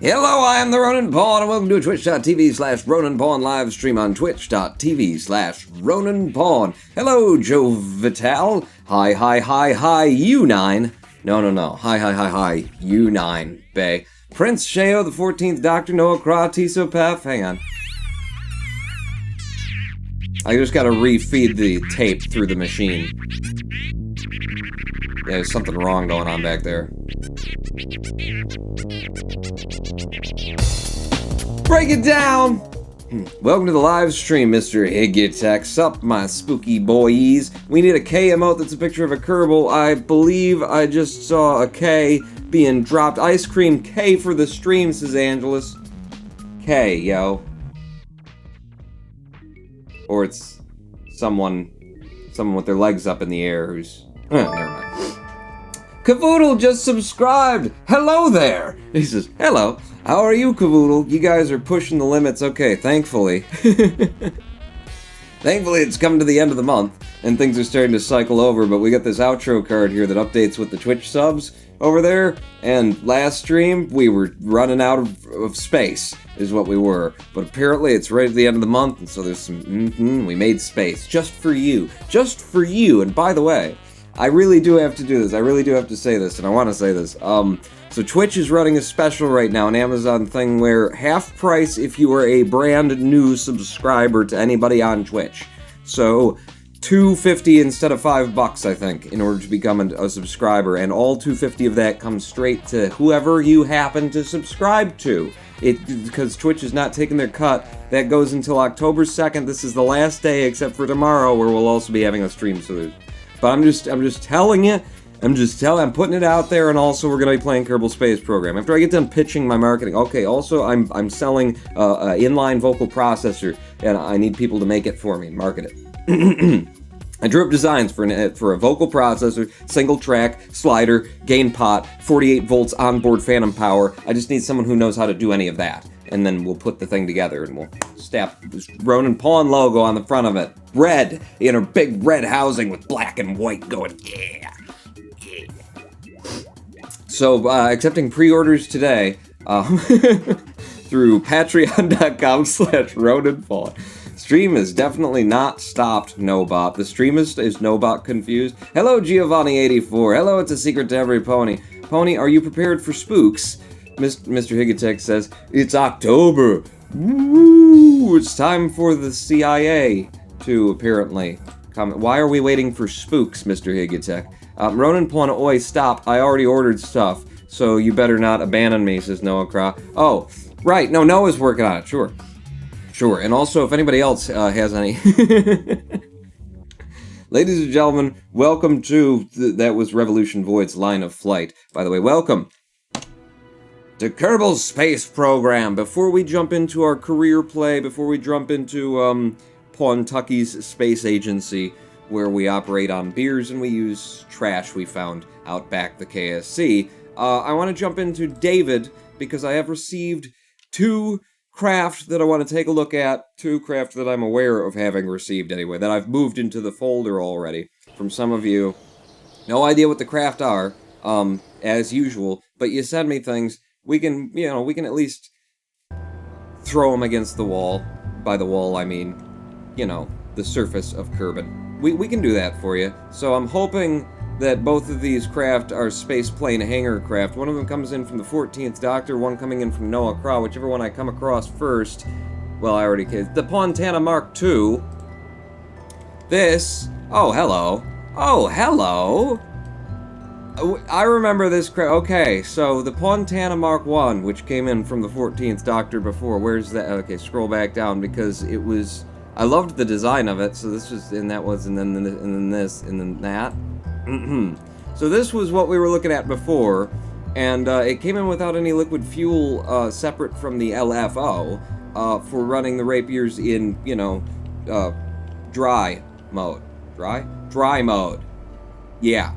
Hello, I am the Ronan Pawn, and welcome to twitch.tv/Ronan Pawn live stream on twitch.tv/Ronan Pawn. Hello, Joe Vital. Hi, U9. No. Hi, U9, Bay. Prince Sheo, the 14th Doctor, Noah Kra, Tisopaf. Hang on. I just gotta refeed the tape through the machine. Yeah, there's something wrong going on back there. Break it down! Welcome to the live stream, Mr. Higgitek. Sup, my spooky boys. We need a K emote that's a picture of a Kerbal. I believe I just saw a K being dropped. Ice cream K for the stream, says Angelus. K, yo. Or it's someone with their legs up in the air who's... never mind. Cavoodle just subscribed! Hello there! He says, hello. How are you, Cavoodle? You guys are pushing the limits. Okay, thankfully. Thankfully, it's come to the end of the month, and things are starting to cycle over, but we got this outro card here that updates with the Twitch subs over there, and last stream, we were running out of space, is what we were. But apparently, it's right at the end of the month, and so there's some, we made space. Just for you. Just for you. And by the way, I really do have to do this. I really do have to say this, and I want to say this. So Twitch is running a special right now, an Amazon thing where half price if you are a brand new subscriber to anybody on Twitch. So $2.50 instead of $5, I think, in order to become a subscriber, and all $2.50 of that comes straight to whoever you happen to subscribe to. Because Twitch is not taking their cut. That goes until October 2nd. This is the last day, except for tomorrow, where we'll also be having a stream. But I'm just telling you. I'm putting it out there, and also we're going to be playing Kerbal Space Program. After I get done pitching my marketing, okay, also I'm selling an inline vocal processor, and I need people to make it for me, market it. I drew up designs for a vocal processor, single track, slider, gain pot, 48 volts onboard phantom power. I just need someone who knows how to do any of that. And then we'll put the thing together, and we'll stamp this Ronan Pawn logo on the front of it. Red, in a big red housing with black and white going, yeah. So, accepting pre-orders today through patreon.com/RonanPawn. Stream is definitely not stopped, Nobot. The stream is Nobot confused. Hello, Giovanni84. Hello, it's a secret to every pony. Pony, are you prepared for spooks? Mr. Higgitek says, it's October. Woo! It's time for the CIA to apparently come. Why are we waiting for spooks, Mr. Higgitek? Ronan Pawn, oi, stop. I already ordered stuff, so you better not abandon me, says Noah Kra. Oh, right. No, Noah's working on it. Sure. And also, if anybody else has any... Ladies and gentlemen, welcome to... that was Revolution Void's line of flight. By the way, welcome to Kerbal Space Program. Before we jump into our career play, before we jump into Pawntucky's space agency, where we operate on beers and we use trash we found out back the KSC, I want to jump into David, because I have received two craft that I want to take a look at, two craft that I'm aware of having received anyway, that I've moved into the folder already, from some of you. No idea what the craft are, as usual, but you send me things. We can at least throw them against the wall. By the wall, I mean, the surface of Kerbin. We can do that for you. So I'm hoping that both of these craft are spaceplane hangar craft. One of them comes in from the 14th Doctor, one coming in from Noah Kra, whichever one I come across first. Well, I already did. The Pontana Mark II. This. Oh, hello. I remember this craft. Okay, so the Pontana Mark I, which came in from the 14th Doctor before. Where's that? Okay, scroll back down, because it was... I loved the design of it, so this was, and that was, and then this, and then that. So this was what we were looking at before, and it came in without any liquid fuel separate from the LFO for running the rapiers in, dry mode. Dry mode. Yeah.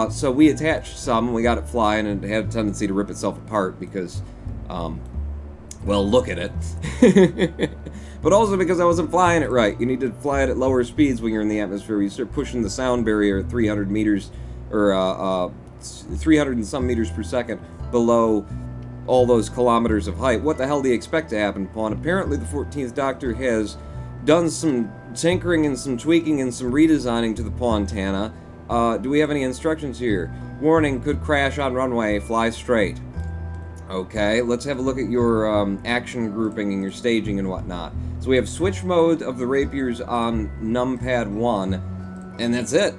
So we attached some, and we got it flying, and it had a tendency to rip itself apart because, well, look at it. But also because I wasn't flying it right. You need to fly it at lower speeds when you're in the atmosphere. You start pushing the sound barrier at 300 meters, or 300 and some meters per second below all those kilometers of height. What the hell do you expect to happen, Pawn? Apparently the 14th Doctor has done some tinkering and some tweaking and some redesigning to the Pawntana. Do we have any instructions here? Warning, could crash on runway, fly straight. Okay, let's have a look at your action grouping and your staging and whatnot. So we have switch mode of the rapiers on numpad 1, and that's it.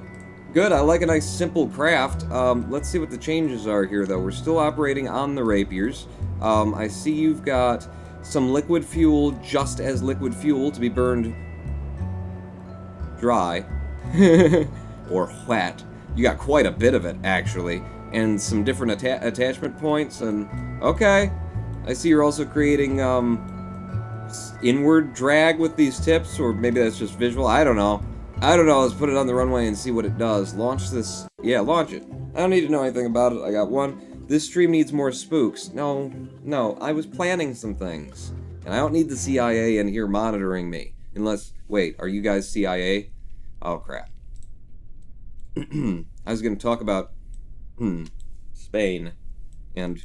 Good, I like a nice simple craft. Let's see what the changes are here, though. We're still operating on the rapiers. I see you've got some liquid fuel, just as liquid fuel, to be burned dry. Or wet. You got quite a bit of it, actually. And some different attachment points, and... Okay. I see you're also creating, inward drag with these tips, or maybe that's just visual. I don't know. Let's put it on the runway and see what it does. Launch this. Yeah, launch it. I don't need to know anything about it. I got one. This stream needs more spooks. No, I was planning some things. And I don't need the CIA in here monitoring me. Unless, wait, are you guys CIA? Oh, crap. I was going to talk about, Spain. And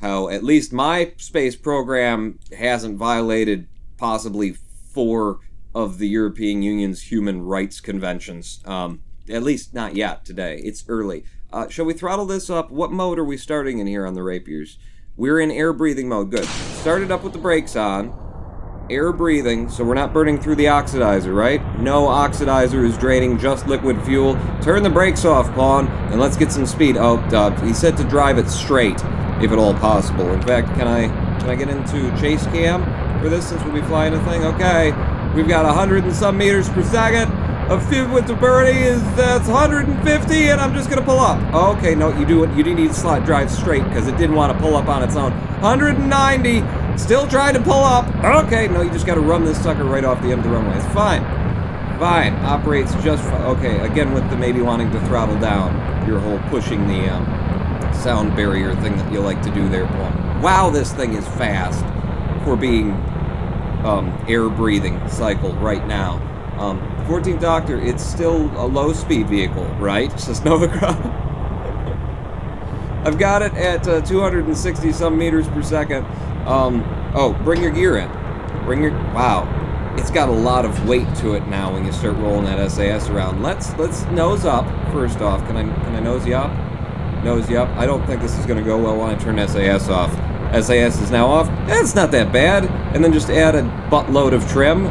how at least my space program hasn't violated possibly 4 of the European Union's human rights conventions. At least not yet today. It's early. Shall we throttle this up? What mode are we starting in here on the rapiers? We're in air breathing mode. Good. Start it up with the brakes on. Air breathing, so we're not burning through the oxidizer, right? No oxidizer is draining, just liquid fuel. Turn the brakes off, Pawn, and let's get some speed. Oh, he said to drive it straight, if at all possible. In fact, can I get into chase cam for this since we'll be flying a thing? Okay. We've got 100 and some meters per second. A few with the birdie that's 150, and I'm just gonna pull up. Okay, no, you do need to slot drive straight because it didn't want to pull up on its own. 190, still trying to pull up. Okay, no, you just got to run this sucker right off the end of the runway. It's fine. Fine, operates just fine. Okay, again with the maybe wanting to throttle down your whole pushing the sound barrier thing that you like to do there, Paul. Wow, this thing is fast for being air breathing cycle right now. 14th Doctor, it's still a low speed vehicle, right? Says Novacross. I've got it at 260 some meters per second. Oh, bring your gear in. Wow. It's got a lot of weight to it now when you start rolling that SAS around. Let's nose up first off. Can I nose you up? Nose you up. I don't think this is gonna go well when I turn SAS off. SAS is now off. It's not that bad. And then just add a buttload of trim.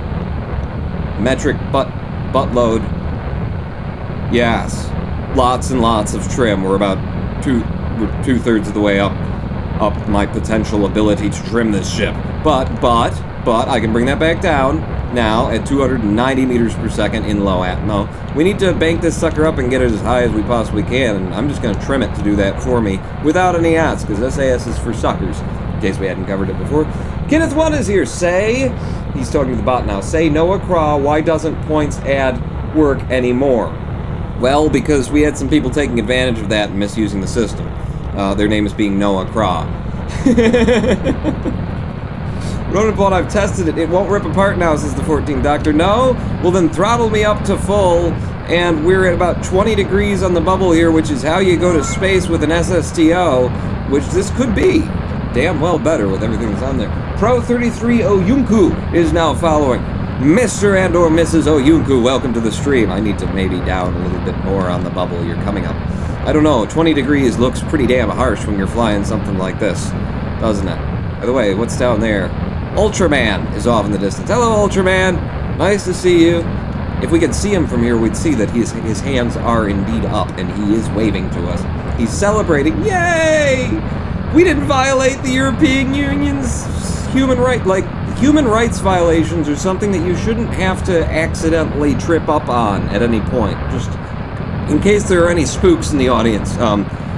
Metric buttload. Yes. Lots and lots of trim. We're about two-thirds of the way up my potential ability to trim this ship. But I can bring that back down now at 290 meters per second in low atmo. We need to bank this sucker up and get it as high as we possibly can, and I'm just going to trim it to do that for me without any ads, because SAS is for suckers, in case we hadn't covered it before. Kenneth 1 is here. Say, he's talking to the bot now, say Noah Craw, why doesn't points ad work anymore? Well, because we had some people taking advantage of that and misusing the system. Their name is being Noah Craw. Ronapod, I've tested it. It won't rip apart now, says the 14th Doctor. No? Well, then throttle me up to full, and we're at about 20 degrees on the bubble here, which is how you go to space with an SSTO, which this could be. Damn well better with everything that's on there. Pro 33 Oyunku is now following. Mr. and or Mrs. Oyunku, welcome to the stream. I need to maybe down a little bit more on the bubble. You're coming up. I don't know, 20 degrees looks pretty damn harsh when you're flying something like this, doesn't it? By the way, what's down there? Ultraman is off in the distance. Hello, Ultraman. Nice to see you. If we could see him from here, we'd see that his hands are indeed up, and he is waving to us. He's celebrating. Yay! We didn't violate the European Union's human rights violations are something that you shouldn't have to accidentally trip up on at any point. Just in case there are any spooks in the audience,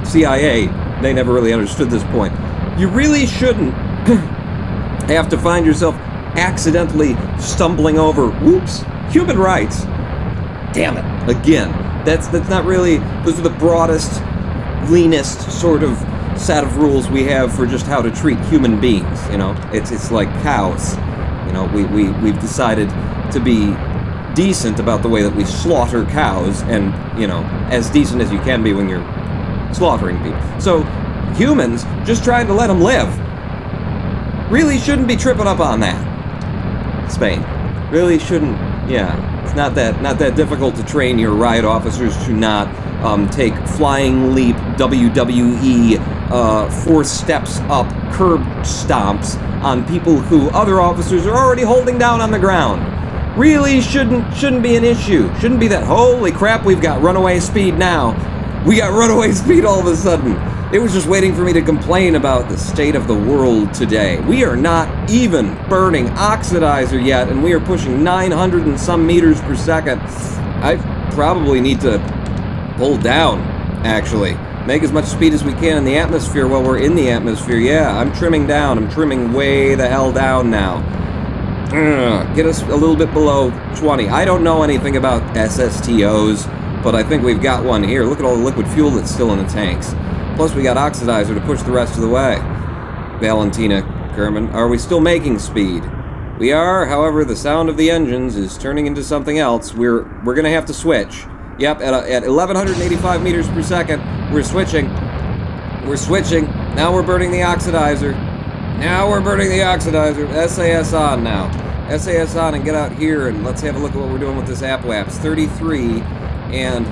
CIA, they never really understood this point. You really shouldn't have to find yourself accidentally stumbling over, whoops, human rights. Damn it. Again, that's not really, those are the broadest, leanest sort of set of rules we have for just how to treat human beings, you know? It's like cows. You know, we've decided to be decent about the way that we slaughter cows, and, you know, as decent as you can be when you're slaughtering people. So, humans just trying to let them live. Really shouldn't be tripping up on that. Spain. Really shouldn't, yeah. It's not that difficult to train your riot officers to not take flying leap WWE 4 steps up curb stomps on people who other officers are already holding down on the ground. Really shouldn't be an issue. Shouldn't be that, holy crap, we've got runaway speed now. We got runaway speed all of a sudden. It was just waiting for me to complain about the state of the world today. We are not even burning oxidizer yet, and we are pushing 900 and some meters per second. I probably need to pull down, actually. Make as much speed as we can in the atmosphere while we're in the atmosphere. Yeah, I'm trimming down. I'm trimming way the hell down now. Get us a little bit below 20. I don't know anything about SSTOs, but I think we've got one here. Look at all the liquid fuel that's still in the tanks. Plus, we got oxidizer to push the rest of the way. Valentina, Kerbin, are we still making speed? We are, however, the sound of the engines is turning into something else. We're gonna have to switch. Yep, at 1185 meters per second, we're switching. We're switching. Now we're burning the oxidizer. Now we're burning the oxidizer. SAS on now. SAS on and get out here and let's have a look at what we're doing with this APWAPS. 33, and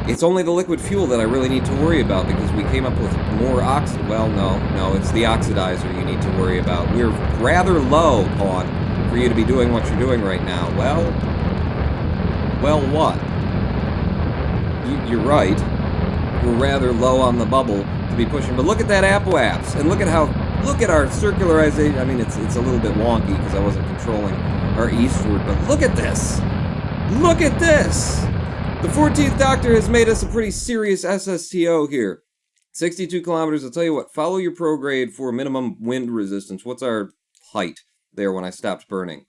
it's only the liquid fuel that I really need to worry about because we came up with more well, no, it's the oxidizer you need to worry about. We're rather low, Pawn, for you to be doing what you're doing right now. Well, what? You're right. We're rather low on the bubble to be pushing, but look at that APWAPS, and look at our circularization. I mean, it's a little bit wonky because I wasn't controlling our eastward, but look at this! Look at this! The 14th Doctor has made us a pretty serious SSTO here. 62 kilometers, I'll tell you what, follow your prograde for minimum wind resistance. What's our height there when I stopped burning?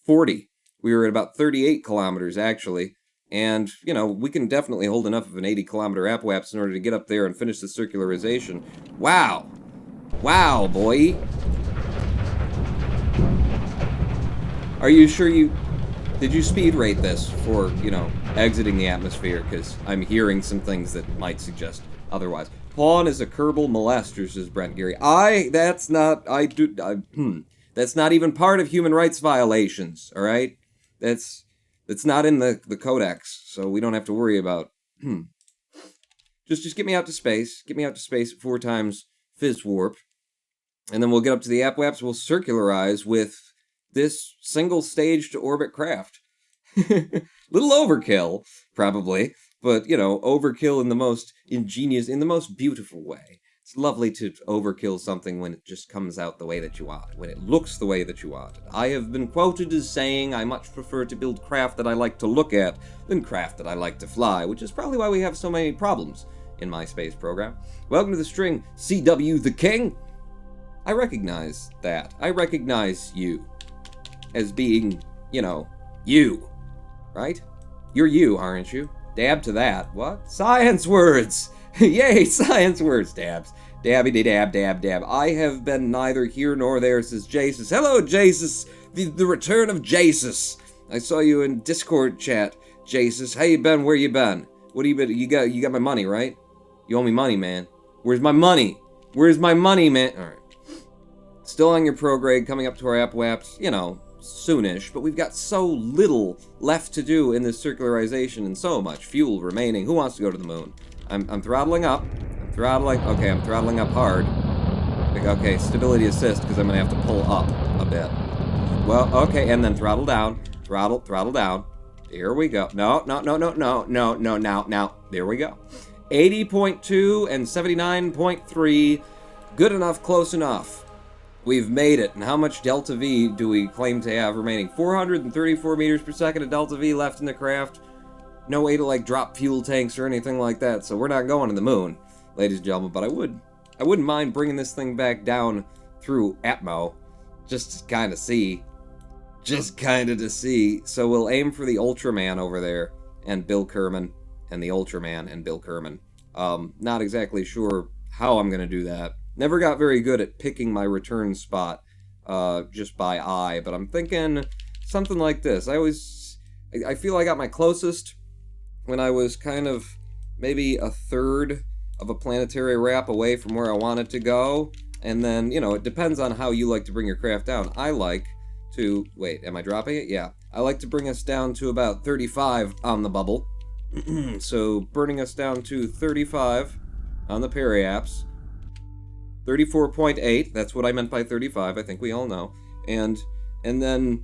40. We were at about 38 kilometers, actually. And, you know, we can definitely hold enough of an 80-kilometer APWAPS in order to get up there and finish the circularization. Wow! Wow, boy! Are you sure did you speed rate this for, you know, exiting the atmosphere? Because I'm hearing some things that might suggest otherwise. Pawn is a Kerbal molester, says Brent Geary. That's not even part of human rights violations, alright? That's not in the codex, so we don't have to worry about, Just get me out to space. Get me out to space at 4 times Fizz Warp. And then we'll get up to the APWAPS, we'll circularize with this single-stage to orbit craft. Little overkill, probably, but, you know, overkill in the most ingenious, in the most beautiful way. It's lovely to overkill something when it just comes out the way that you want, when it looks the way that you want. I have been quoted as saying I much prefer to build craft that I like to look at than craft that I like to fly, which is probably why we have so many problems in my space program. Welcome to the string, CW the King. I recognize that. I recognize you as being, you know, you, right? You're you, aren't you? Dab to that. What? Science words! Yay, science words, dabs. Dabby-de-dab, dab. I have been neither here nor there, says Jasus. Hello, Jasus! The return of Jasus. I saw you in Discord chat, Jasus. How you been? Where you been? What you been? You got my money, right? You owe me money, man. Where's my money? Where's my money, man? Alright. Still on your prograde, coming up to our APWAPS, you know, soonish, but we've got so little left to do in this circularization and so much fuel remaining. Who wants to go to the moon? I'm throttling up. Okay, I'm throttling up hard. Okay, stability assist, because I'm going to have to pull up a bit. Well, okay, and then throttle down. Throttle down. Here we go. No. Now. There we go. 80.2 and 79.3. Good enough, close enough. We've made it. And how much delta V do we claim to have remaining? 434 meters per second of delta V left in the craft. No way to, like, drop fuel tanks or anything like that, so we're not going to the moon, ladies and gentlemen, but I wouldn't mind bringing this thing back down through Atmo, just to kind of see. So we'll aim for the Ultraman over there, and Bill Kerbin, and the Ultraman and Bill Kerbin. Not exactly sure how I'm going to do that. Never got very good at picking my return spot, just by eye, but I'm thinking something like this. I feel I got my closest when I was kind of maybe a third of a planetary wrap away from where I want it to go. And then, you know, it depends on how you like to bring your craft down. I like to... Wait, am I dropping it? Yeah. I like to bring us down to about 35 on the bubble. So, burning us down to 35 on the periapse. 34.8, that's what I meant by 35, I think we all know. And then,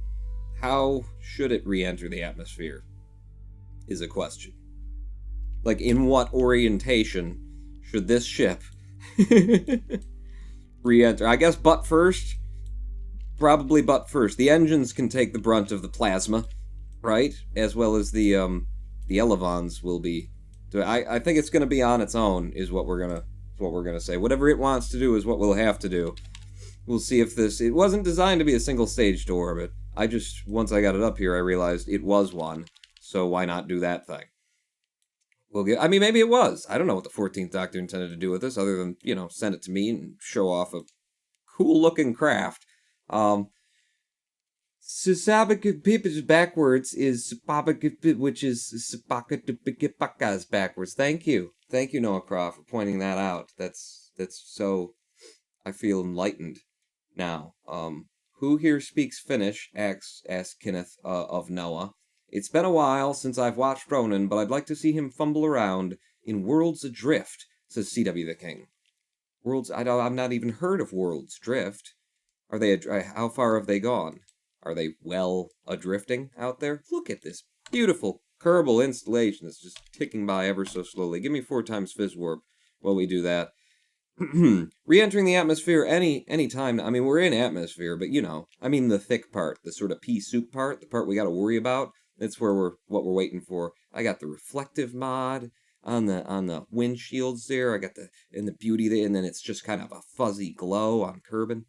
how should it re-enter the atmosphere? Is a question. Like, in what orientation should this ship re-enter? I guess butt first? Probably butt first. The engines can take the brunt of the plasma, right? As well as the elevons will be. I think it's going to be on its own, is what we're gonna say. Whatever it wants to do is what we'll have to do. We'll see if this... It wasn't designed to be a single-staged orbit. Once I got it up here, I realized it was one. So why not do that thing? I mean, maybe it was. I don't know what the 14th Doctor intended to do with this, other than, you know, send it to me and show off a cool-looking craft. Susabakapip backwards is Sabakapip, which is Sabakapikapakas backwards. Thank you. Thank you, Noah Croft, for pointing that out. That's so... I feel enlightened now. Who here speaks Finnish? Asks Kenneth of Noah. It's been a while since I've watched Ronan, but I'd like to see him fumble around in Worlds Adrift, says CW the King. I've not even heard of Worlds Drift. Are they, how far have they gone? Are they well adrifting out there? Look at this beautiful Kerbal installation that's just ticking by ever so slowly. Give me 4 times Fizz Warp while we do that. Re-entering the atmosphere any time. I mean, we're in atmosphere, but you know, I mean the thick part, the sort of pea soup part, the part we gotta worry about. That's what we're waiting for. I got the reflective mod on the windshields there. I got the beauty there, and then it's just kind of a fuzzy glow on Kerbin.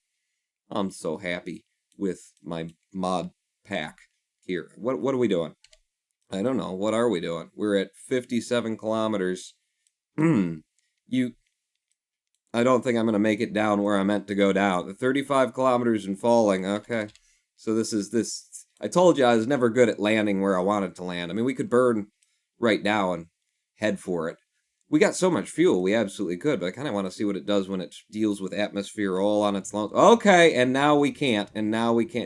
I'm so happy with my mod pack here. What are we doing? I don't know. What are we doing? We're at 57 kilometers. I don't think I'm going to make it down where I meant to go down. The 35 kilometers and falling. Okay. So this. I told you I was never good at landing where I wanted to land. I mean, we could burn right now and head for it. We got so much fuel, we absolutely could, but I kind of want to see what it does when it deals with atmosphere all on its own. Okay, and now we can't.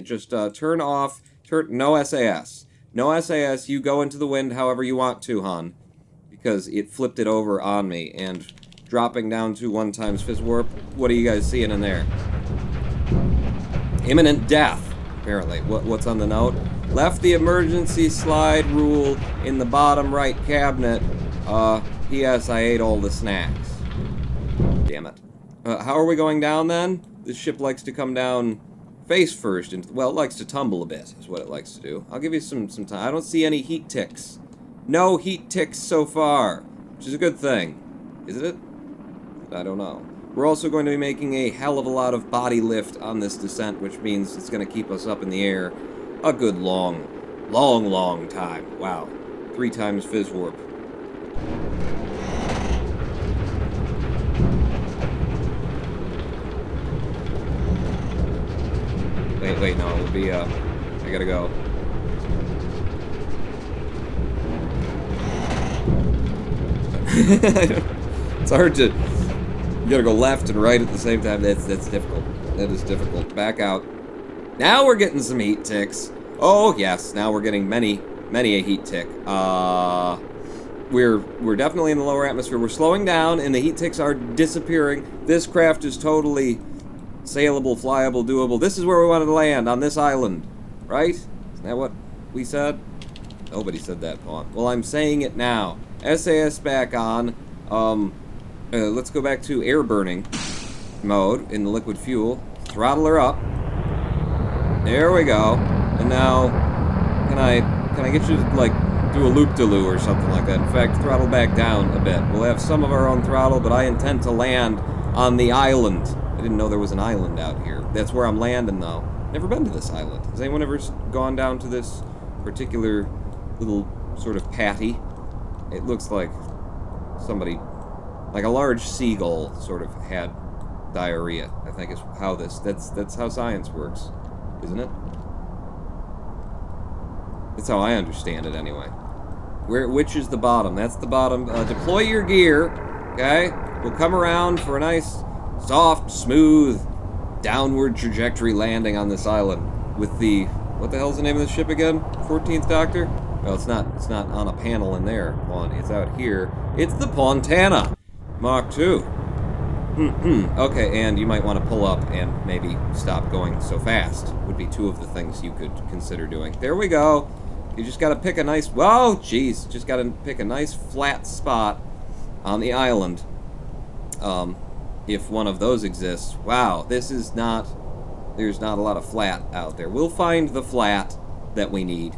Just turn off. No SAS. No SAS. You go into the wind however you want to, hon. Because it flipped it over on me, and... dropping down to 1 times Fizz Warp. What are you guys seeing in there? Imminent death, apparently. What's on the note? Left the emergency slide rule in the bottom right cabinet. P.S. I ate all the snacks. Damn it. How are we going down then? This ship likes to come down face first. Well, it likes to tumble a bit, is what it likes to do. I'll give you some time. I don't see any heat ticks. No heat ticks so far, which is a good thing. Isn't it? I don't know. We're also going to be making a hell of a lot of body lift on this descent, which means it's going to keep us up in the air a good long time. Wow. 3 times Fizz Warp. Wait, no, it'll be, I gotta go. It's hard to... You gotta go left and right at the same time. That's difficult. That is difficult. Back out. Now we're getting some heat ticks. Oh, yes. Now we're getting many a heat tick. We're definitely in the lower atmosphere. We're slowing down, and the heat ticks are disappearing. This craft is totally sailable, flyable, doable. This is where we wanted to land, on this island. Right? Isn't that what we said? Nobody said that, Pawn. Well, I'm saying it now. SAS back on. Let's go back to air burning mode in the liquid fuel. Throttle her up. There we go. And now, can I get you to, like, do a loop-de-loo or something like that? In fact, throttle back down a bit. We'll have some of our own throttle, but I intend to land on the island. I didn't know there was an island out here. That's where I'm landing, though. Never been to this island. Has anyone ever gone down to this particular little sort of patty? It looks like somebody, like a large seagull, sort of had diarrhea. I think is how that's how science works, isn't it? That's how I understand it, anyway. Which is the bottom? That's the bottom. Deploy your gear, okay? We'll come around for a nice, soft, smooth, downward trajectory landing on this island with the... What the hell's the name of the ship again? 14th Doctor? Well, it's not on a panel in there, Pawn. It's out here. It's the Pontana Mark II. Okay, and you might want to pull up and maybe stop going so fast. Would be two of the things you could consider doing. There we go. You just gotta pick a nice... Whoa, jeez. Just gotta pick a nice flat spot on the island. If one of those exists. Wow, this is not... There's not a lot of flat out there. We'll find the flat that we need.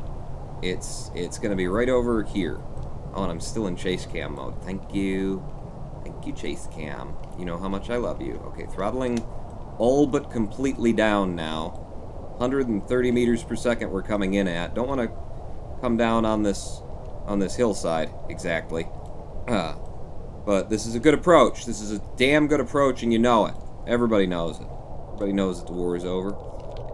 It's gonna be right over here. Oh, and I'm still in chase cam mode. Thank you. Thank you, chase cam. You know how much I love you. Okay, throttling all but completely down now. 130 meters per second we're coming in at. Don't want to come down on this hillside exactly. But this is a good approach. This is a damn good approach, and you know it. Everybody knows it. Everybody knows that the war is over.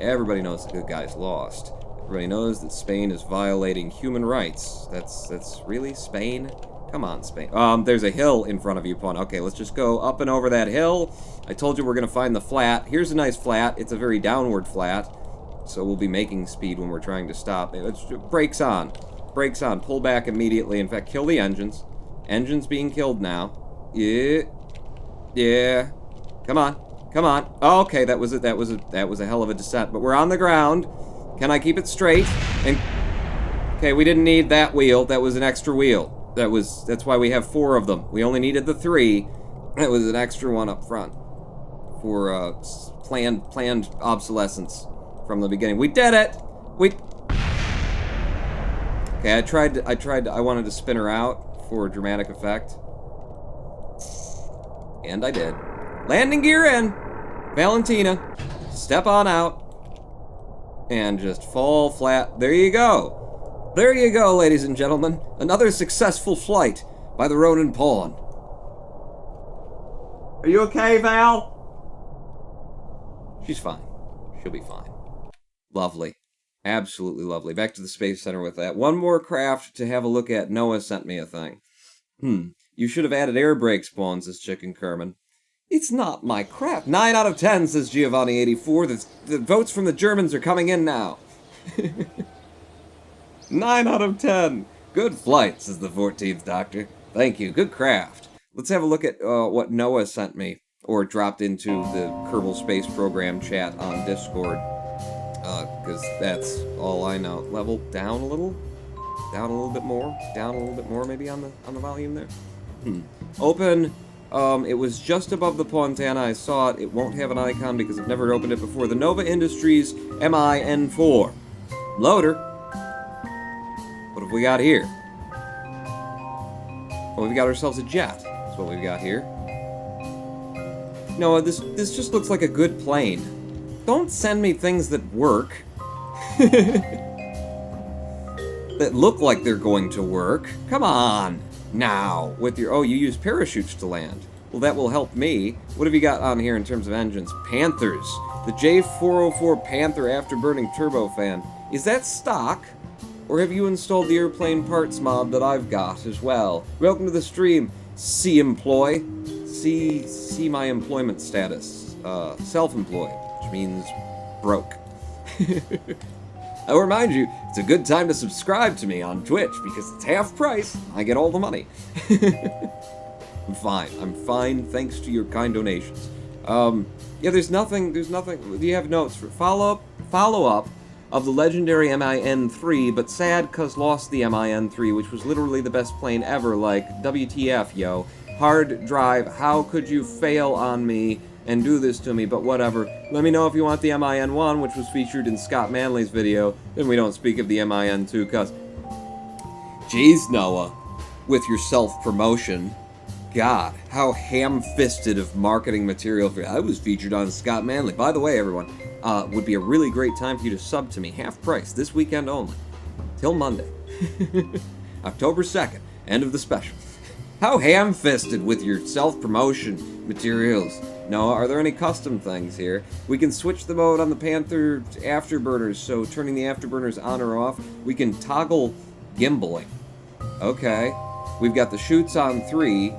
Everybody knows the good guys lost. Everybody knows that Spain is violating human rights. That's really Spain? Come on, Spain. There's a hill in front of you, Pawn. Okay, let's just go up and over that hill. I told you we're going to find the flat. Here's a nice flat. It's a very downward flat. So we'll be making speed when we're trying to stop. Brakes on. Brakes on. Pull back immediately. In fact, kill the engines. Engines being killed now. Yeah. Yeah. Come on. Come on. Oh, okay, that was a hell of a descent. But we're on the ground. Can I keep it straight? And okay, we didn't need that wheel. That was an extra wheel. That's why we have 4 of them. We only needed the 3. That was an extra one up front for planned obsolescence from the beginning. We did it. Okay, I wanted to spin her out for dramatic effect. And I did. Landing gear in. Valentina, step on out. And just fall flat. There you go. There you go, ladies and gentlemen. Another successful flight by the Ronin Pawn. Are you okay, Val? She's fine. She'll be fine. Lovely. Absolutely lovely. Back to the Space Center with that. One more craft to have a look at. Noah sent me a thing. You should have added air brake spawns, says Chicken Kerman. It's not my craft. 9 out of 10, says Giovanni84. The votes from the Germans are coming in now. 9 out of 10. Good flight, says the 14th Doctor. Thank you. Good craft. Let's have a look at what Noah sent me, or dropped into the Kerbal Space Program chat on Discord. Because that's all I know. Level down a little? Down a little bit more? Down a little bit more, maybe, on the volume there? Open. It was just above the Pontana. I saw it. It won't have an icon because I've never opened it before. The Nova Industries MIN4. Loader. What have we got here? Well, we've got ourselves a jet. That's what we've got here. No, this just looks like a good plane. Don't send me things that work. That look like they're going to work. Come on. Now, with your... Oh, you use parachutes to land. Well, that will help me. What have you got on here in terms of engines? Panthers. The J404 Panther afterburning turbofan. Is that stock? Or have you installed the airplane parts mod that I've got as well? Welcome to the stream, C-employ. See my employment status. Self-employed, which means broke. I'll remind you, it's a good time to subscribe to me on Twitch, because it's half price. I get all the money. I'm fine. I'm fine, thanks to your kind donations. Yeah, there's nothing... Do you have notes for follow-up of the legendary MIN3, but sad cause lost the MIN3, which was literally the best plane ever, like, WTF, yo. Hard drive, how could you fail on me and do this to me, but whatever. Let me know if you want the MIN1, which was featured in Scott Manley's video, then we don't speak of the MIN2, cause... Jeez, Noah, with your self-promotion. God, how ham-fisted of marketing material for... I was featured on Scott Manley. By the way, everyone, would be a really great time for you to sub to me, half price, this weekend only. Till Monday. October 2nd, end of the special. How ham-fisted with your self-promotion materials. Noah, are there any custom things here? We can switch the mode on the Panther afterburners, so turning the afterburners on or off. We can toggle gimbaling. Okay. We've got the chutes on 3.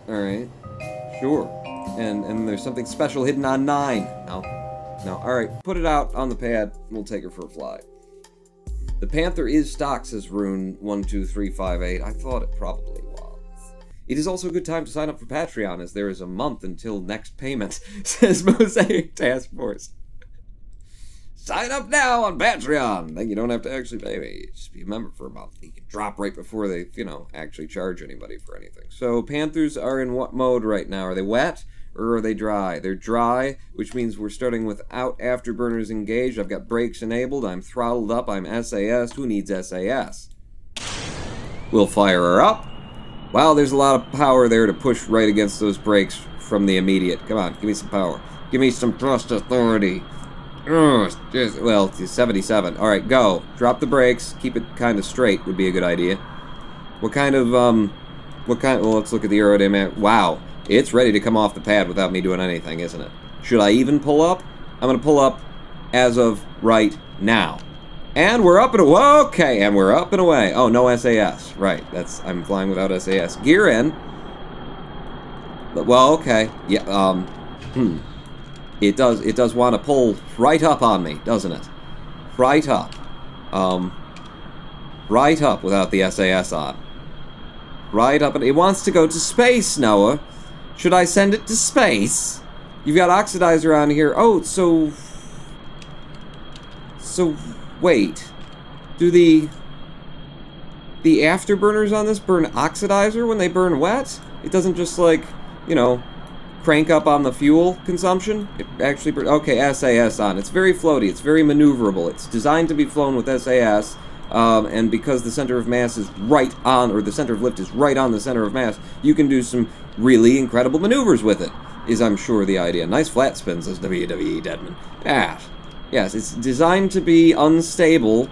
Alright. Sure. And there's something special hidden on 9. No. No. Alright, put it out on the pad. We'll take her for a fly. The Panther is stocked, says Rune 12358. I thought it probably was. It is also a good time to sign up for Patreon, as there is a month until next payment, says Mosaic Task Force. Sign up now on Patreon! Then you don't have to actually pay me. Just be a member for a month. You can drop right before they, actually charge anybody for anything. So, Panthers are in what mode right now? Are they wet? Or are they dry? They're dry, which means we're starting without afterburners engaged. I've got brakes enabled. I'm throttled up. I'm SAS. Who needs SAS? We'll fire her up. Wow, there's a lot of power there to push right against those brakes from the immediate. Come on, give me some power. Give me some thrust authority. Well, 77. All right, go. Drop the brakes. Keep it kind of straight would be a good idea. Well, let's look at the aerodynamic. Wow, it's ready to come off the pad without me doing anything, isn't it? Should I even pull up? I'm going to pull up as of right now. And we're up and away. Okay, and we're up and away. Oh, no SAS. Right, I'm flying without SAS. Gear in. Well, okay. Yeah, It does want to pull right up on me, doesn't it? Right up. Right up without the SAS on. Right up, and it wants to go to space, Noah. Should I send it to space? You've got oxidizer on here. Oh, so wait. Do the afterburners on this burn oxidizer when they burn wet? It doesn't just, like, crank up on the fuel consumption? It actually okay, SAS on. It's very floaty. It's very maneuverable. It's designed to be flown with SAS, and because the center of mass is right on, or the center of lift is right on the center of mass, you can do some really incredible maneuvers with it, is I'm sure the idea. Nice flat spin, says WWE Deadman. Yes, it's designed to be unstable,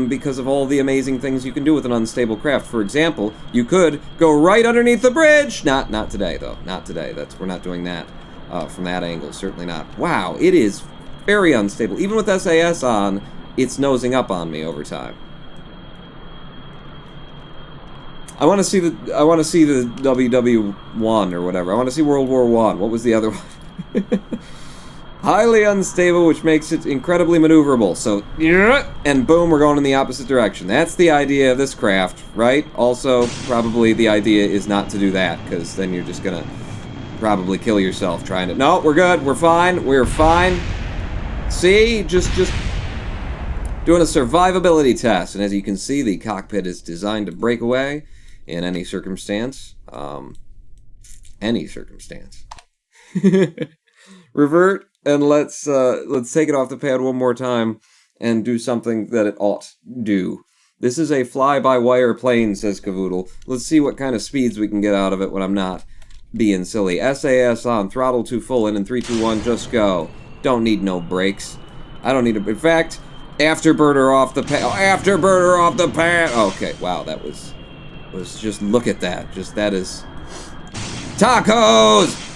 because of all the amazing things you can do with an unstable craft. For example, you could go right underneath the bridge! Not today, though. Not today. We're not doing that from that angle. Certainly not. Wow, it is very unstable. Even with SAS on, it's nosing up on me over time. I want to see the WW1 or whatever. I want to see World War I. What was the other one? Highly unstable, which makes it incredibly maneuverable. So, and boom, we're going in the opposite direction. That's the idea of this craft, right? Also, probably the idea is not to do that, because then you're just gonna probably kill yourself trying to... No, we're good. We're fine. We're fine. See? Just doing a survivability test. And as you can see, the cockpit is designed to break away in any circumstance. Any circumstance. Revert. And let's take it off the pad one more time and do something that it ought do. This is a fly-by-wire plane, says Cavoodle. Let's see what kind of speeds we can get out of it when I'm not being silly. SAS on, throttle to full in 3, 2, 1, just go. Don't need no brakes. I don't need a... In fact, afterburner off the pad. Oh, afterburner off the pad. Okay, wow, that was just... Look at that. That is... Tacos!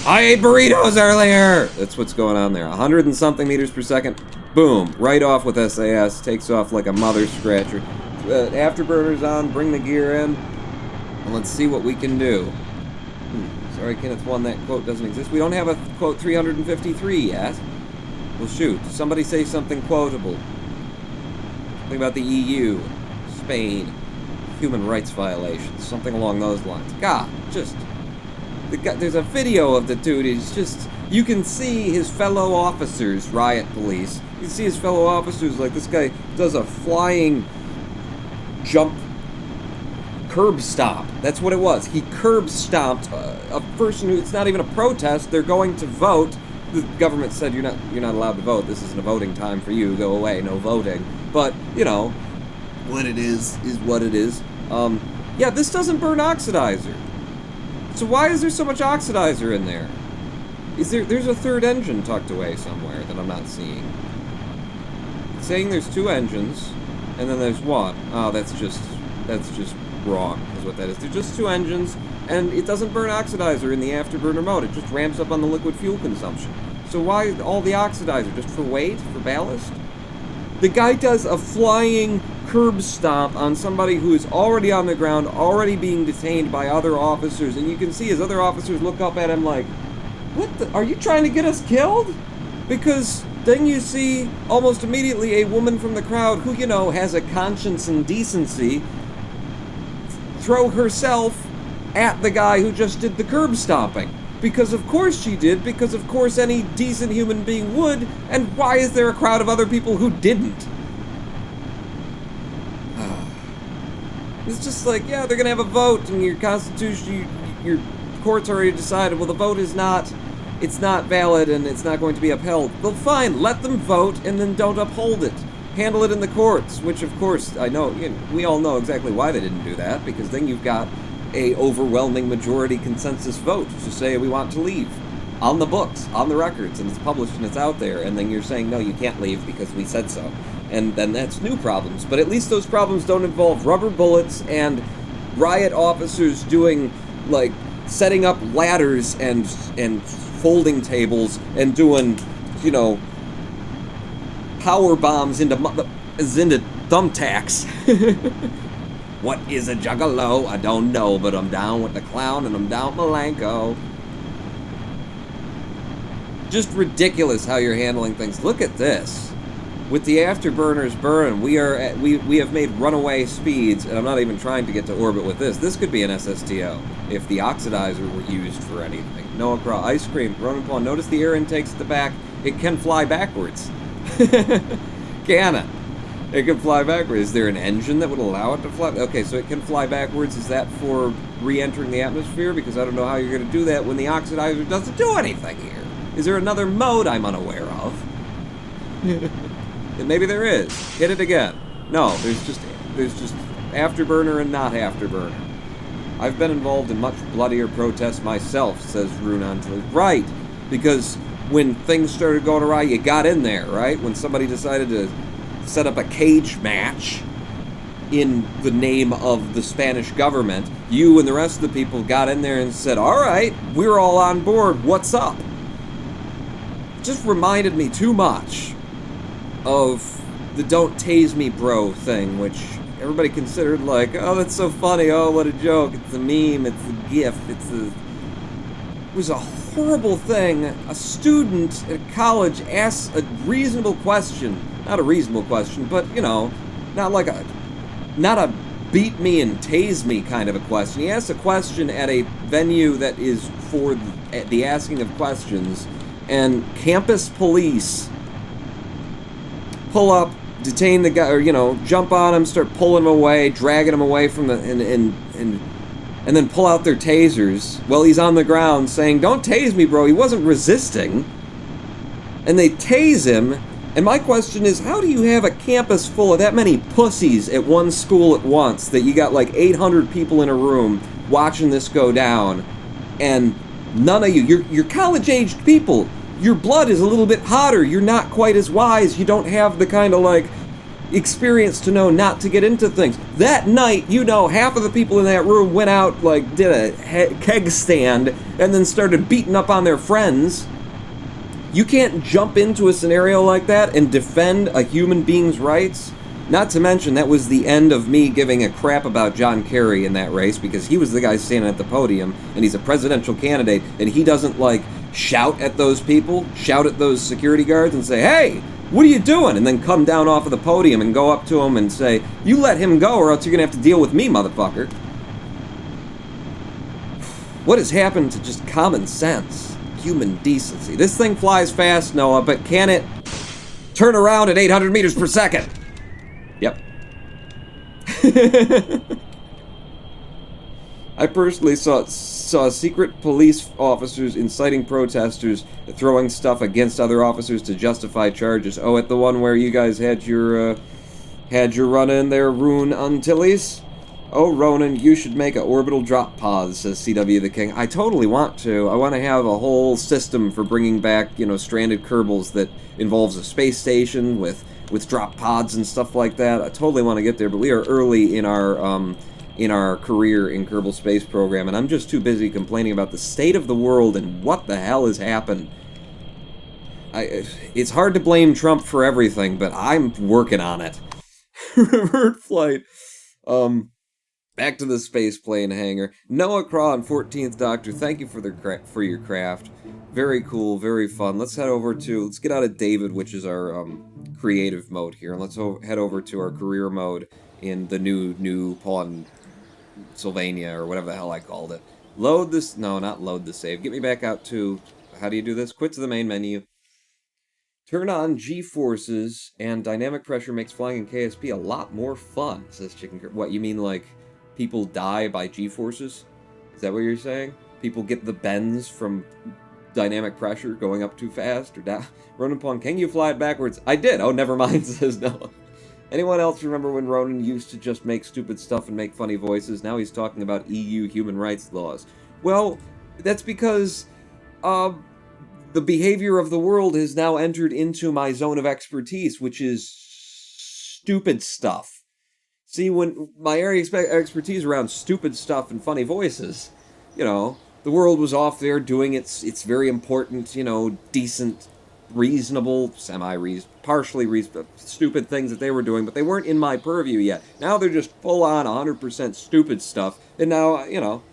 I ate burritos earlier! That's what's going on there. 100 and something meters per second. Boom. Right off with SAS. Takes off like a mother scratcher. Afterburners on. Bring the gear in. And let's see what we can do. Sorry, Kenneth 1, that quote doesn't exist. We don't have a quote 353 yet. Well, shoot. Somebody say something quotable. Something about the EU. Spain. Human rights violations. Something along those lines. God, just... There's a video of the dude. He's just... You can see his fellow officers, riot police. You can see his fellow officers, like, this guy does a flying jump curb stomp. That's what it was. He curb stomped a person who... It's not even a protest. They're going to vote. The government said, you're not allowed to vote. This isn't a voting time for you. Go away. No voting. But, what it is what it is. Yeah, this doesn't burn oxidizer. So why is there so much oxidizer in there? There's a third engine tucked away somewhere that I'm not seeing. It's saying there's 2 engines, and then there's one. Oh, that's just wrong, is what that is. There's just 2 engines, and it doesn't burn oxidizer in the afterburner mode. It just ramps up on the liquid fuel consumption. So why all the oxidizer? Just for weight? For ballast? The guy does a flying curb stomp on somebody who is already on the ground, already being detained by other officers, and you can see as other officers look up at him like, what the, are you trying to get us killed? Because then you see almost immediately a woman from the crowd who, you know, has a conscience and decency throw herself at the guy who just did the curb stomping. Because of course she did, because of course any decent human being would, and why is there a crowd of other people who didn't? It's just like, yeah, they're gonna have a vote, and your constitution, your court's already decided, well, the vote is not, it's not valid, and it's not going to be upheld. Well, fine, let them vote, and then don't uphold it. Handle it in the courts, which, of course, I know, you know, we all know exactly why they didn't do that, because then you've got a overwhelming majority consensus vote to say we want to leave. On the books, on the records, and it's published and it's out there, and then you're saying, no, you can't leave because we said so. And then that's new problems. But at least those problems don't involve rubber bullets and riot officers doing, like, setting up ladders and folding tables and doing, you know, power bombs into thumbtacks. What is a juggalo? I don't know, but I'm down with the clown and I'm down with Malenko. Just ridiculous how you're handling things. Look at this. With the afterburners burning, we have made runaway speeds, and I'm not even trying to get to orbit with this. This could be an SSTO if the oxidizer were used for anything. Noah Craw, ice cream, Ronan Paul. Notice the air intakes at the back. It can fly backwards. Can it? It can fly backwards. Is there an engine that would allow it to fly? Okay, so it can fly backwards. Is that for re-entering the atmosphere? Because I don't know how you're going to do that when the oxidizer doesn't do anything here. Is there another mode I'm unaware of? And maybe there is. Hit it again. No, there's just afterburner and not afterburner. I've been involved in much bloodier protests myself, says Runan. Right, because when things started going awry, you got in there, right? When somebody decided to set up a cage match in the name of the Spanish government, you and the rest of the people got in there and said, all right, we're all on board, what's up? It just reminded me too much of the don't tase me bro thing, which everybody considered like, oh, that's so funny, oh, what a joke, it's a meme, it's a gif, it was a horrible thing. A student at college asks a reasonable question, not a reasonable question, but, you know, not a beat me and tase me kind of a question. He asks a question at a venue that is for the asking of questions, and campus police pull up, detain the guy, or, you know, jump on him, start pulling him away, dragging him away from the, and then pull out their tasers while he's on the ground saying, don't tase me, bro, he wasn't resisting. And they tase him, and my question is, how do you have a campus full of that many pussies at one school at once, that you got like 800 people in a room watching this go down, and none of you, you're college-aged people, your blood is a little bit hotter, you're not quite as wise, you don't have the kind of, like, experience to know not to get into things. That night, you know, half of the people in that room went out, like, did a keg stand, and then started beating up on their friends. You can't jump into a scenario like that and defend a human being's rights. Not to mention, that was the end of me giving a crap about John Kerry in that race, because he was the guy standing at the podium, and he's a presidential candidate, and he doesn't, like, shout at those people, shout at those security guards and say, hey, what are you doing? And then come down off of the podium and go up to him and say, you let him go or else you're going to have to deal with me, motherfucker. What has happened to just common sense? Human decency. This thing flies fast, Noah, but can it turn around at 800 meters per second? Yep. I personally saw secret police officers inciting protesters, throwing stuff against other officers to justify charges. Oh, at the one where you guys had your run in there, Rune Antilles? Oh, Ronan, you should make an orbital drop pause, says CW the King. I totally want to. I want to have a whole system for bringing back, you know, stranded Kerbals that involves a space station with drop pods and stuff like that. I totally want to get there, but we are early in our career in Kerbal Space Program, and I'm just too busy complaining about the state of the world and what the hell has happened. It's hard to blame Trump for everything, but I'm working on it. Revert flight. Back to the space plane hangar. Noah Craw and 14th Doctor, thank you for your craft. Very cool, very fun. Let's get out of David, which is our creative mode here, and let's head over to our career mode in the new Pawn Sylvania, or whatever the hell I called it. Load this, no, not load the save. Get me back out to, how do you do this? Quit to the main menu. Turn on G-forces, and dynamic pressure makes flying in KSP a lot more fun, says Chicken Kirby. What, you mean like people die by G-forces? Is that what you're saying? People get the bends from dynamic pressure going up too fast or down? Ronan Pong, can you fly it backwards? I did. Oh, never mind, says Noah. Anyone else remember when Ronan used to just make stupid stuff and make funny voices? Now he's talking about EU human rights laws. Well, that's because the behavior of the world has now entered into my zone of expertise, which is stupid stuff. See, when my area of expertise around stupid stuff and funny voices, you know, the world was off there doing its very important, you know, decent, reasonable, partially reasonable, stupid things that they were doing, but they weren't in my purview yet. Now they're just full-on 100% stupid stuff, and now, you know,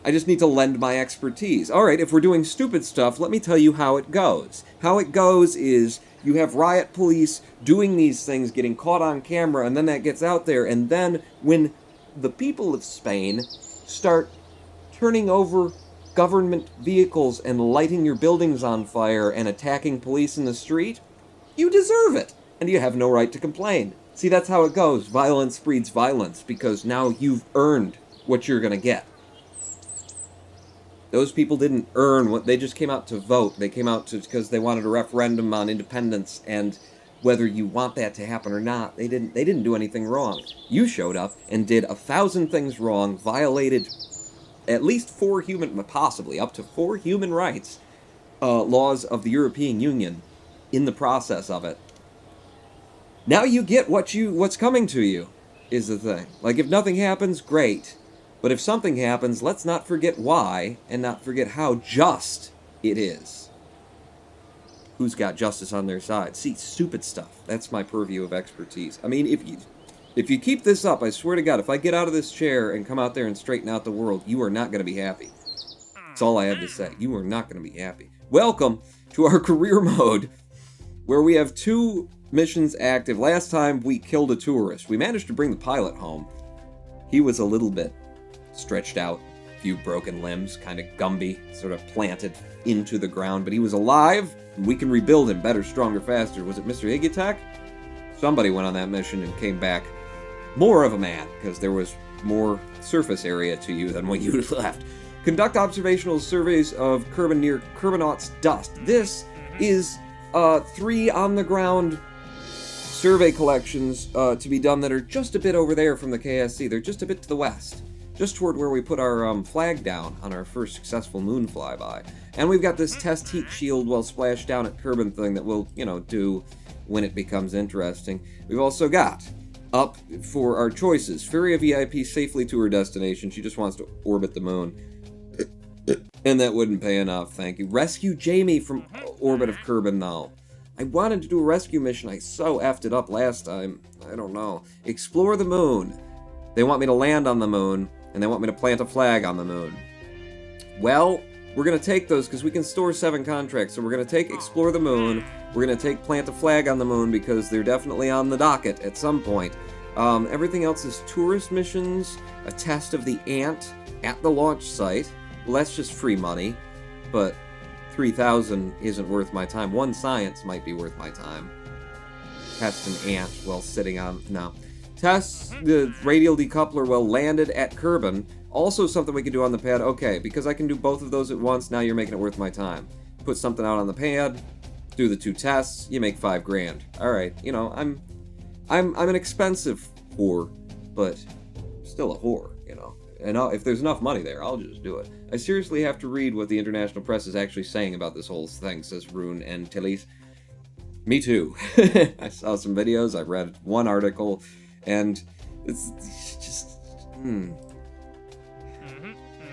I just need to lend my expertise. Alright, if we're doing stupid stuff, let me tell you how it goes. How it goes is you have riot police doing these things, getting caught on camera, and then that gets out there, and then when the people of Spain start turning over government vehicles and lighting your buildings on fire and attacking police in the street, you deserve it, and you have no right to complain. See, that's how it goes. Violence breeds violence, because now you've earned what you're gonna get. Those people didn't earn what, they just came out to vote. They came out because they wanted a referendum on independence, and whether you want that to happen or not, they didn't do anything wrong. You showed up and did 1,000 things wrong, violated at least possibly up to 4 human rights laws of the European Union in the process of it. Now you get what's coming to you, is the thing. Like, if nothing happens, great. But if something happens, let's not forget why, and not forget how just it is. Who's got justice on their side? See, stupid stuff. That's my purview of expertise. I mean, if you keep this up, I swear to God, if I get out of this chair and come out there and straighten out the world, you are not going to be happy. That's all I have to say. You are not going to be happy. Welcome to our career mode, where we have 2 missions active. Last time, we killed a tourist. We managed to bring the pilot home. He was a little bit stretched out, a few broken limbs, kind of Gumby, sort of planted into the ground, but he was alive, and we can rebuild him better, stronger, faster. Was it Mr. Higitek? Somebody went on that mission and came back more of a man, because there was more surface area to you than what you left. Conduct observational surveys of Kerbin near Kerbinaut's dust. This is 3 on-the-ground survey collections to be done that are just a bit over there from the KSC. They're just a bit to the west. Just toward where we put our flag down on our first successful moon flyby. And we've got this test heat shield well splashed down at Kerbin thing that we'll, you know, do when it becomes interesting. We've also got up for our choices. Ferry a VIP safely to her destination. She just wants to orbit the moon. And that wouldn't pay enough, thank you. Rescue Jamie from orbit of Kerbin, though. I wanted to do a rescue mission. I so effed it up last time. I don't know. Explore the moon. They want me to land on the moon, and they want me to plant a flag on the moon. Well, we're going to take those because we can store 7 contracts. So we're going to take Explore the Moon. We're going to take Plant a Flag on the Moon because they're definitely on the docket at some point. Everything else is tourist missions, a test of the ant at the launch site. Well, that's just free money, but 3,000 isn't worth my time. 1 science might be worth my time. Test an ant while sitting on... No. Test the radial decoupler while landed at Kerbin. Also something we can do on the pad. Okay, because I can do both of those at once, now you're making it worth my time. Put something out on the pad, do the 2 tests, you make 5 grand. Alright, you know, I'm an expensive whore, but still a whore, you know. And if there's enough money there, I'll just do it. I seriously have to read what the international press is actually saying about this whole thing, says Rune and Tillies. Me too. I saw some videos, I read 1 article, and it's just...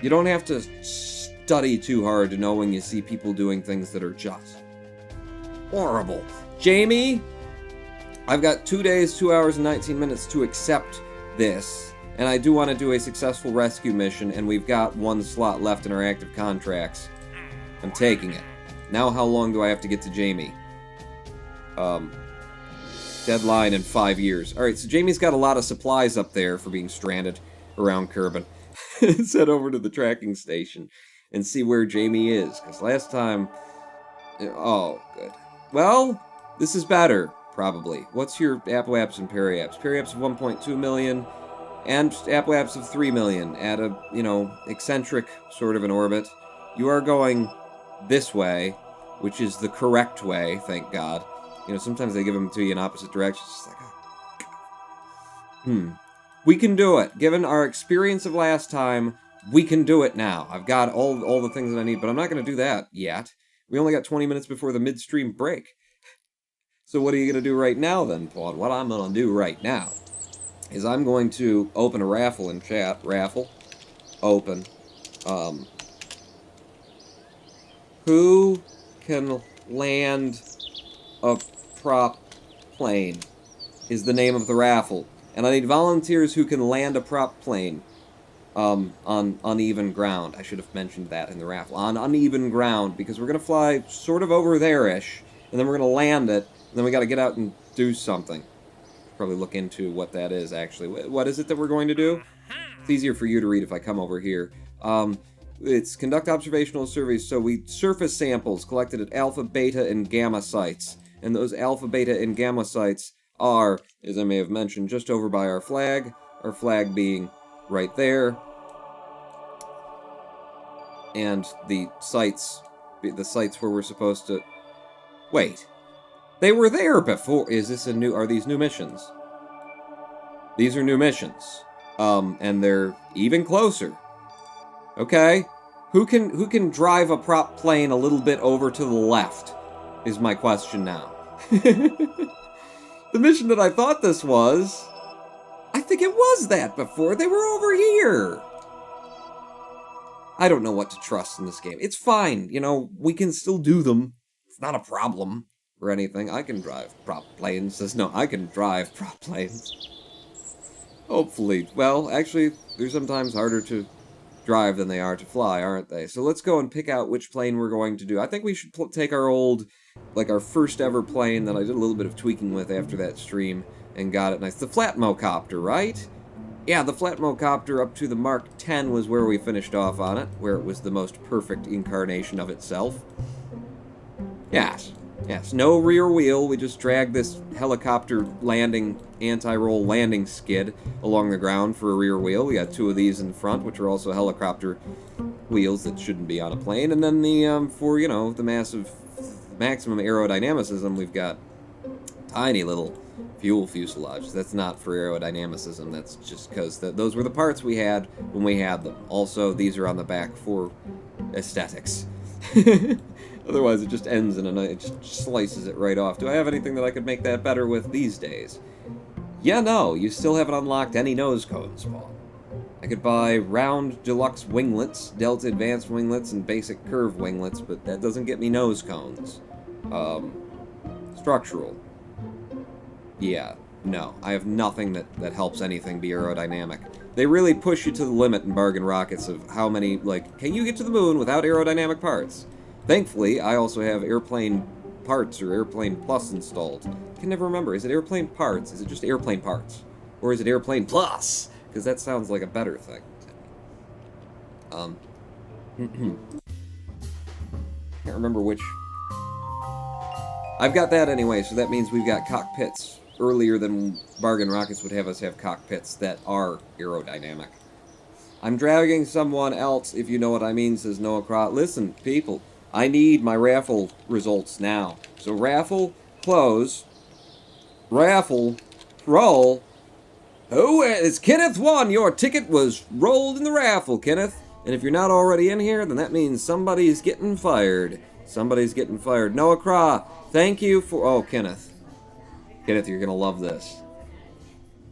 You don't have to study too hard to know when you see people doing things that are just horrible. Jamie, I've got 2 days, 2 hours, and 19 minutes to accept this, and I do want to do a successful rescue mission, and we've got 1 slot left in our active contracts. I'm taking it. Now how long do I have to get to Jamie? Deadline in 5 years. Alright, so Jamie's got a lot of supplies up there for being stranded around Kerbin. Let's head over to the tracking station and see where Jamie is, because last time... Oh, good. Well, this is better, probably. What's your apoapse and periapse? Periapse of 1.2 million, and apoapse of 3 million at a, you know, eccentric sort of an orbit. You are going this way, which is the correct way, thank God. You know, sometimes they give them to you in opposite directions. It's like, we can do it. Given our experience of last time, we can do it now. I've got all the things that I need, but I'm not going to do that yet. We only got 20 minutes before the midstream break. So what are you going to do right now, then, Paul? What I'm going to do right now is I'm going to open a raffle in chat. Raffle. Open. Who can land a prop plane is the name of the raffle. And I need volunteers who can land a prop plane on uneven ground. I should have mentioned that in the raffle. On uneven ground, because we're going to fly sort of over there-ish, and then we're going to land it, and then we got to get out and do something. Probably look into what that is, actually. What is it that we're going to do? It's easier for you to read if I come over here. It's conduct observational surveys, so we surface samples collected at alpha, beta, and gamma sites. And those alpha, beta, and gamma sites are, as I may have mentioned, just over by our flag being right there. And the sites where we're supposed to... Wait. They were there before. Is this a new... Are these new missions? These are new missions. And they're even closer. Okay. Who can drive a prop plane a little bit over to the left? Is my question now. The mission that I thought this was... I think it was that before. They were over here. I don't know what to trust in this game. It's fine. You know, we can still do them. It's not a problem or anything. I can drive prop planes. Says, no, I can drive prop planes. Hopefully. Well, actually, they're sometimes harder to drive than they are to fly, aren't they? So let's go and pick out which plane we're going to do. I think we should take our old, like our first ever plane that I did a little bit of tweaking with after that stream and got it nice. The Flatmocopter, right? Yeah, the Flatmocopter up to the Mark 10 was where we finished off on it, where it was the most perfect incarnation of itself. Yes. Yes, no rear wheel. We just dragged this helicopter landing, anti-roll landing skid along the ground for a rear wheel. We got 2 of these in front, which are also helicopter wheels that shouldn't be on a plane. And then the, for, you know, the maximum aerodynamicism, we've got tiny little fuel fuselage. That's not for aerodynamicism. That's just because those were the parts we had when we had them. Also, these are on the back for aesthetics. Otherwise, it just ends in it just slices it right off. Do I have anything that I could make that better with these days? Yeah, no, you still haven't unlocked any nose cones, Paul. I could buy round deluxe winglets, delta advanced winglets, and basic curve winglets, but that doesn't get me nose cones. Structural. Yeah, no, I have nothing that helps anything be aerodynamic. They really push you to the limit in bargain rockets of how many, like, can you get to the moon without aerodynamic parts? Thankfully, I also have airplane parts or airplane plus installed. I can never remember. Is it airplane parts? Is it just airplane parts? Or is it airplane plus? Because that sounds like a better thing. Can't remember which. I've got that anyway, so that means we've got cockpits earlier than bargain rockets would have us have cockpits that are aerodynamic. I'm dragging someone else, if you know what I mean, says Noah Crot. Listen, people, I need my raffle results now. So raffle, close, raffle, roll. Oh, it's Kenneth won. Your ticket was rolled in the raffle, Kenneth. And if you're not already in here, then that means somebody's getting fired. Somebody's getting fired. Noah Craw, thank you for... Oh, Kenneth. Kenneth, you're going to love this.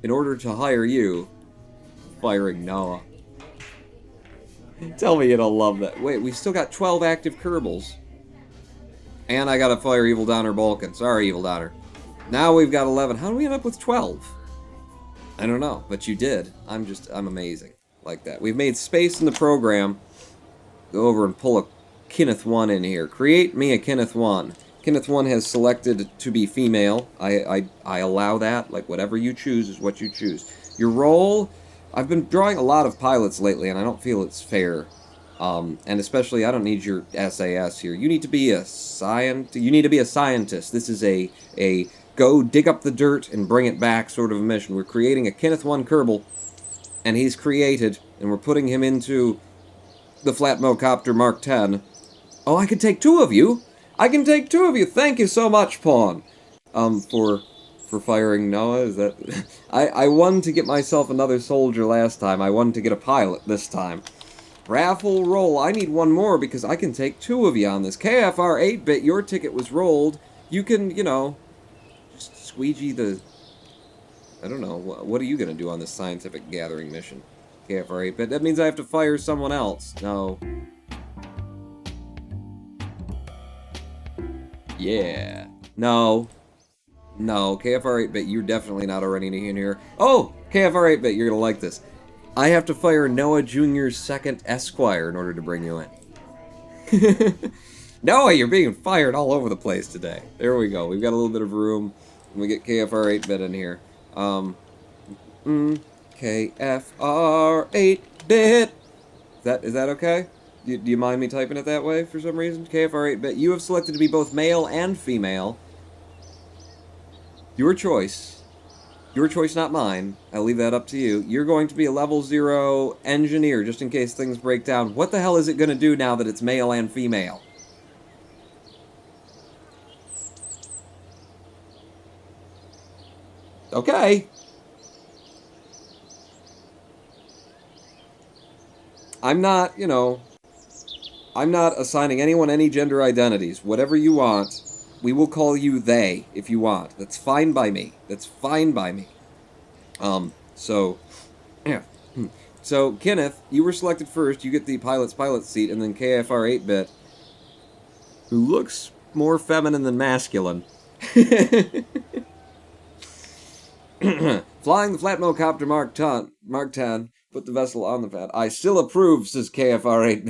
In order to hire you, firing Noah. Tell me you don't love that. Wait, we still got 12 active Kerbals. And I gotta fire Evil Donner Balkan. Sorry, Evil Donner. Now we've got 11. How do we end up with 12? I don't know, but you did. I'm amazing like that. We've made space in the program. Go over and pull a Kenneth 1 in here. Create me a Kenneth 1. Kenneth 1 has selected to be female. I allow that. Like, whatever you choose is what you choose. Your role... I've been drawing a lot of pilots lately, and I don't feel it's fair. And especially, I don't need your SAS here. You need to be a scientist. This is a go dig up the dirt and bring it back sort of a mission. We're creating a Kenneth 1 Kerbal, and he's created, and we're putting him into the Flatmocopter Mark 10. Oh, I can take 2 of you! I can take 2 of you! Thank you so much, Pawn! For firing Noah, is that... I won to get myself another soldier last time. I won to get a pilot this time. Raffle roll. I need 1 more because I can take 2 of you on this. KFR 8-bit, your ticket was rolled. You can, you know, just squeegee the... I don't know. What are you going to do on this scientific gathering mission? KFR 8-bit. That means I have to fire someone else. No. Yeah. No. No. KFR 8-bit, you're definitely not already in here. Oh! KFR 8-bit, you're going to like this. I have to fire Noah Jr.'s second Esquire in order to bring you in. Noah, you're being fired all over the place today. There we go. We've got a little bit of room. And we get KFR 8-bit in here. KFR 8-bit. Is that okay? Do you mind me typing it that way for some reason? KFR 8-bit. You have selected to be both male and female. Your choice. Your choice, not mine. I'll leave that up to you. You're going to be a level 0 engineer, just in case things break down. What the hell is it going to do now that it's male and female? Okay. I'm not, you know... I'm not assigning anyone any gender identities. Whatever you want... We will call you they, if you want. That's fine by me. That's fine by me. Yeah. So, Kenneth, you were selected first. You get the pilot seat, and then KFR 8-bit, who looks more feminine than masculine. Flying the Flatmocopter Mark 10, put the vessel on the pad. I still approve, says KFR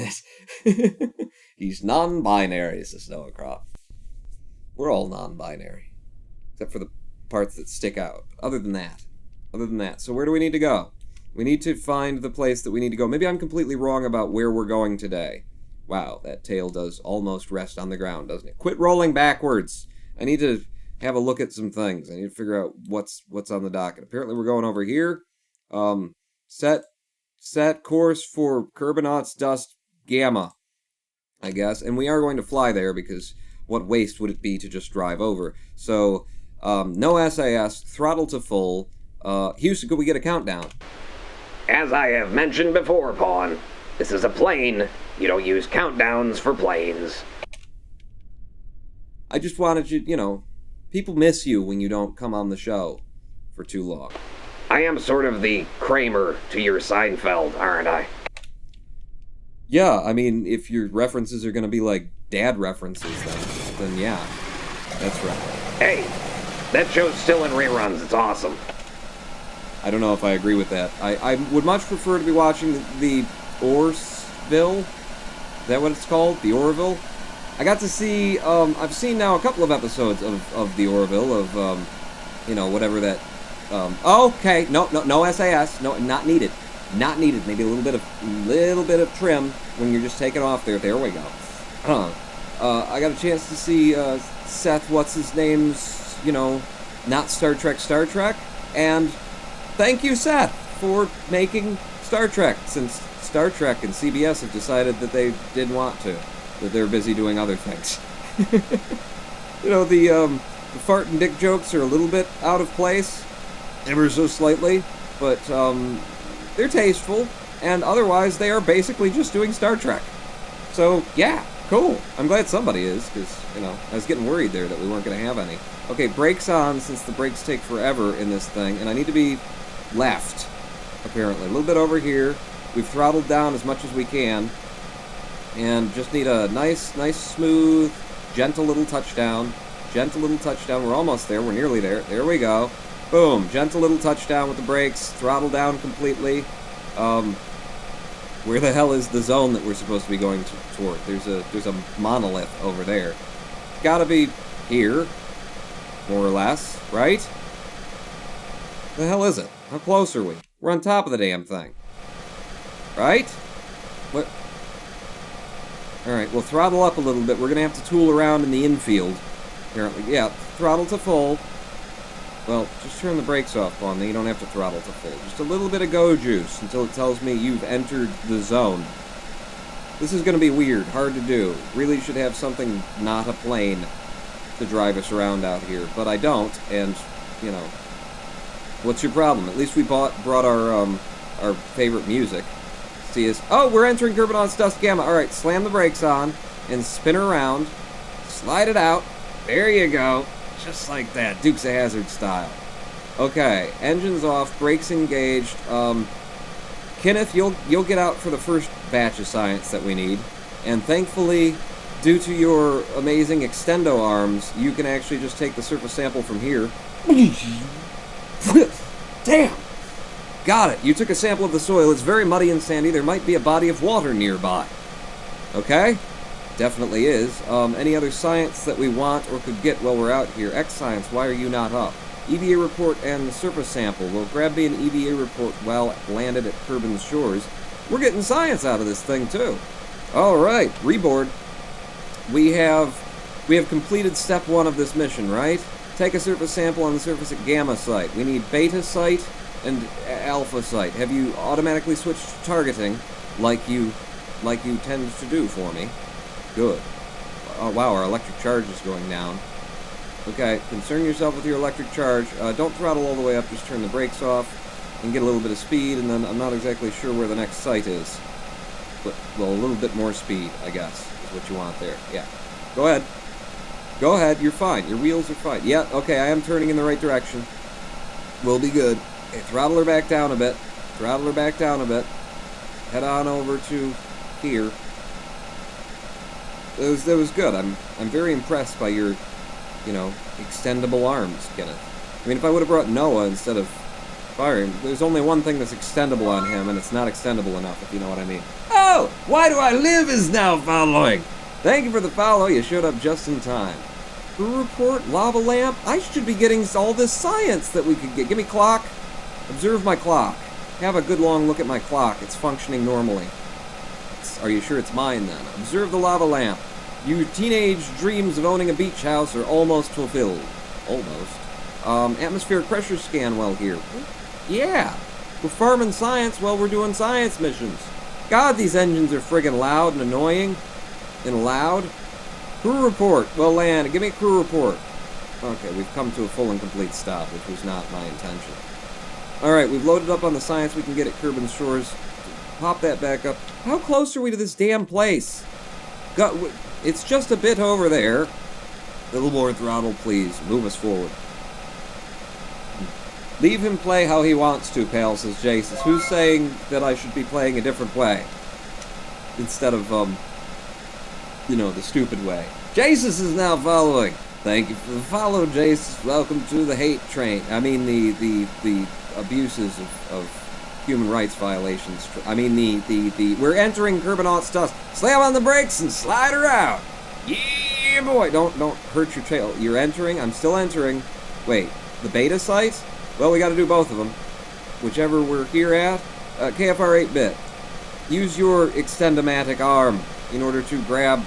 8-bit. He's non-binary, says Noah Croft. We're all non-binary, except for the parts that stick out. Other than that. So where do we need to go? We need to find the place that we need to go. Maybe I'm completely wrong about where we're going today. Wow, that tail does almost rest on the ground, doesn't it? Quit rolling backwards. I need to have a look at some things. I need to figure out what's on the docket. Apparently we're going over here. Set course for Kerbinauts Dust Gamma, I guess. And we are going to fly there because... What waste would it be to just drive over? So, no SAS, throttle to full. Houston, could we get a countdown? As I have mentioned before, Pawn, this is a plane. You don't use countdowns for planes. I just wanted you, you know, people miss you when you don't come on the show for too long. I am sort of the Kramer to your Seinfeld, aren't I? Yeah, I mean, if your references are going to be like dad references, then yeah, that's right. Hey, that show's still in reruns. It's awesome. I don't know if I agree with that. I would much prefer to be watching the Orville. Is that what it's called? The Orville? I got to see, I've seen now a couple of episodes of the Orville, of, you know, whatever that, okay, no SAS, no, not needed. Not needed. Maybe a little bit of trim when you're just taking off there. There we go. I got a chance to see Seth, what's his name's, you know, not Star Trek, and thank you, Seth, for making Star Trek, since Star Trek and CBS have decided that they didn't want to, that they're busy doing other things. You know, the fart and dick jokes are a little bit out of place, ever so slightly, but they're tasteful, and otherwise they are basically just doing Star Trek. So, yeah, cool. I'm glad somebody is, because, you know, I was getting worried there that we weren't going to have any. Okay, brakes on, since the brakes take forever in this thing, and I need to be left, apparently. A little bit over here. We've throttled down as much as we can, and just need a nice, smooth, gentle little touchdown. Gentle little touchdown. We're almost there. We're nearly there. There we go. Boom. Gentle little touchdown with the brakes. Throttle down completely. Where the hell is the zone that we're supposed to be going toward? There's a monolith over there. It's gotta be here, more or less, right? The hell is it? How close are we? We're on top of the damn thing. Right? What? Alright, we'll throttle up a little bit. We're gonna have to tool around in the infield. Apparently, yeah, throttle to full. Well, just turn the brakes off on me. You don't have to throttle to full. Just a little bit of go juice until it tells me you've entered the zone. This is going to be weird, hard to do. Really should have something not a plane to drive us around out here, but I don't, and, you know, what's your problem? At least we brought our favorite music. See us. Oh, we're entering Kerbin's Dust Gamma. All right, slam the brakes on and spin around. Slide it out. There you go. Just like that, Dukes of Hazzard style. Okay, engines off, brakes engaged. Kenneth, you'll get out for the first batch of science that we need, and thankfully, due to your amazing extendo arms, you can actually just take the surface sample from here. Damn! Got it. You took a sample of the soil. It's very muddy and sandy. There might be a body of water nearby. Okay? Definitely is. Any other science that we want or could get while we're out here? X-Science, why are you not up? EVA report and the surface sample. Well, grab me an EVA report while landed at Kerbin's shores. We're getting science out of this thing, too. Alright, reboard. We have completed step 1 of this mission, right? Take a surface sample on the surface at Gamma site. We need Beta site and Alpha site. Have you automatically switched to targeting like you tend to do for me? Good. Oh, wow, our electric charge is going down. Okay, concern yourself with your electric charge. Don't throttle all the way up, just turn the brakes off and get a little bit of speed, and then I'm not exactly sure where the next site is. But, well, a little bit more speed, I guess, is what you want there. Yeah. Go ahead. Go ahead, you're fine. Your wheels are fine. Yeah, okay, I am turning in the right direction. We'll be good. Okay, throttle her back down a bit. Throttle her back down a bit. Head on over to here. That was good. I'm very impressed by your, you know, extendable arms, Kenneth. I mean, if I would have brought Noah instead of firing, there's only one thing that's extendable on him, and it's not extendable enough, if you know what I mean. Oh! Why do I live is now following! Thank you for the follow. You showed up just in time. Crew report, lava lamp. I should be getting all this science that we could get. Give me clock. Observe my clock. Have a good long look at my clock. It's functioning normally. Are you sure it's mine, then? Observe the lava lamp. Your teenage dreams of owning a beach house are almost fulfilled. Almost. Atmospheric pressure scan while here. Yeah. We're farming science while we're doing science missions. God, these engines are friggin' loud and annoying. And loud. Crew report. Well, land. Give me a crew report. Okay, we've come to a full and complete stop, which was not my intention. Alright, we've loaded up on the science we can get at Kerbin's shores. Pop that back up. How close are we to this damn place? It's just a bit over there. A little more throttle, please. Move us forward. Leave him play how he wants to, pal, says Jace. Who's saying that I should be playing a different way? Instead of, you know, the stupid way. Jace is now following. Thank you for the follow, Jace. Welcome to the hate train. I mean, the abuses of human rights violations. I mean, we're entering Kerbin's Dust. Slam on the brakes and slide her out. Yeah, boy. Don't hurt your tail. You're entering. I'm still entering. Wait, the beta site? Well, we got to do both of them. Whichever we're here at. KFR 8-bit. Use your extendomatic arm in order to grab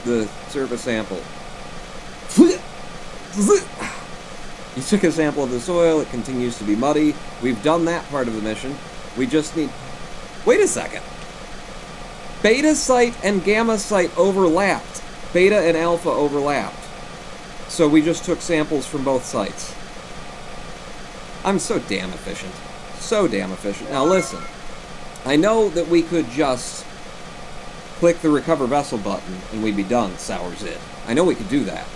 the surface sample. You took a sample of the soil. It continues to be muddy. We've done that part of the mission. We just need... Wait a second. Beta site and gamma site overlapped. Beta and alpha overlapped. So we just took samples from both sites. I'm so damn efficient. So damn efficient. Now listen. I know that we could just click the recover vessel button and we'd be done, sours it. I know we could do that.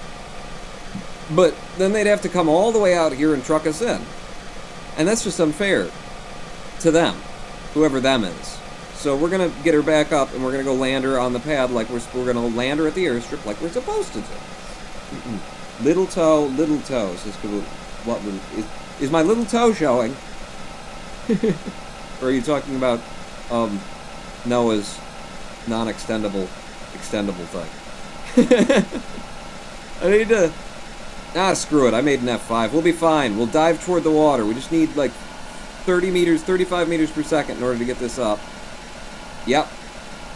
But then they'd have to come all the way out here and truck us in. And that's just unfair to them, whoever them is. So we're going to get her back up and we're going to go land her on the pad like we're going to land her at the airstrip like we're supposed to do. Little toe, says Kerbal. What little... Is my little toe showing? Or are you talking about, Noah's non-extendable, extendable thing? I need to... Ah, screw it. I made an F5. We'll be fine. We'll dive toward the water. We just need, like, 30 meters, 35 meters per second in order to get this up. Yep.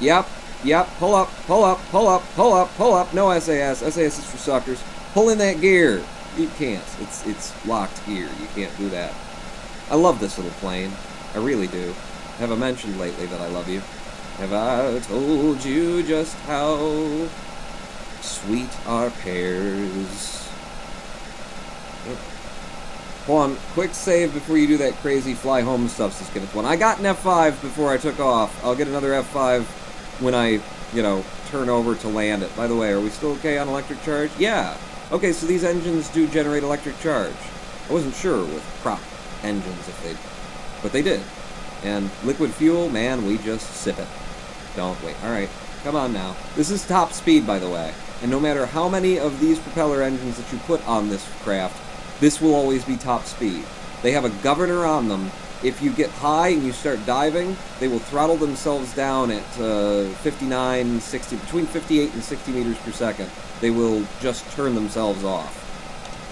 Yep. Yep. Pull up. Pull up. Pull up. Pull up. Pull up. No SAS. SAS is for suckers. Pull in that gear. You can't. It's locked gear. You can't do that. I love this little plane. I really do. Have I mentioned lately that I love you? Have I told you just how sweet our pairs? Hold on, quick save before you do that crazy fly home stuff, Saskatchewan. I got an F5 before I took off. I'll get another F5 when I, you know, turn over to land it. By the way, are we still okay on electric charge? Yeah. Okay, so these engines do generate electric charge. I wasn't sure with prop engines if they'd... But they did. And liquid fuel, man, we just sip it. Don't wait. Alright, come on now. This is top speed, by the way. And no matter how many of these propeller engines that you put on this craft, this will always be top speed. They have a governor on them. If you get high and you start diving, they will throttle themselves down at 59, 60, between 58 and 60 meters per second. They will just turn themselves off.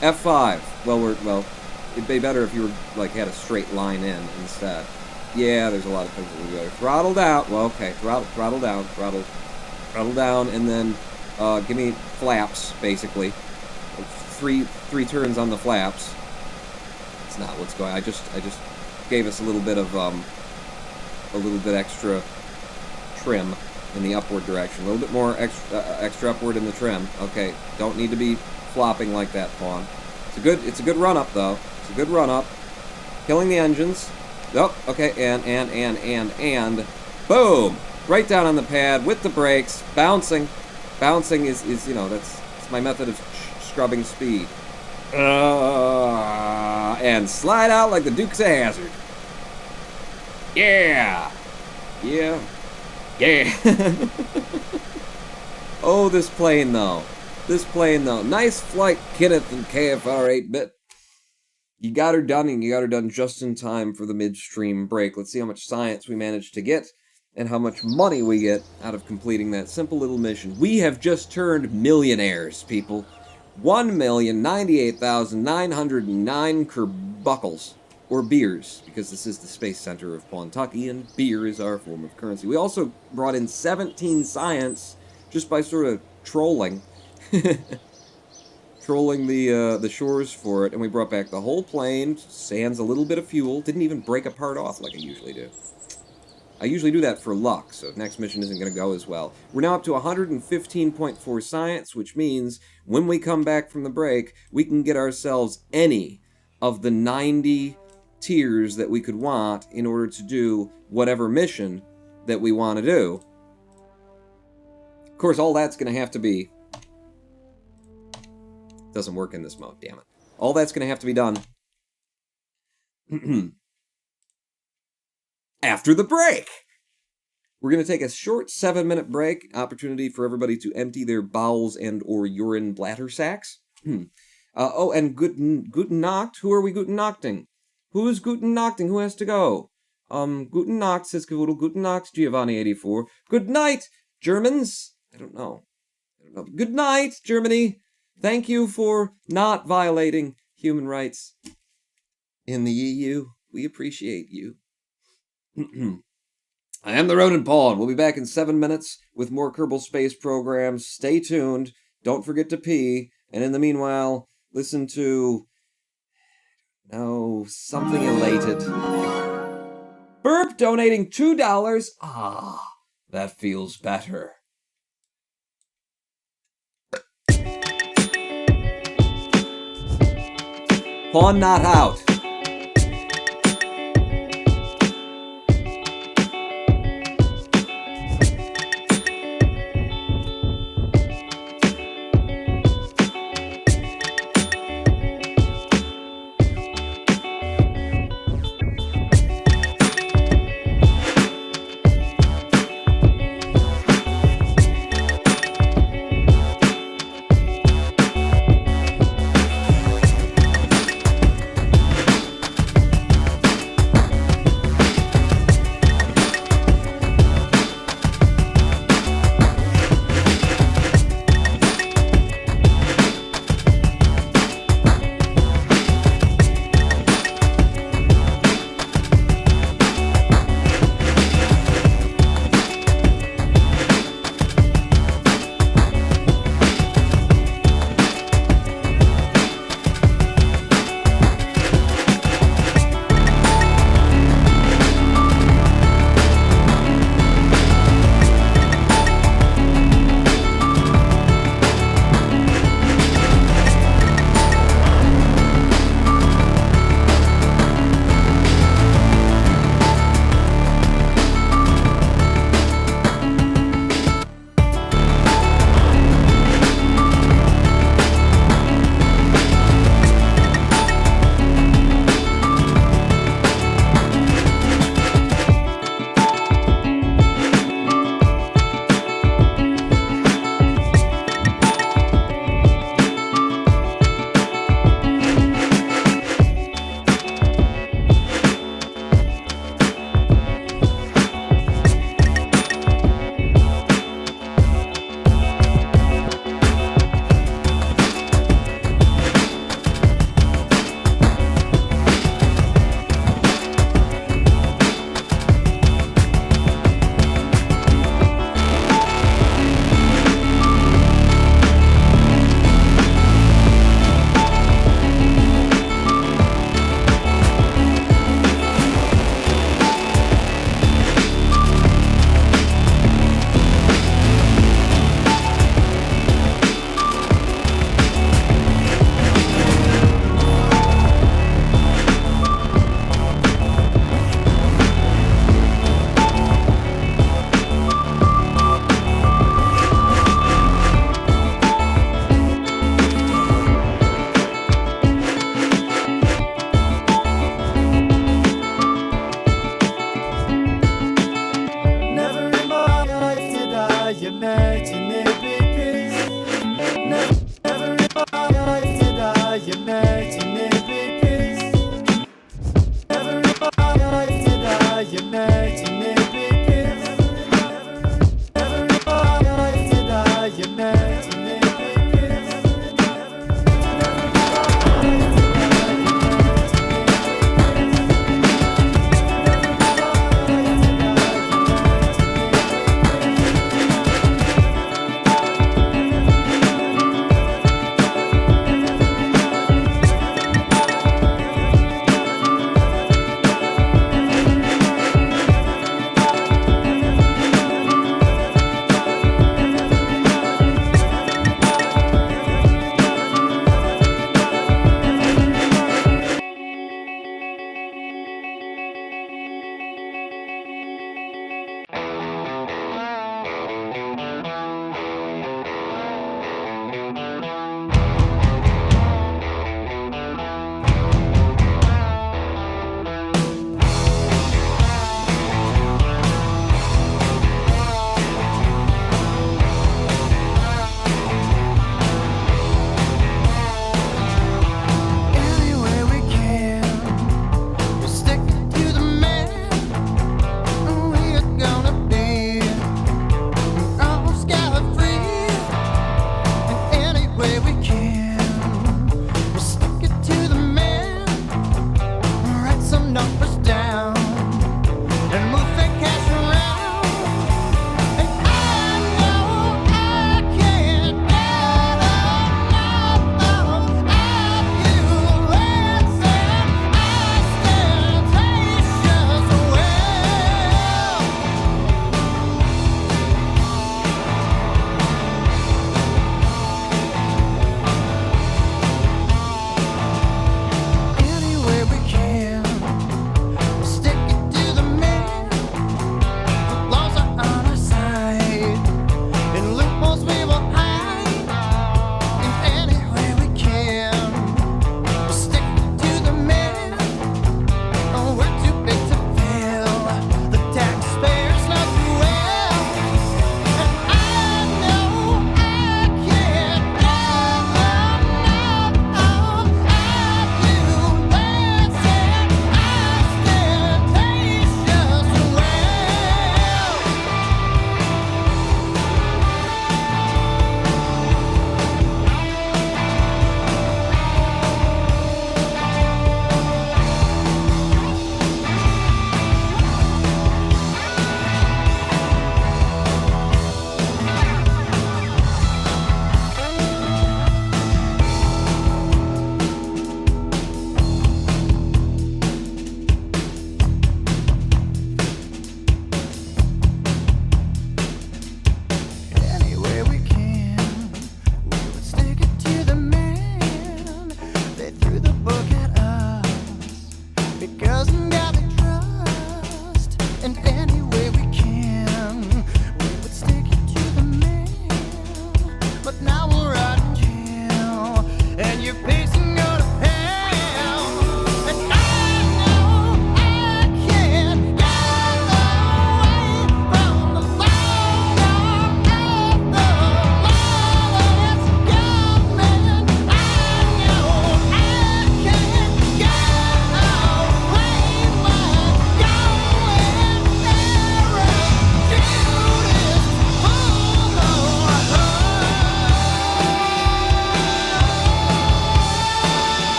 F5. Well, it'd be better if you were, like, had a straight line in instead. Yeah, there's a lot of things that would be better. Throttle down. Well, okay, throttle down, and then give me flaps, basically. Three turns on the flaps. It's not what's going on. I just gave us a little bit extra trim in the upward direction. A little bit more extra upward in the trim. Okay, don't need to be flopping like that, Pawn. It's a good run up though. It's a good run up. Killing the engines. Oh, okay, and boom! Right down on the pad with the brakes, bouncing. Bouncing is you know, that's my method of scrubbing speed. And slide out like the Dukes of Hazzard. Yeah! Yeah. Yeah! Oh, this plane, though. Nice flight, Kenneth and KFR 8-bit. You got her done, and you got her done just in time for the midstream break. Let's see how much science we managed to get, and how much money we get out of completing that simple little mission. We have just turned millionaires, people. 1,098,909 Kerbuckles. Or beers, because this is the space center of Pawtucket, and beer is our form of currency. We also brought in 17 science just by sort of trolling. Trolling the shores for it, and we brought back the whole plane, sans a little bit of fuel. Didn't even break a part off like I usually do. I usually do that for luck, so next mission isn't going to go as well. We're now up to 115.4 science, which means when we come back from the break, we can get ourselves any of the 90 tiers that we could want in order to do whatever mission that we want to do. Of course, all that's going to have to be... Doesn't work in this mode, damn it. All that's going to have to be done after the break. We're going to take a short 7-minute break, opportunity for everybody to empty their bowels and or urine bladder sacks. Oh, and guten Nacht. Who are we guten Nachting? Who is guten Nachting? Who has to go? Guten Nacht, says Cavoodle. Guten Nacht, Giovanni84. Good night, Germans. I don't know. Good night, Germany. Thank you for not violating human rights in the EU. We appreciate you. I am the Rodent Pawn. We'll be back in 7 minutes with more Kerbal Space programs. Stay tuned. Don't forget to pee. And in the meanwhile, listen to... something elated. Burp donating $2. Ah, that feels better. Pawn not out.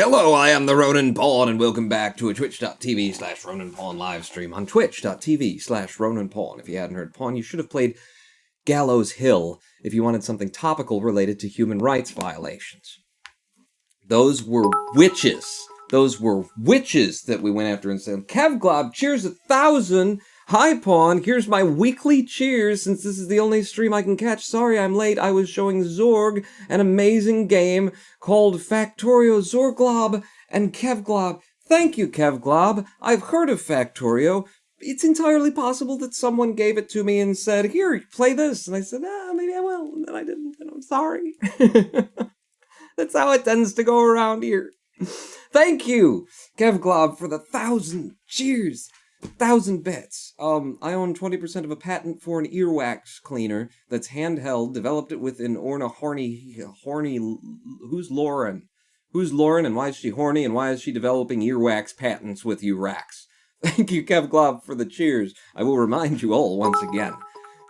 Hello, I am the Ronin Pawn, and welcome back to a twitch.tv/Ronin Pawn live stream on twitch.tv/Ronin Pawn. If you hadn't heard Pawn, you should have played Gallows Hill if you wanted something topical related to human rights violations. Those were witches. Those were witches that we went after and said, Kevglob, cheers 1,000. Hi, Pawn. Here's my weekly cheers since this is the only stream I can catch. Sorry I'm late. I was showing Zorg an amazing game called Factorio Zorglob and Kevglob. Thank you, Kevglob. I've heard of Factorio. It's entirely possible that someone gave it to me and said, here, play this. And I said, maybe I will. And then I didn't, and I'm sorry. That's how it tends to go around here. Thank you, Kevglob, for the 1,000 cheers. 1,000 bits. I own 20% of a patent for an earwax cleaner that's handheld, developed it with an Orna horny, who's Lauren? Who's Lauren and why is she horny and why is she developing earwax patents with you racks? Thank you, Kevglob, for the cheers. I will remind you all once again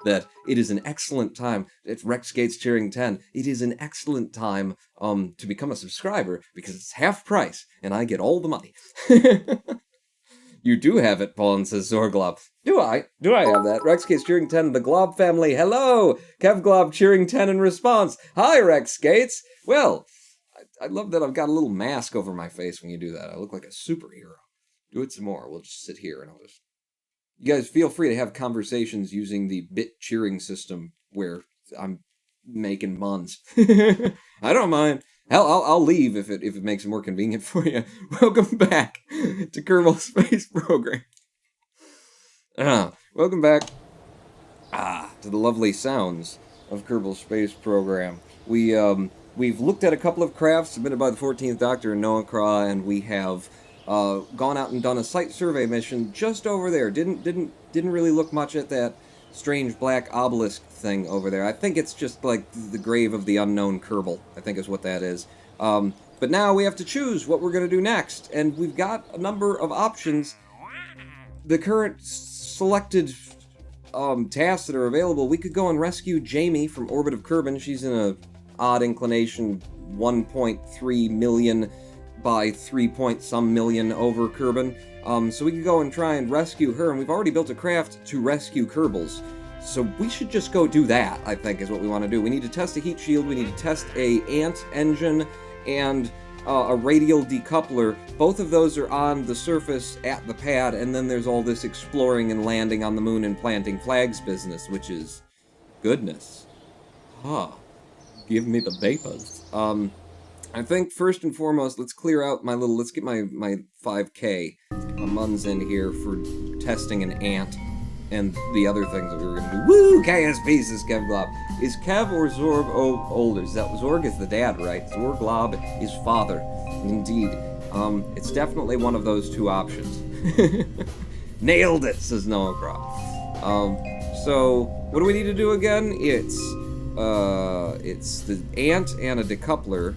that it is an excellent time. It's RexGates cheering 10. It is an excellent time to become a subscriber because it's half price and I get all the money. You do have it, Paul, says Zorglob. Do I? Do I have that? RexGates cheering 10, the Glob family. Hello! Kevglob cheering 10 in response. Hi, RexGates! Well, I love that I've got a little mask over my face when you do that. I look like a superhero. Do it some more. We'll just sit here and I'll just... You guys feel free to have conversations using the bit cheering system where I'm making puns. I don't mind. Hell, I'll leave if it makes it more convenient for you. Welcome back to Kerbal Space Program. Welcome back to the lovely sounds of Kerbal Space Program. We've looked at a couple of crafts submitted by the 14th Doctor and Noah Craw, and we have gone out and done a site survey mission just over there. Didn't really look much at that strange black obelisk thing over there. I think it's just like the grave of the unknown Kerbal, I think is what that is. But now we have to choose what we're going to do next, and we've got a number of options. The current selected tasks that are available, we could go and rescue Jamie from Orbit of Kerbin. She's in a odd inclination 1.3 million by 3-point-some million over Kerbin. So we could go and try and rescue her, and we've already built a craft to rescue Kerbals. So we should just go do that, I think, is what we want to do. We need to test a heat shield, we need to test a ant engine, and a radial decoupler. Both of those are on the surface at the pad, and then there's all this exploring and landing on the moon and planting flags business, which is goodness. Give me the vapors. I think first and foremost, let's clear out let's get my 5K a months in here for testing an ant and the other things that we were going to do. Woo! KSP, says Kevglob. Is Kev or Zorg older? Zorg is the dad, right? Zorglob is father. Indeed. It's definitely one of those two options. Nailed it, says Noah Croft. So, what do we need to do again? It's the ant and a decoupler.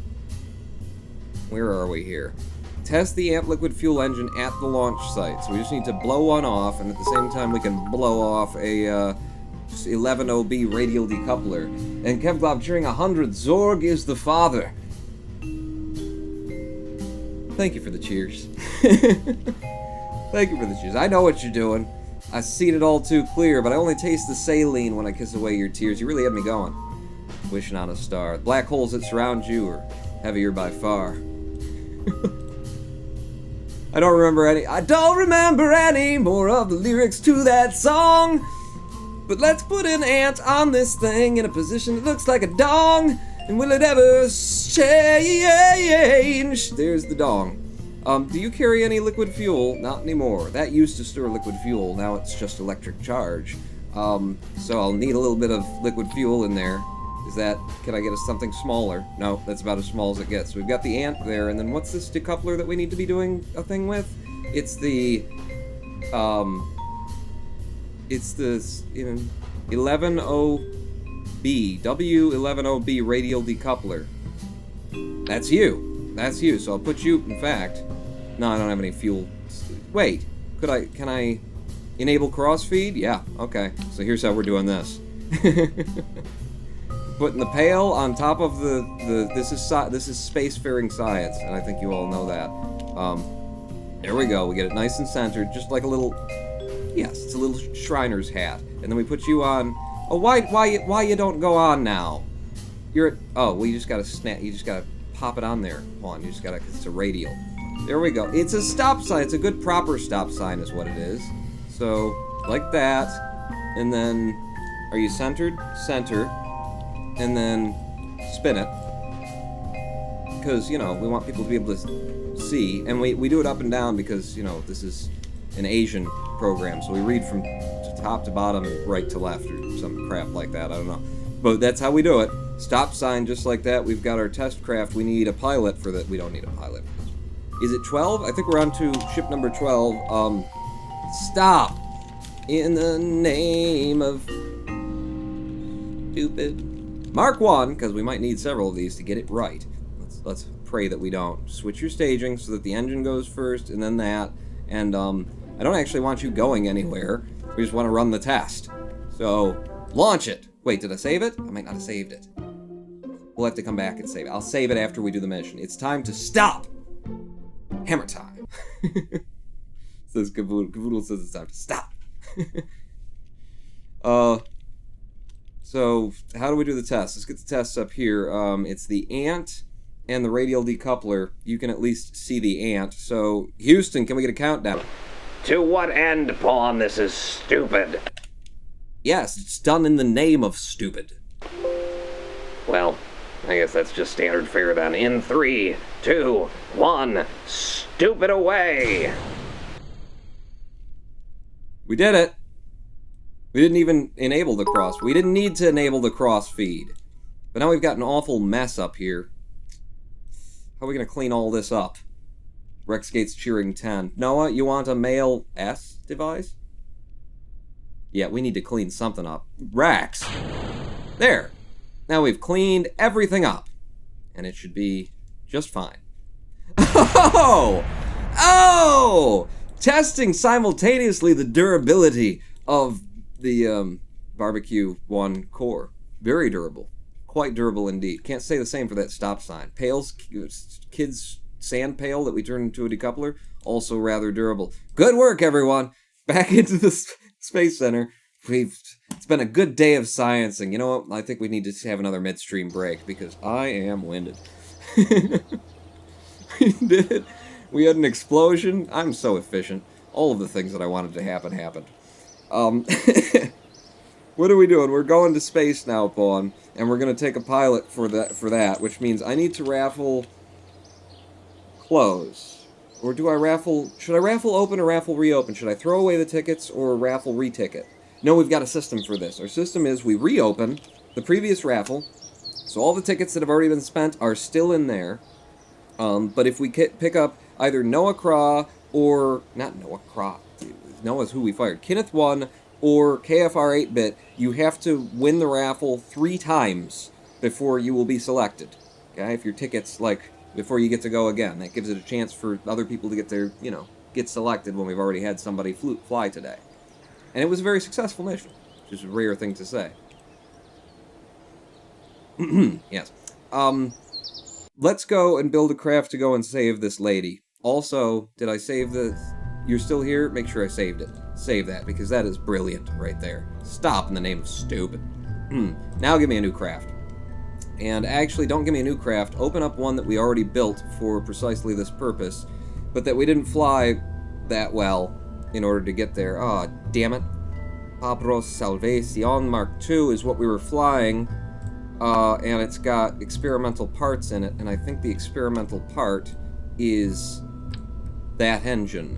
Where are we here? Test the ant liquid fuel engine at the launch site. So we just need to blow one off, and at the same time we can blow off a 11OB radial decoupler. And Kevglob cheering 100. Zorg is the father. Thank you for the cheers. Thank you for the cheers. I know what you're doing. I've seen it all too clear, but I only taste the saline when I kiss away your tears. You really had me going. Wishing on a star. The black holes that surround you are heavier by far. I don't remember any more of the lyrics to that song. But let's put an ant on this thing in a position that looks like a dong. And will it ever change? There's the dong. Do you carry any liquid fuel? Not anymore. That used to store liquid fuel. Now it's just electric charge. So I'll need a little bit of liquid fuel in there. Can I get us something smaller? No, that's about as small as it gets. So we've got the ant there, and then what's this decoupler that we need to be doing a thing with? It's the 11OB, W11OB radial decoupler. That's you, so I'll put you, in fact, no, I don't have any fuel. Wait, can I enable crossfeed? Yeah, okay, so here's how we're doing this. putting the pail on top of this is spacefaring science, and I think you all know that. There we go. We get it nice and centered, just like a little. Yes, it's a little Shriner's hat, and then we put you on. Oh, why you don't go on now? You're at. Oh, well, you just gotta snap. You just gotta pop it on there. Hold on, you just gotta. Cause it's a radial. There we go. It's a stop sign. It's a good proper stop sign, is what it is. So like that, and then are you centered? Center. And then spin it, because, you know, we want people to be able to see, and we do it up and down because, you know, this is an Asian program, so we read from top to bottom and right to left or some crap like that, I don't know. But that's how we do it. Stop sign, just like that. We've got our test craft. We need a pilot for that. We don't need a pilot. Is it 12? I think we're on to ship number 12. Stop! In the name of stupid. Mark 1, because we might need several of these to get it right. Let's pray that we don't. Switch your staging so that the engine goes first, and then that. And I don't actually want you going anywhere. We just want to run the test. So, launch it. Wait, did I save it? I might not have saved it. We'll have to come back and save it. I'll save it after we do the mission. It's time to stop! Hammer time. Says Caboodle. Caboodle says it's time to stop. So, how do we do the test? Let's get the tests up here. It's the ant and the radial decoupler. You can at least see the ant. So, Houston, can we get a countdown? To what end, Pawn? This is stupid. Yes, it's done in the name of stupid. Well, I guess that's just standard fare then. In 3, 2, 1, stupid away! We did it! We didn't even enable the cross. We didn't need to enable the cross feed. But now we've got an awful mess up here. How are we going to clean all this up? Rexgate's cheering 10. Noah, you want a male S device? Yeah, we need to clean something up. Rex! There! Now we've cleaned everything up. And it should be just fine. Oh! Oh! Testing simultaneously the durability of the barbecue 1 core. Very durable. Quite durable indeed. Can't say the same for that stop sign. Pails, kids' sand pail that we turned into a decoupler, also rather durable. Good work, everyone! Back into the Space Center. It's been a good day of sciencing. You know what? I think we need to have another midstream break because I am winded. We did it. We had an explosion. I'm so efficient. All of the things that I wanted to happen happened. What are we doing? We're going to space now, Pawn, and we're going to take a pilot for that, which means I need to raffle close. Or do I raffle... Should I raffle open or raffle reopen? Should I throw away the tickets or raffle reticket? No, we've got a system for this. Our system is we reopen the previous raffle, so all the tickets that have already been spent are still in there. But if we pick up either Noah Craw or... Not Noah Craw. Noah's who we fired. Kenneth 1 or KFR 8-bit, you have to win the raffle 3 times before you will be selected. Okay? If your ticket's, like, before you get to go again. That gives it a chance for other people to get their, you know, get selected when we've already had somebody fly today. And it was a very successful mission, which is a rare thing to say. Yes. Let's go and build a craft to go and save this lady. Also, did I save the... You're still here? Make sure I saved it. Save that, because that is brilliant right there. Stop in the name of stupid. Now give me a new craft. And actually, don't give me a new craft. Open up one that we already built for precisely this purpose, but that we didn't fly that well in order to get there. Ah, oh, damn it. Pabros Salvacion Mark II is what we were flying, and it's got experimental parts in it, and I think the experimental part is that engine.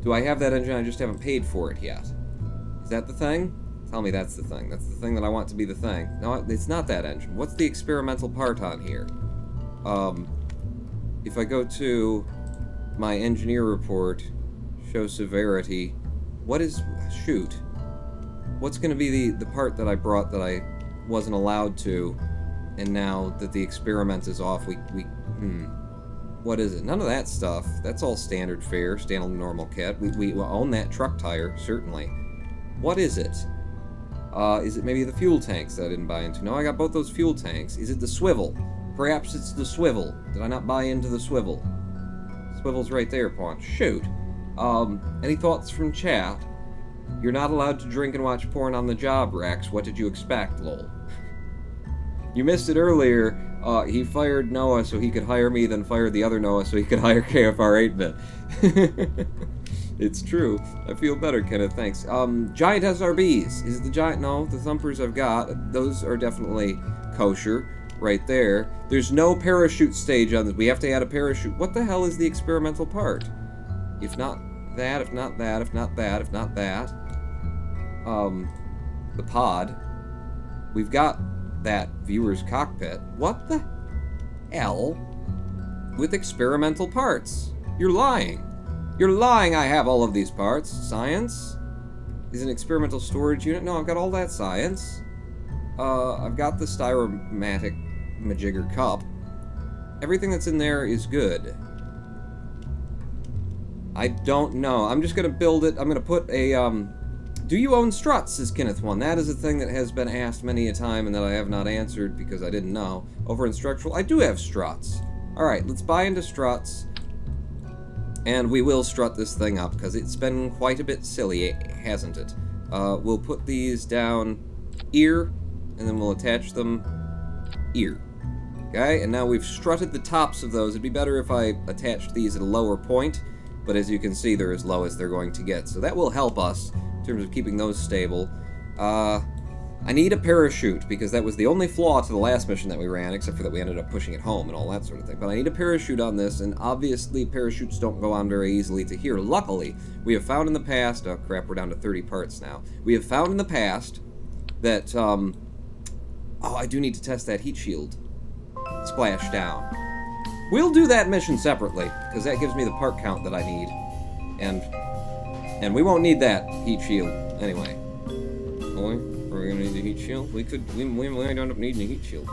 Do I have that engine? I just haven't paid for it yet. Is that the thing? Tell me that's the thing. That's the thing that I want to be the thing. No, it's not that engine. What's the experimental part on here? If I go to my engineer report, show severity, what is... Shoot. What's going to be the part that I brought that I wasn't allowed to, and now that the experiment is off, what is it? None of that stuff. That's all standard fare, standard normal kit. We own that truck tire, certainly. What is it? Is it maybe the fuel tanks that I didn't buy into? No, I got both those fuel tanks. Is it the swivel? Perhaps it's the swivel. Did I not buy into the swivel? Swivel's right there, Pawn. Shoot. Any thoughts from chat? You're not allowed to drink and watch porn on the job, Rex. What did you expect, lol? You missed it earlier. He fired Noah so he could hire me, then fired the other Noah so he could hire KFR 8-bit. It's true. I feel better, Kenneth. Thanks. Giant SRBs. Is it the giant? No, the thumpers I've got. Those are definitely kosher. Right there. There's no parachute stage on this. We have to add a parachute. What the hell is the experimental part? If not that, if not that, if not that, if not that. The pod. We've got that viewer's cockpit. What the hell? With experimental parts. You're lying. You're lying I have all of these parts. Science? Is an experimental storage unit? No, I've got all that science. I've got the styromatic majigger cup. Everything that's in there is good. I don't know. I'm just gonna build it. I'm gonna put a, do you own struts, is Kenneth one. That is a thing that has been asked many a time and that I have not answered because I didn't know. Over in structural, I do have struts. Alright, let's buy into struts. And we will strut this thing up, because it's been quite a bit silly, hasn't it? We'll put these down here, and then we'll attach them here. Okay, and now we've strutted the tops of those. It'd be better if I attached these at a lower point, but as you can see, they're as low as they're going to get. So that will help us in terms of keeping those stable. I need a parachute, because that was the only flaw to the last mission that we ran, except for that we ended up pushing it home and all that sort of thing. But I need a parachute on this, and obviously parachutes don't go on very easily to here. Luckily, we have found in the past... Oh, crap, we're down to 30 parts now. We have found in the past that, Oh, I do need to test that heat shield. Splash down. We'll do that mission separately, because that gives me the part count that I need. And we won't need that heat shield anyway. Are we gonna need the heat shield? We might end up needing a heat shield.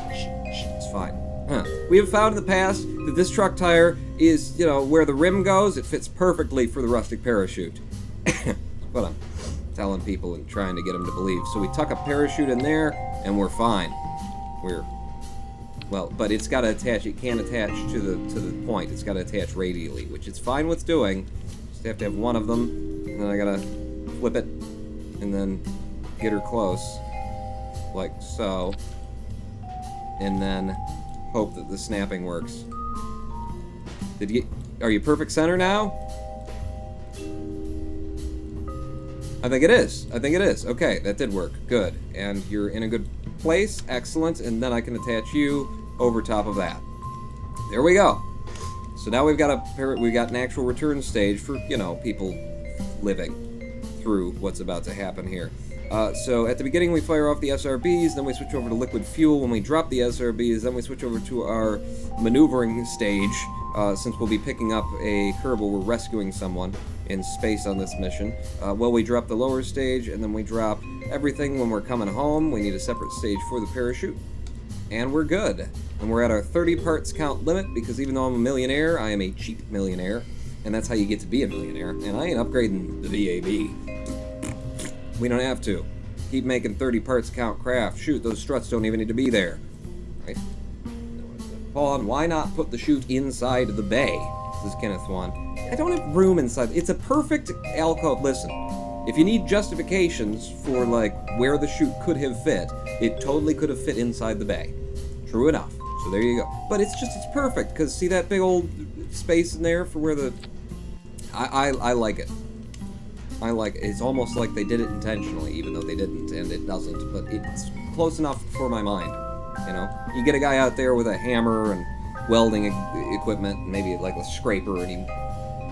It's fine. We have found in the past that this truck tire is, you know, where the rim goes, it fits perfectly for the rustic parachute. What I'm telling people and trying to get them to believe. So we tuck a parachute in there, and we're fine. Well, but it's got to attach. It can't attach to the point. It's got to attach radially, which it's fine with doing. Just have to have one of them, and then I gotta flip it, and then get her close, like so, and then hope that the snapping works. Are you perfect center now? I think it is. Okay, that did work. Good. And you're in a good place. Excellent. And then I can attach you over top of that. There we go. So now we've got an actual return stage for, you know, people living through what's about to happen here. So at the beginning we fire off the SRBs, then we switch over to liquid fuel. When we drop the SRBs, then we switch over to our maneuvering stage. Since we'll be picking up a Kerbal, we're rescuing someone in space on this mission. Well, we drop the lower stage, and then we drop everything when we're coming home. We need a separate stage for the parachute. And we're good. And we're at our 30 parts count limit, because even though I'm a millionaire, I am a cheap millionaire. And that's how you get to be a millionaire. And I ain't upgrading the VAB. We don't have to. Keep making 30 parts count craft. Shoot, those struts don't even need to be there. Right? Paul, why not put the chute inside the bay? This is Kenneth 1. I don't have room inside. It's a perfect alcove. Listen, if you need justifications for, like, where the chute could have fit, it totally could have fit inside the bay. True enough. So there you go. But it's perfect, because see that big old space in there for where the... I like it. I like it. It's almost like they did it intentionally, even though they didn't, and it doesn't, but it's close enough for my mind, you know? You get a guy out there with a hammer and welding equipment, maybe like a scraper, and he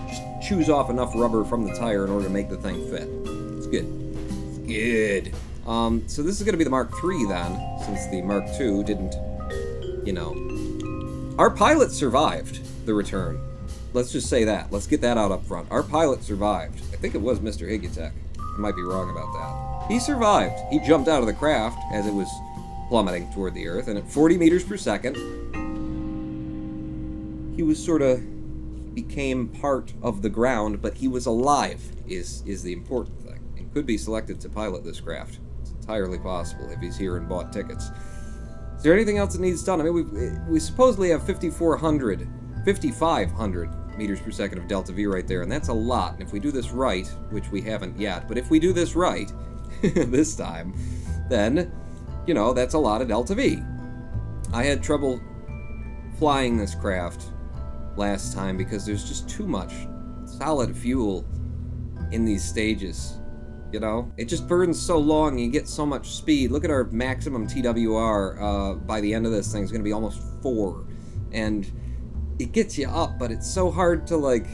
just chews off enough rubber from the tire in order to make the thing fit. It's good. It's good. So this is going to be the Mark III then, since the Mark II didn't, you know... Our pilot survived the return. Let's just say that. Let's get that out up front. Our pilot survived. I think it was Mr. Higutek. I might be wrong about that. He survived. He jumped out of the craft as it was plummeting toward the Earth, and at 40 meters per second, he was sort of became part of the ground, but he was alive, is the important thing. could be selected to pilot this craft. It's entirely possible if he's here and bought tickets. Is there anything else that needs done? I mean, we supposedly have 5,500 meters per second of delta V right there, and that's a lot. And if we do this right, which we haven't yet, but if we do this right this time, then, you know, that's a lot of delta V. I had trouble flying this craft last time because there's just too much solid fuel in these stages. You know, it just burns so long, you get so much speed. Look at our maximum TWR by the end of this thing is going to be almost 4. And it gets you up, but it's so hard to, like,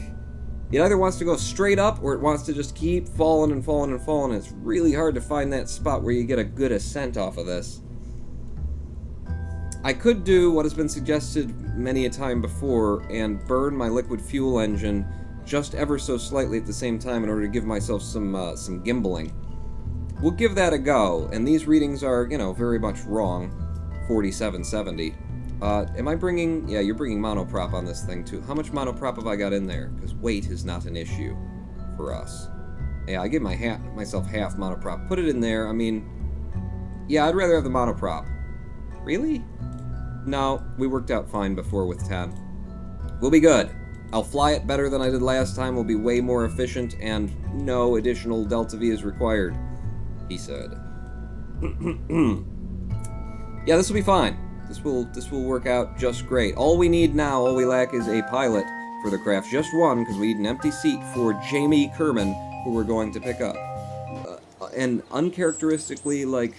it either wants to go straight up or it wants to just keep falling and falling and falling. It's really hard to find that spot where you get a good ascent off of this. I could do what has been suggested many a time before and burn my liquid fuel engine just ever so slightly at the same time in order to give myself some gimbaling. We'll give that a go, and these readings are, you know, very much wrong. 4770. Am I bringing... Yeah, you're bringing monoprop on this thing, too. How much monoprop have I got in there? Because weight is not an issue for us. Yeah, I give myself half monoprop. Put it in there. I mean... Yeah, I'd rather have the monoprop. Really? No, we worked out fine before with 10. We'll be good. I'll fly it better than I did last time. We'll be way more efficient, and no additional delta V is required, he said. Yeah, this will be fine. This will work out just great. All we need now, all we lack, is a pilot for the craft. Just one, because we need an empty seat for Jamie Kerbin, who we're going to pick up. An uncharacteristically, like,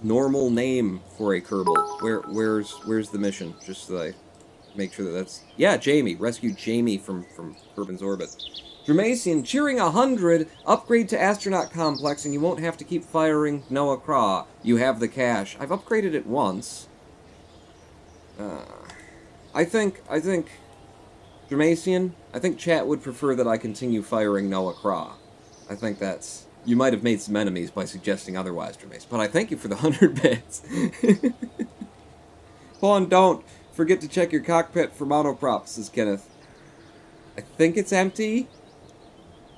normal name for a Kerbal. Where's the mission? Just so I make sure that that's... Yeah, Jamie. Rescue Jamie from Kerbin's orbit. Dramasian, cheering 100. Upgrade to astronaut complex, and you won't have to keep firing Noah Craw. You have the cash. I've upgraded it once. I think Dramasian, I think chat would prefer that I continue firing Noah Craw. I think that's... You might have made some enemies by suggesting otherwise, Dramasian, but I thank you for the 100 bits. Pawn, don't forget to check your cockpit for monoprops, says Kenneth. I think it's empty.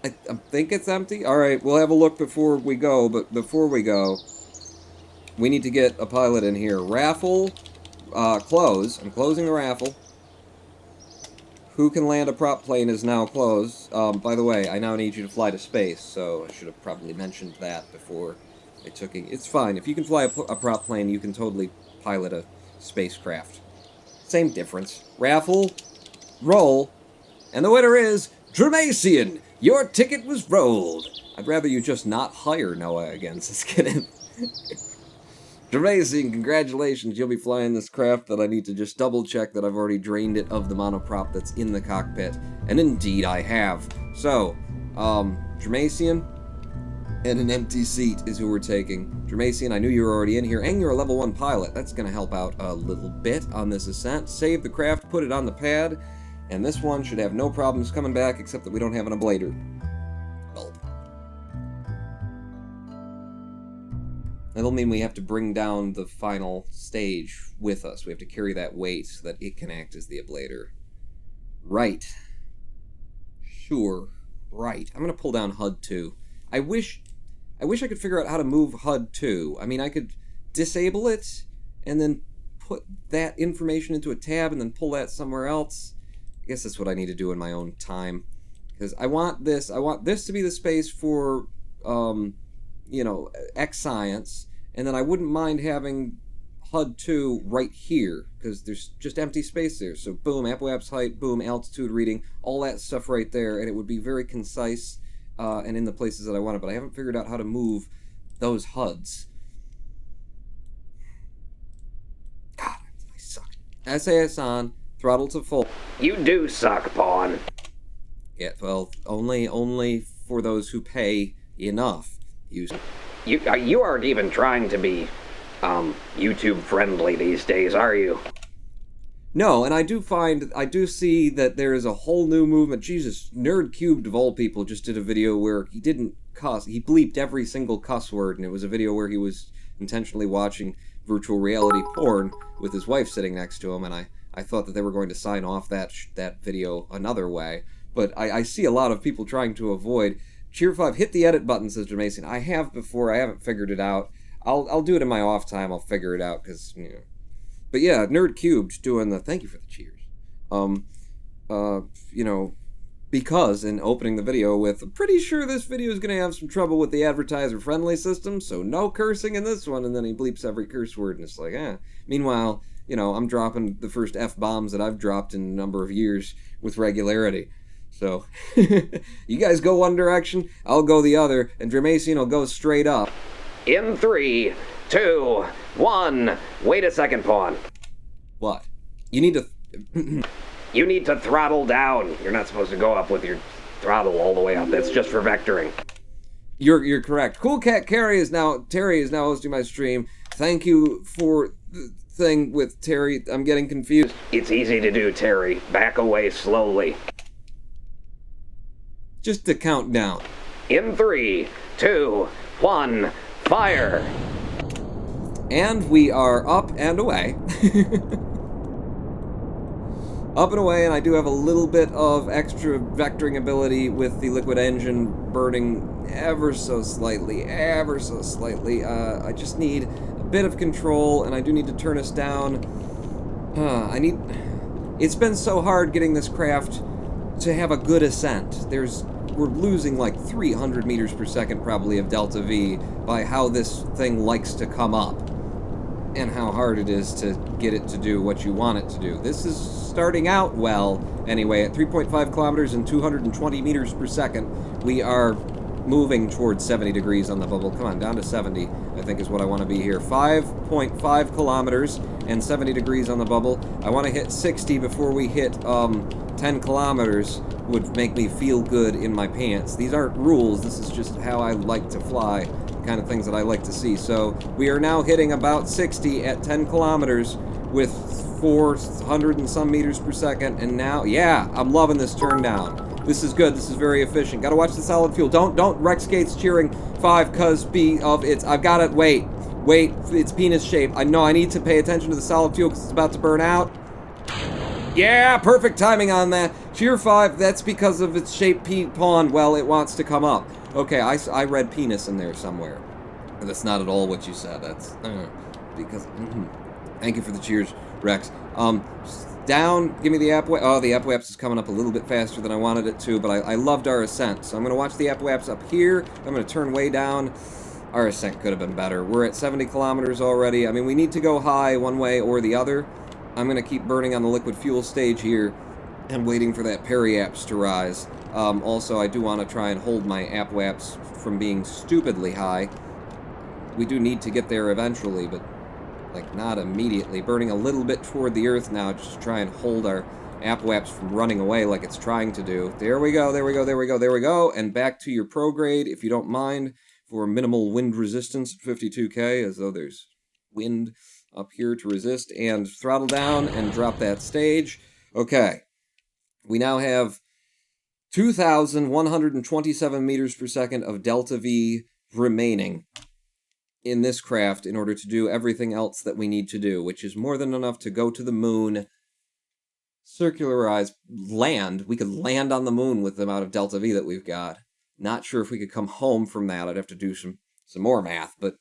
I think it's empty. Alright, we'll have a look before we go, but before we go, we need to get a pilot in here. Raffle, close. I'm closing the raffle. Who can land a prop plane is now closed. By the way, I now need you to fly to space, so I should have probably mentioned that before I took it. It's fine. If you can fly a prop plane, you can totally pilot a spacecraft. Same difference. Raffle, roll, and the winner is Dramasian. Your ticket was rolled. I'd rather you just not hire Noah again, says Kenneth. Dramasian, congratulations. You'll be flying this craft that I need to just double check that I've already drained it of the monoprop that's in the cockpit. And indeed I have. So, Dramasian and an empty seat is who we're taking. Dramasian, I knew you were already in here, and you're a level 1 pilot. That's going to help out a little bit on this ascent. Save the craft, put it on the pad, and this one should have no problems coming back, except that we don't have an ablator. Well, that'll mean we have to bring down the final stage with us. We have to carry that weight so that it can act as the ablator. Right. Sure. Right. I'm going to pull down HUD 2. I wish I could figure out how to move HUD 2. I mean, I could disable it and then put that information into a tab and then pull that somewhere else. I guess that's what I need to do in my own time. Because I want this to be the space for, you know, X-Science, and then I wouldn't mind having HUD 2 right here, because there's just empty space there. So boom, apoapse height, boom, altitude reading, all that stuff right there, and it would be very concise and in the places that I want it, but I haven't figured out how to move those HUDs. God, I suck. SAS on, throttle to full. You do suck, Pawn. Yeah, well, only for those who pay enough. You aren't even trying to be, YouTube friendly these days, are you? No, and I do see that there is a whole new movement. Jesus, Nerd Cubed of all people just did a video where he didn't cuss. He bleeped every single cuss word, and it was a video where he was intentionally watching virtual reality porn with his wife sitting next to him, and I thought that they were going to sign off that video another way. But I see a lot of people trying to avoid Cheer 5, hit the edit button, says Jamacian. I have before, I haven't figured it out. I'll do it in my off time, I'll figure it out, because, you know. But yeah, Nerd Cubed doing the, thank you for the cheers. You know, because in opening the video with, I'm pretty sure this video is going to have some trouble with the advertiser-friendly system, so no cursing in this one, and then he bleeps every curse word, and it's like, eh. Meanwhile, you know, I'm dropping the first F-bombs that I've dropped in a number of years with regularity. So, you guys go one direction, I'll go the other, and Dramacian will go straight up. In 3, 2, 1. Wait a second, Pawn. What? You need to... You need to throttle down. You're not supposed to go up with your throttle all the way up. That's just for vectoring. You're correct. Cool Cat Terry is now hosting my stream. Thank you for the thing with Terry. I'm getting confused. It's easy to do, Terry. Back away slowly. Just to count down. In 3, 2, 1, fire! And we are up and away. Up and away, and I do have a little bit of extra vectoring ability with the liquid engine burning ever so slightly, I just need a bit of control, and I do need to turn us down. It's been so hard getting this craft to have a good ascent. We're losing like 300 meters per second probably of delta V by how this thing likes to come up and how hard it is to get it to do what you want it to do. This is starting out well anyway. At 3.5 kilometers and 220 meters per second, we are moving towards 70 degrees on the bubble. Come on, down to 70, I think is what I want to be here. 5.5 kilometers and 70 degrees on the bubble. I want to hit 60 before we hit 10 kilometers would make me feel good in my pants. These aren't rules, this is just how I like to fly, the kind of things that I like to see. So we are now hitting about 60 at 10 kilometers with 400 and some meters per second, and now, yeah, I'm loving this turn down. This is good, this is very efficient. Gotta watch the solid fuel. Don't Rex Gates cheering 5 cause I've got it, wait, it's penis shape. I know I need to pay attention to the solid fuel because it's about to burn out. Yeah, perfect timing on that. Cheer 5, that's because of its shape pawn. Well, it wants to come up. Okay, I read penis in there somewhere. That's not at all what you said. That's because. Thank you for the cheers, Rex. Down, give me the Apoaps. Oh, the Apoaps is coming up a little bit faster than I wanted it to, but I loved our ascent. So I'm going to watch the Apoaps up here. I'm going to turn way down. Our ascent could have been better. We're at 70 kilometers already. I mean, we need to go high one way or the other. I'm going to keep burning on the liquid fuel stage here and waiting for that periaps to rise. Also, I do want to try and hold my Apoaps from being stupidly high. We do need to get there eventually, but like not immediately. Burning a little bit toward the earth now just to try and hold our Apoaps from running away like it's trying to do. There we go, there we go, there we go, there we go. And back to your prograde, if you don't mind, for minimal wind resistance at 52K, as though there's wind up here to resist, and throttle down and drop that stage. Okay. We now have 2,127 meters per second of delta V remaining in this craft in order to do everything else that we need to do, which is more than enough to go to the moon, circularize, land. We could land on the moon with the amount of delta V that we've got. Not sure if we could come home from that. I'd have to do some more math, but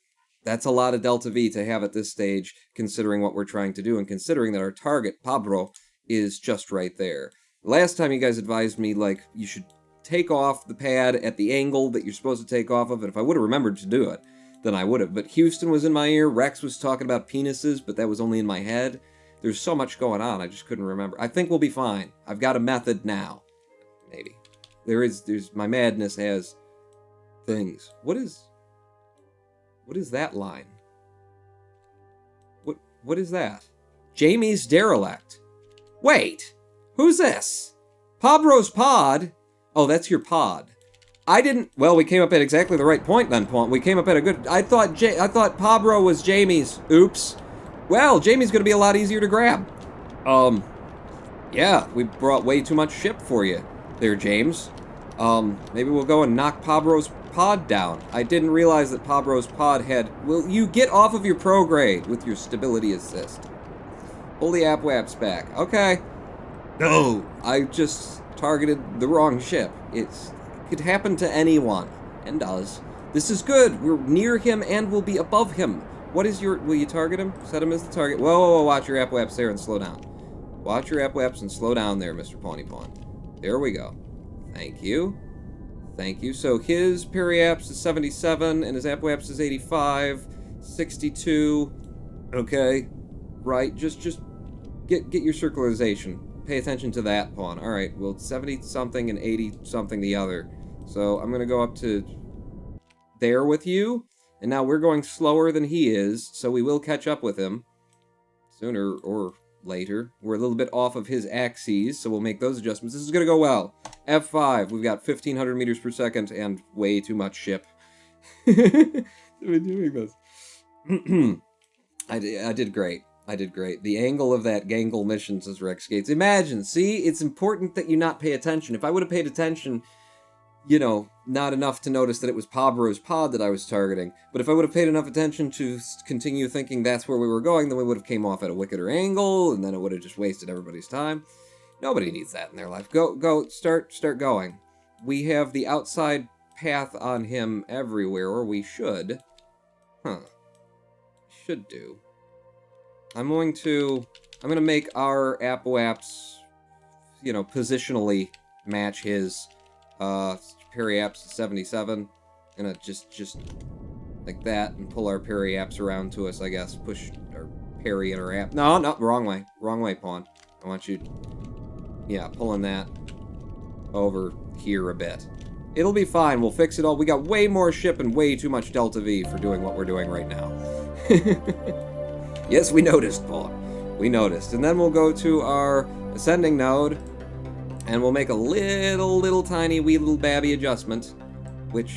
that's a lot of delta V to have at this stage, considering what we're trying to do, and considering that our target, Pabro, is just right there. Last time you guys advised me, like, you should take off the pad at the angle that you're supposed to take off of, and if I would have remembered to do it, then I would have. But Houston was in my ear, Rex was talking about penises, but that was only in my head. There's so much going on, I just couldn't remember. I think we'll be fine. I've got a method now. Maybe. There's my madness has things. What is that line? What is that? Jamie's Derelict. Wait, who's this? Pabro's Pod? Oh, that's your pod. Well, we came up at exactly the right point then, Pawn. We came up at a good... I thought Pabro was Jamie's. Oops. Well, Jamie's gonna be a lot easier to grab. Yeah, we brought way too much ship for you there, James. Maybe we'll go and knock Pabro's pod down. I didn't realize that Pabro's pod had... Will you get off of your prograde with your stability assist? Pull the Apoaps back. Okay. No! I just targeted the wrong ship. Could happen to anyone. And does. This is good. We're near him and we'll be above him. What is your... Will you target him? Set him as the target. Whoa, whoa, whoa. Watch your app-waps there and slow down. Watch your app-waps and slow down there, Mr. Pawny Pawn. There we go. Thank you. Thank you. So his periapps is 77 and his app-waps is 85. 62. Okay. Right. Just get your circularization. Pay attention to that pawn. Alright, well, 70-something and 80-something the other. So I'm going to go up to there with you. And now we're going slower than he is, so we will catch up with him. Sooner or later. We're a little bit off of his axes, so we'll make those adjustments. This is going to go well. F5. We've got 1,500 meters per second and way too much ship. We're doing this. I did great. I did great. The angle of that gangle mission, says Rex Gates. Imagine, see? It's important that you not pay attention. If I would have paid attention, you know, not enough to notice that it was Pabro's pod that I was targeting, but if I would have paid enough attention to continue thinking that's where we were going, then we would have came off at a wickeder angle, and then it would have just wasted everybody's time. Nobody needs that in their life. Start going. We have the outside path on him everywhere, or we should. Should do. I'm going to make our app-waps, you know, positionally match his periapps 77. Gonna just like that and pull our periapps around to us, I guess. Push our parry and our app. No, wrong way. Wrong way, pawn. I want you, yeah, pulling that over here a bit. It'll be fine. We'll fix it all. We got way more ship and way too much Delta V for doing what we're doing right now. Yes, we noticed, pawn. We noticed. And then we'll go to our ascending node, and we'll make a little tiny wee little babby adjustment. Which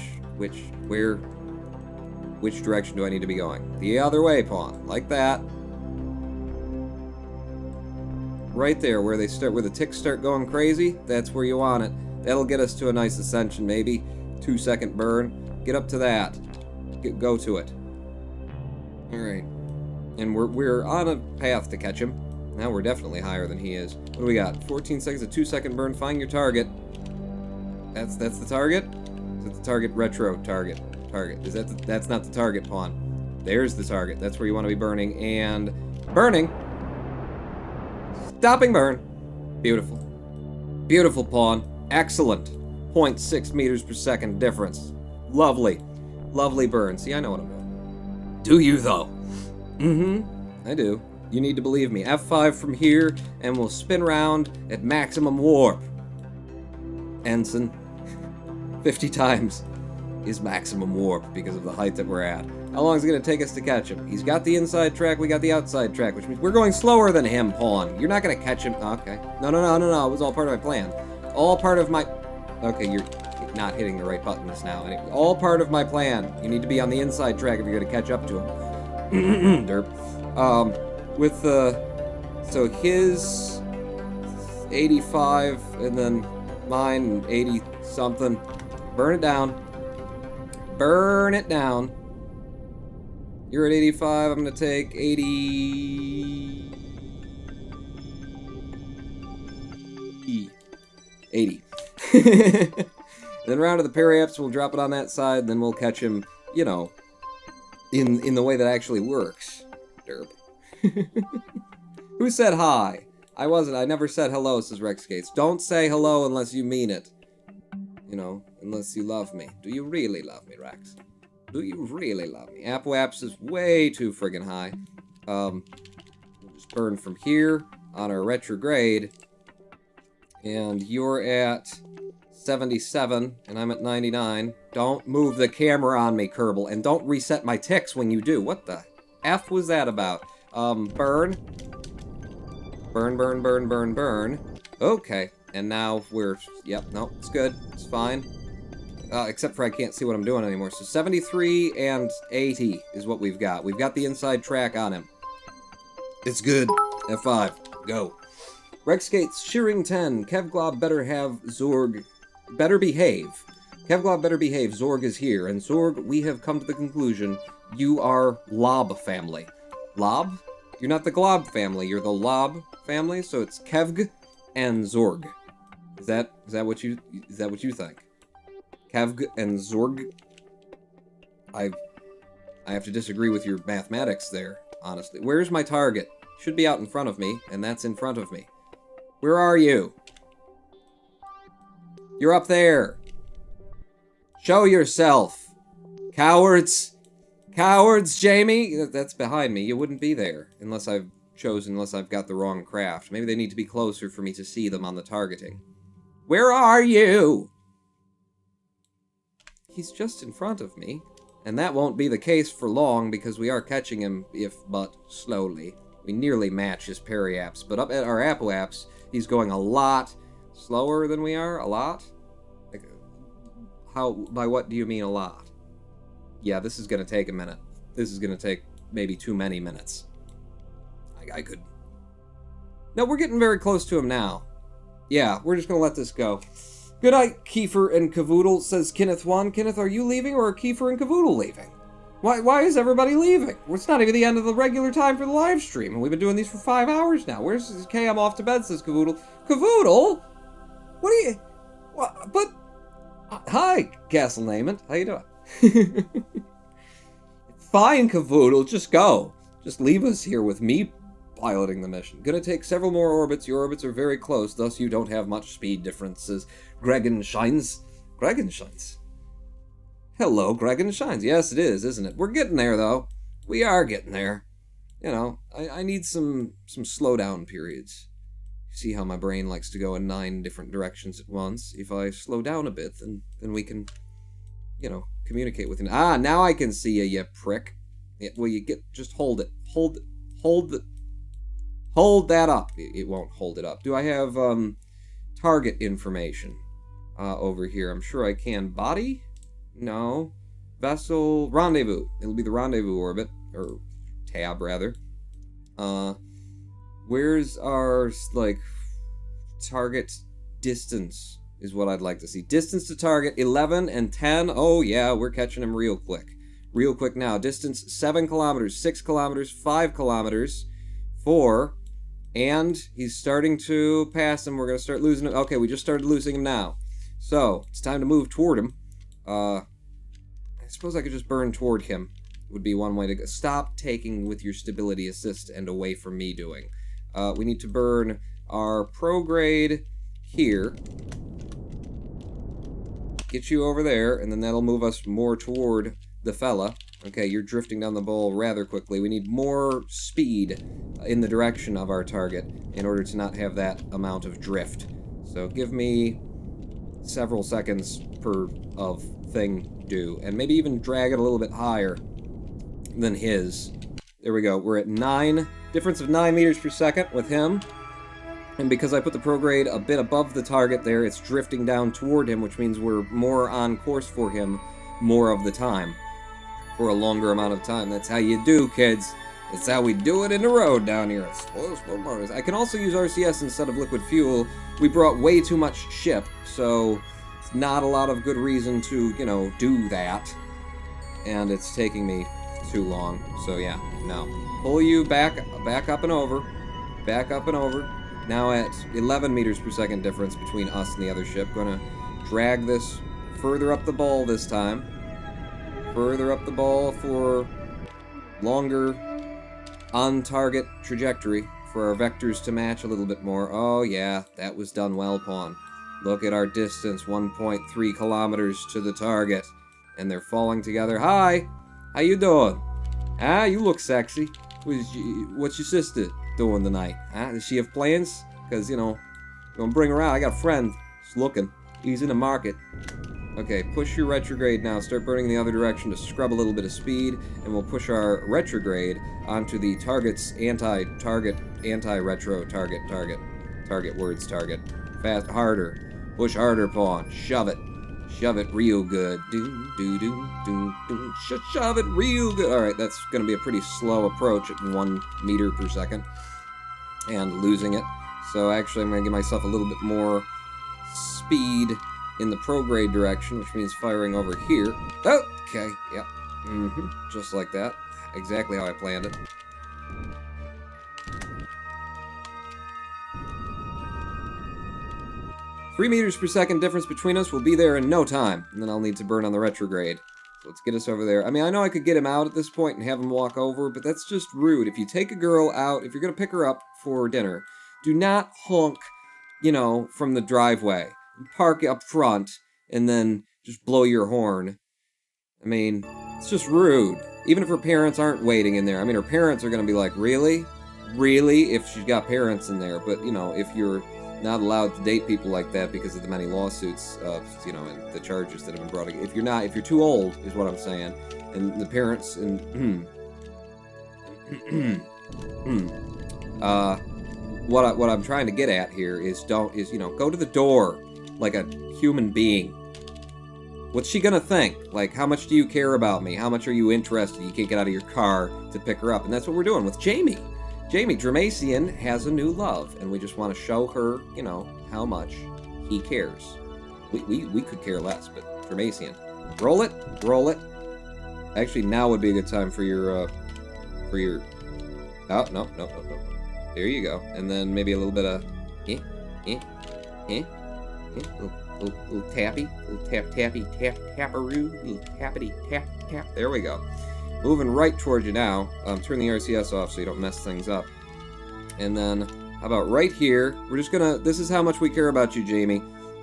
direction do I need to be going? The other way, pawn. Like that. Right there, where the ticks start going crazy, that's where you want it. That'll get us to a nice ascension, maybe. 2-second burn. Get up to that. Go to it. Alright. And we're on a path to catch him. Now we're definitely higher than he is. What do we got? 14 seconds, a 2-second burn. Find your target. That's the target? Is that the target? Retro target. Is that's not the target, pawn. There's the target. That's where you want to be burning. And burning. Stopping burn. Beautiful. Beautiful, pawn. Excellent. 0.6 meters per second difference. Lovely. Lovely burn. See, I know what I'm doing. Do you, though? I do. You need to believe me. F5 from here, and we'll spin round at maximum warp. Ensign. 50 times is maximum warp because of the height that we're at. How long is it going to take us to catch him? He's got the inside track, we got the outside track, which means we're going slower than him, pawn. You're not going to catch him. Okay. No. It was all part of my plan. All part of my... Okay, you're not hitting the right buttons now. All part of my plan. You need to be on the inside track if you're going to catch up to him. Derp. With so his 85 and then mine 80 something. Burn it down. Burn it down. You're at 85. I'm gonna take 80. 80. Then round to the periapps, we'll drop it on that side, then we'll catch him, you know, in the way that actually works. Derp. Who said hi? I wasn't. I never said hello, says Rex Gates. Don't say hello unless you mean it. You know, unless you love me. Do you really love me, Rex? Do you really love me? App-waps is way too friggin' high. We'll just burn from here on our retrograde. And you're at 77, and I'm at 99. Don't move the camera on me, Kerbal, and don't reset my ticks when you do. What the F was that about? Burn. Burn. Okay, and now we're... Yep, no, it's good. It's fine. Except for I can't see what I'm doing anymore. So 73 and 80 is what we've got. We've got the inside track on him. It's good. F5. Go. Rex Gates, Shearing 10. Kevglob better have Zorg... Better behave. Kevglob better behave. Zorg is here. And Zorg, we have come to the conclusion you are Lob family. Lob? You're not the Glob family. You're the Lob family. So it's Kevg and Zorg. Is that what you think? Kevg and Zorg. I have to disagree with your mathematics there, honestly. Where's my target? Should be out in front of me, and that's in front of me. Where are you? You're up there. Show yourself. Cowards. Cowards, Jamie. That's behind me. You wouldn't be there unless I've got the wrong craft. Maybe they need to be closer for me to see them on the targeting. Where are you? He's just in front of me. And that won't be the case for long because we are catching him, if but slowly. We nearly match his periaps, but up at our apoaps, he's going a lot slower than we are. A lot? Like, how? By what do you mean a lot? Yeah, this is going to take a minute. This is going to take maybe too many minutes. I could... No, we're getting very close to him now. Yeah, we're just going to let this go. Good night, Kiefer and Cavoodle, says Kenneth 1. Kenneth, are you leaving or are Kiefer and Cavoodle leaving? Why is everybody leaving? It's not even the end of the regular time for the live stream, and we've been doing these for 5 hours now. Where's this K? I'm off to bed, says Cavoodle. Cavoodle? What are you... What? But... Hi, Castle Nament. How you doing? Fine, Cavoodle. Just go. Just leave us here with me piloting the mission. Gonna take several more orbits. Your orbits are very close, thus you don't have much speed differences. Gregan Shines. Gregan Shines. Hello, Gregan Shines. Yes, it is, isn't it? We're getting there, though. We are getting there. You know, I need some slowdown periods. See how my brain likes to go in 9 different directions at once. If I slow down a bit, then we can, you know, communicate with it. Ah, now I can see you prick. Yeah, well, you get... Just hold it. Hold that up. It won't hold it up. Do I have target information over here? I'm sure I can. Body? No. Vessel. Rendezvous. It'll be the rendezvous orbit. Or tab, rather. Where's our, like, target distance is what I'd like to see. Distance to target, 11 and 10. Oh, yeah, we're catching him real quick. Real quick now. Distance, 7 kilometers, 6 kilometers, 5 kilometers, 4... And he's starting to pass him. We're going to start losing him. Okay, we just started losing him now. So, it's time to move toward him. I suppose I could just burn toward him. Would be one way to go. Stop taking with your stability assist and away from me doing. We need to burn our prograde here. Get you over there, and then that'll move us more toward the fella. Okay, you're drifting down the bowl rather quickly. We need more speed in the direction of our target in order to not have that amount of drift. So give me several seconds per of thing do, and maybe even drag it a little bit higher than his. There we go. We're at 9, difference of 9 meters per second with him. And because I put the prograde a bit above the target there, it's drifting down toward him, which means we're more on course for him more of the time. For a longer amount of time. That's how you do, kids. It's how we do it in the road down here. I can also use RCS instead of liquid fuel. We brought way too much ship, so it's not a lot of good reason to, you know, do that. And it's taking me too long. So yeah, no. Pull you back up and over. Back up and over. Now at 11 meters per second difference between us and the other ship. Gonna drag this further up the ball this time. Further up the ball for longer on-target trajectory for our vectors to match a little bit more. Oh yeah, that was done well, Pawn. Look at our distance, 1.3 kilometers to the target. And they're falling together. Hi! How you doing? Ah, you look sexy. What's your sister doing tonight? Huh? Does she have plans? Because, you know, I'm gonna bring her out. I got a friend. He's looking. He's in the market. Okay, push your retrograde now. Start burning in the other direction to scrub a little bit of speed, and we'll push our retrograde onto the target's anti-retro target words target. Fast, harder. Push harder, Pawn. Shove it. Shove it real good. Shove it real good. Alright, that's going to be a pretty slow approach at 1 meter per second. And losing it. So actually I'm going to give myself a little bit more speed in the prograde direction, which means firing over here. Okay, yep. Just like that. Exactly how I planned it. 3 meters per second difference between us. We'll be there in no time. And then I'll need to burn on the retrograde. So let's get us over there. I mean, I know I could get him out at this point and have him walk over, but that's just rude. If you take a girl out, if you're going to pick her up for dinner, do not honk, you know, from the driveway. Park up front and then just blow your horn. I mean, it's just rude. Even if her parents aren't waiting in there. I mean, her parents are going to be like, really? Really? If she's got parents in there. But, you know, if you're not allowed to date people like that because of the many lawsuits of, you know, and the charges that have been brought against. If you're too old, is what I'm saying. And the parents, and, what I'm trying to get at here is you know, go to the door like a human being. What's she gonna think? Like, how much do you care about me? How much are you interested? You can't get out of your car to pick her up. And that's what we're doing with Jamie. Jamie, Dramatian has a new love, and we just want to show her, you know, how much he cares. We could care less, but Dramatian. Roll it, roll it. Actually, now would be a good time for your, oh, no. There you go. And then maybe a little bit of, little tappy, little tapparoo, little tappity, tap. There we go. Moving right towards you now. Turn the RCS off so you don't mess things up. And then, how about right here? We're just gonna, this is how much we care about you, Jamie.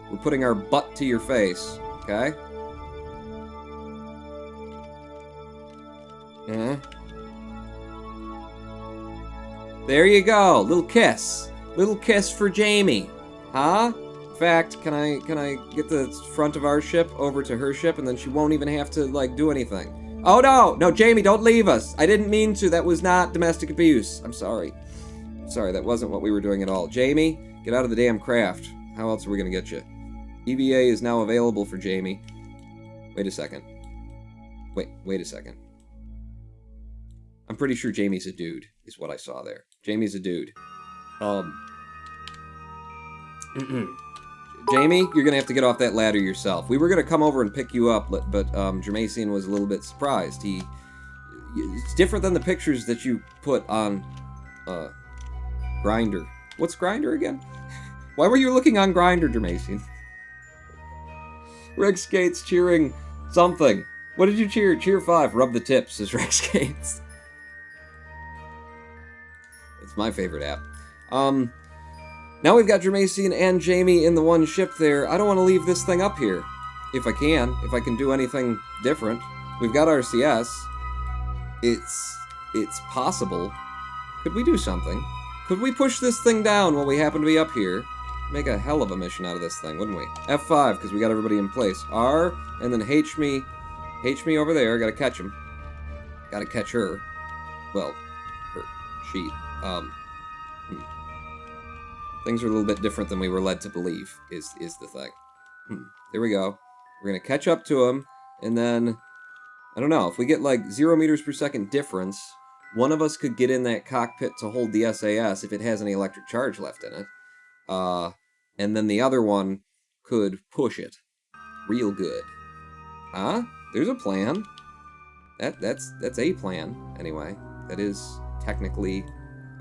We're putting our butt to your face, okay? There you go. Little kiss. Little kiss for Jamie. Huh? In fact, can I get the front of our ship over to her ship and then she won't even have to, like, do anything? Oh, no! No, Jamie, don't leave us! I didn't mean to. That was not domestic abuse. I'm sorry. Sorry, that wasn't what we were doing at all. Jamie, get out of the damn craft. How else are we gonna get you? EVA is now available for Jamie. Wait a second. Wait a second. I'm pretty sure Jamie's a dude, is what I saw there. Jamie's a dude. Jamie, you're gonna have to get off that ladder yourself. We were gonna come over and pick you up, but Dramatian was a little bit surprised. It's different than the pictures that you put on, Grindr. What's Grindr again? Why were you looking on Grindr, Dramatian? Rex Gates cheering something. What did you cheer? Cheer 5. Rub the tips, says Rex Gates. It's my favorite app. Now we've got Dramatian and Jamie in the one ship there. I don't want to leave this thing up here. If I can do anything different. We've got RCS. It's possible. Could we do something? Could we push this thing down while we happen to be up here? Make a hell of a mission out of this thing, wouldn't we? F5, because we got everybody in place. R, and then H me over there. Gotta catch him. Gotta catch her. Well, she. Things are a little bit different than we were led to believe, is the thing. There we go. We're gonna catch up to him, and then, I don't know, if we get like 0 meters per second difference, one of us could get in that cockpit to hold the SAS if it has any electric charge left in it. And then the other one could push it. Real good. Huh? There's a plan. That's a plan, anyway. That is technically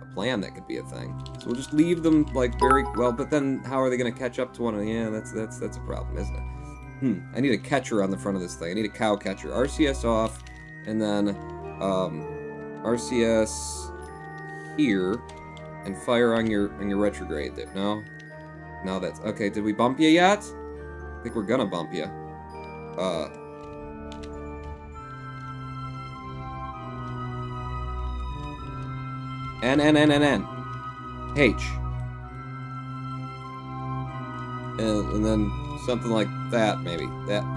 a plan that could be a thing. So we'll just leave them, like, very well, but then how are they going to catch up to one of them? Yeah, that's a problem, isn't it? I need a catcher on the front of this thing. I need a cow catcher. RCS off, and then, RCS here, and fire on your retrograde there. No? No, that's... Okay, did we bump you yet? I think we're gonna bump you. N. H. And then something like that, maybe. That.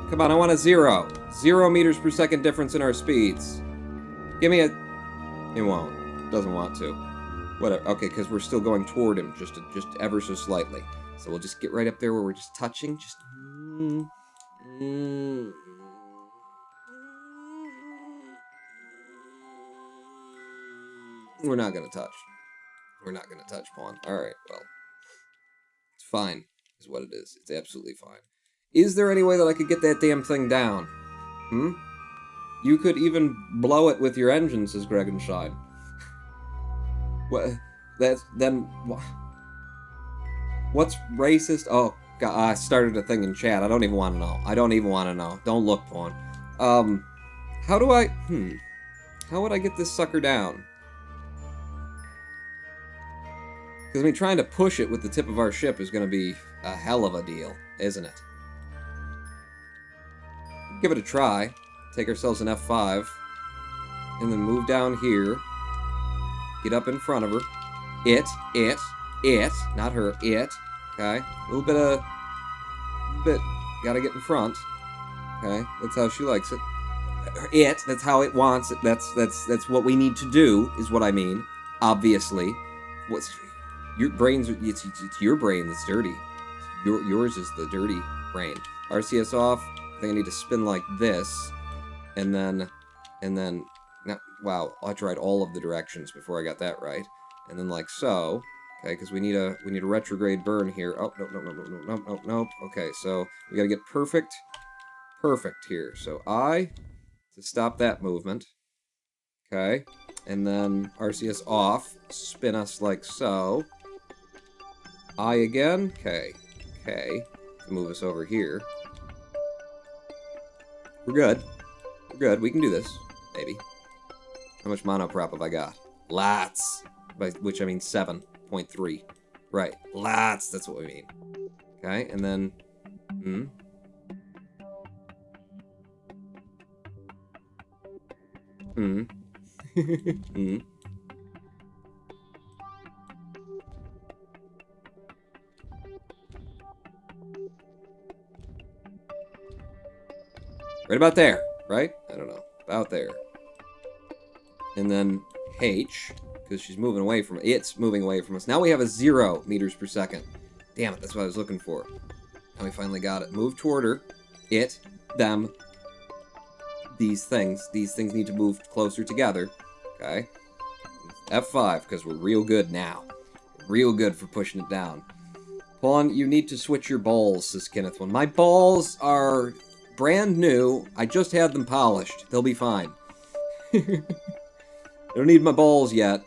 Come on, I want a 0. 0 meters per second difference in our speeds. Give me a... It won't. Doesn't want to. Whatever. Okay, because we're still going toward him, just ever so slightly. So we'll just get right up there where we're just touching. Just... We're not gonna touch. We're not gonna touch, Pawn. Alright, well. It's fine, is what it is. It's absolutely fine. Is there any way that I could get that damn thing down? You could even blow it with your engine, says Gregenscheid. What? What's racist? Oh, God, I started a thing in chat. I don't even want to know. I don't even want to know. Don't look, Pawn. How do I... How would I get this sucker down? Because, I mean, trying to push it with the tip of our ship is going to be a hell of a deal, isn't it? Give it a try. Take ourselves an F5. And then move down here. Get up in front of her. It. Not her, it. Okay? A little bit. Gotta get in front. Okay? That's how she likes it. It. That's how it wants it. That's what we need to do, is what I mean. Obviously. What's... Your brain's... It's your brain that's dirty. Yours is the dirty brain. RCS off. I think I need to spin like this. And then... Now, wow, I tried all of the directions before I got that right. And then like so... Okay, because we need a retrograde burn here. Oh, nope. Okay, so we gotta get perfect here. So I to stop that movement. Okay, and then RCS off, spin us like so. I again. Okay, to move us over here. We're good. We can do this. Maybe. How much monoprop have I got? Lots. By which I mean 7.3. Right. Lots. That's what we mean. Okay, and then... Right about there, right? I don't know. About there. And then H, because she's moving away from it. It's moving away from us. Now we have a 0 meters per second. Damn it, that's what I was looking for. Now we finally got it. Move toward her. It, them, these things. These things need to move closer together. Okay? F5, because we're real good now. Real good for pushing it down. Pawn, you need to switch your balls, says Kenneth one. My balls are brand new. I just had them polished. They'll be fine. I don't need my balls yet.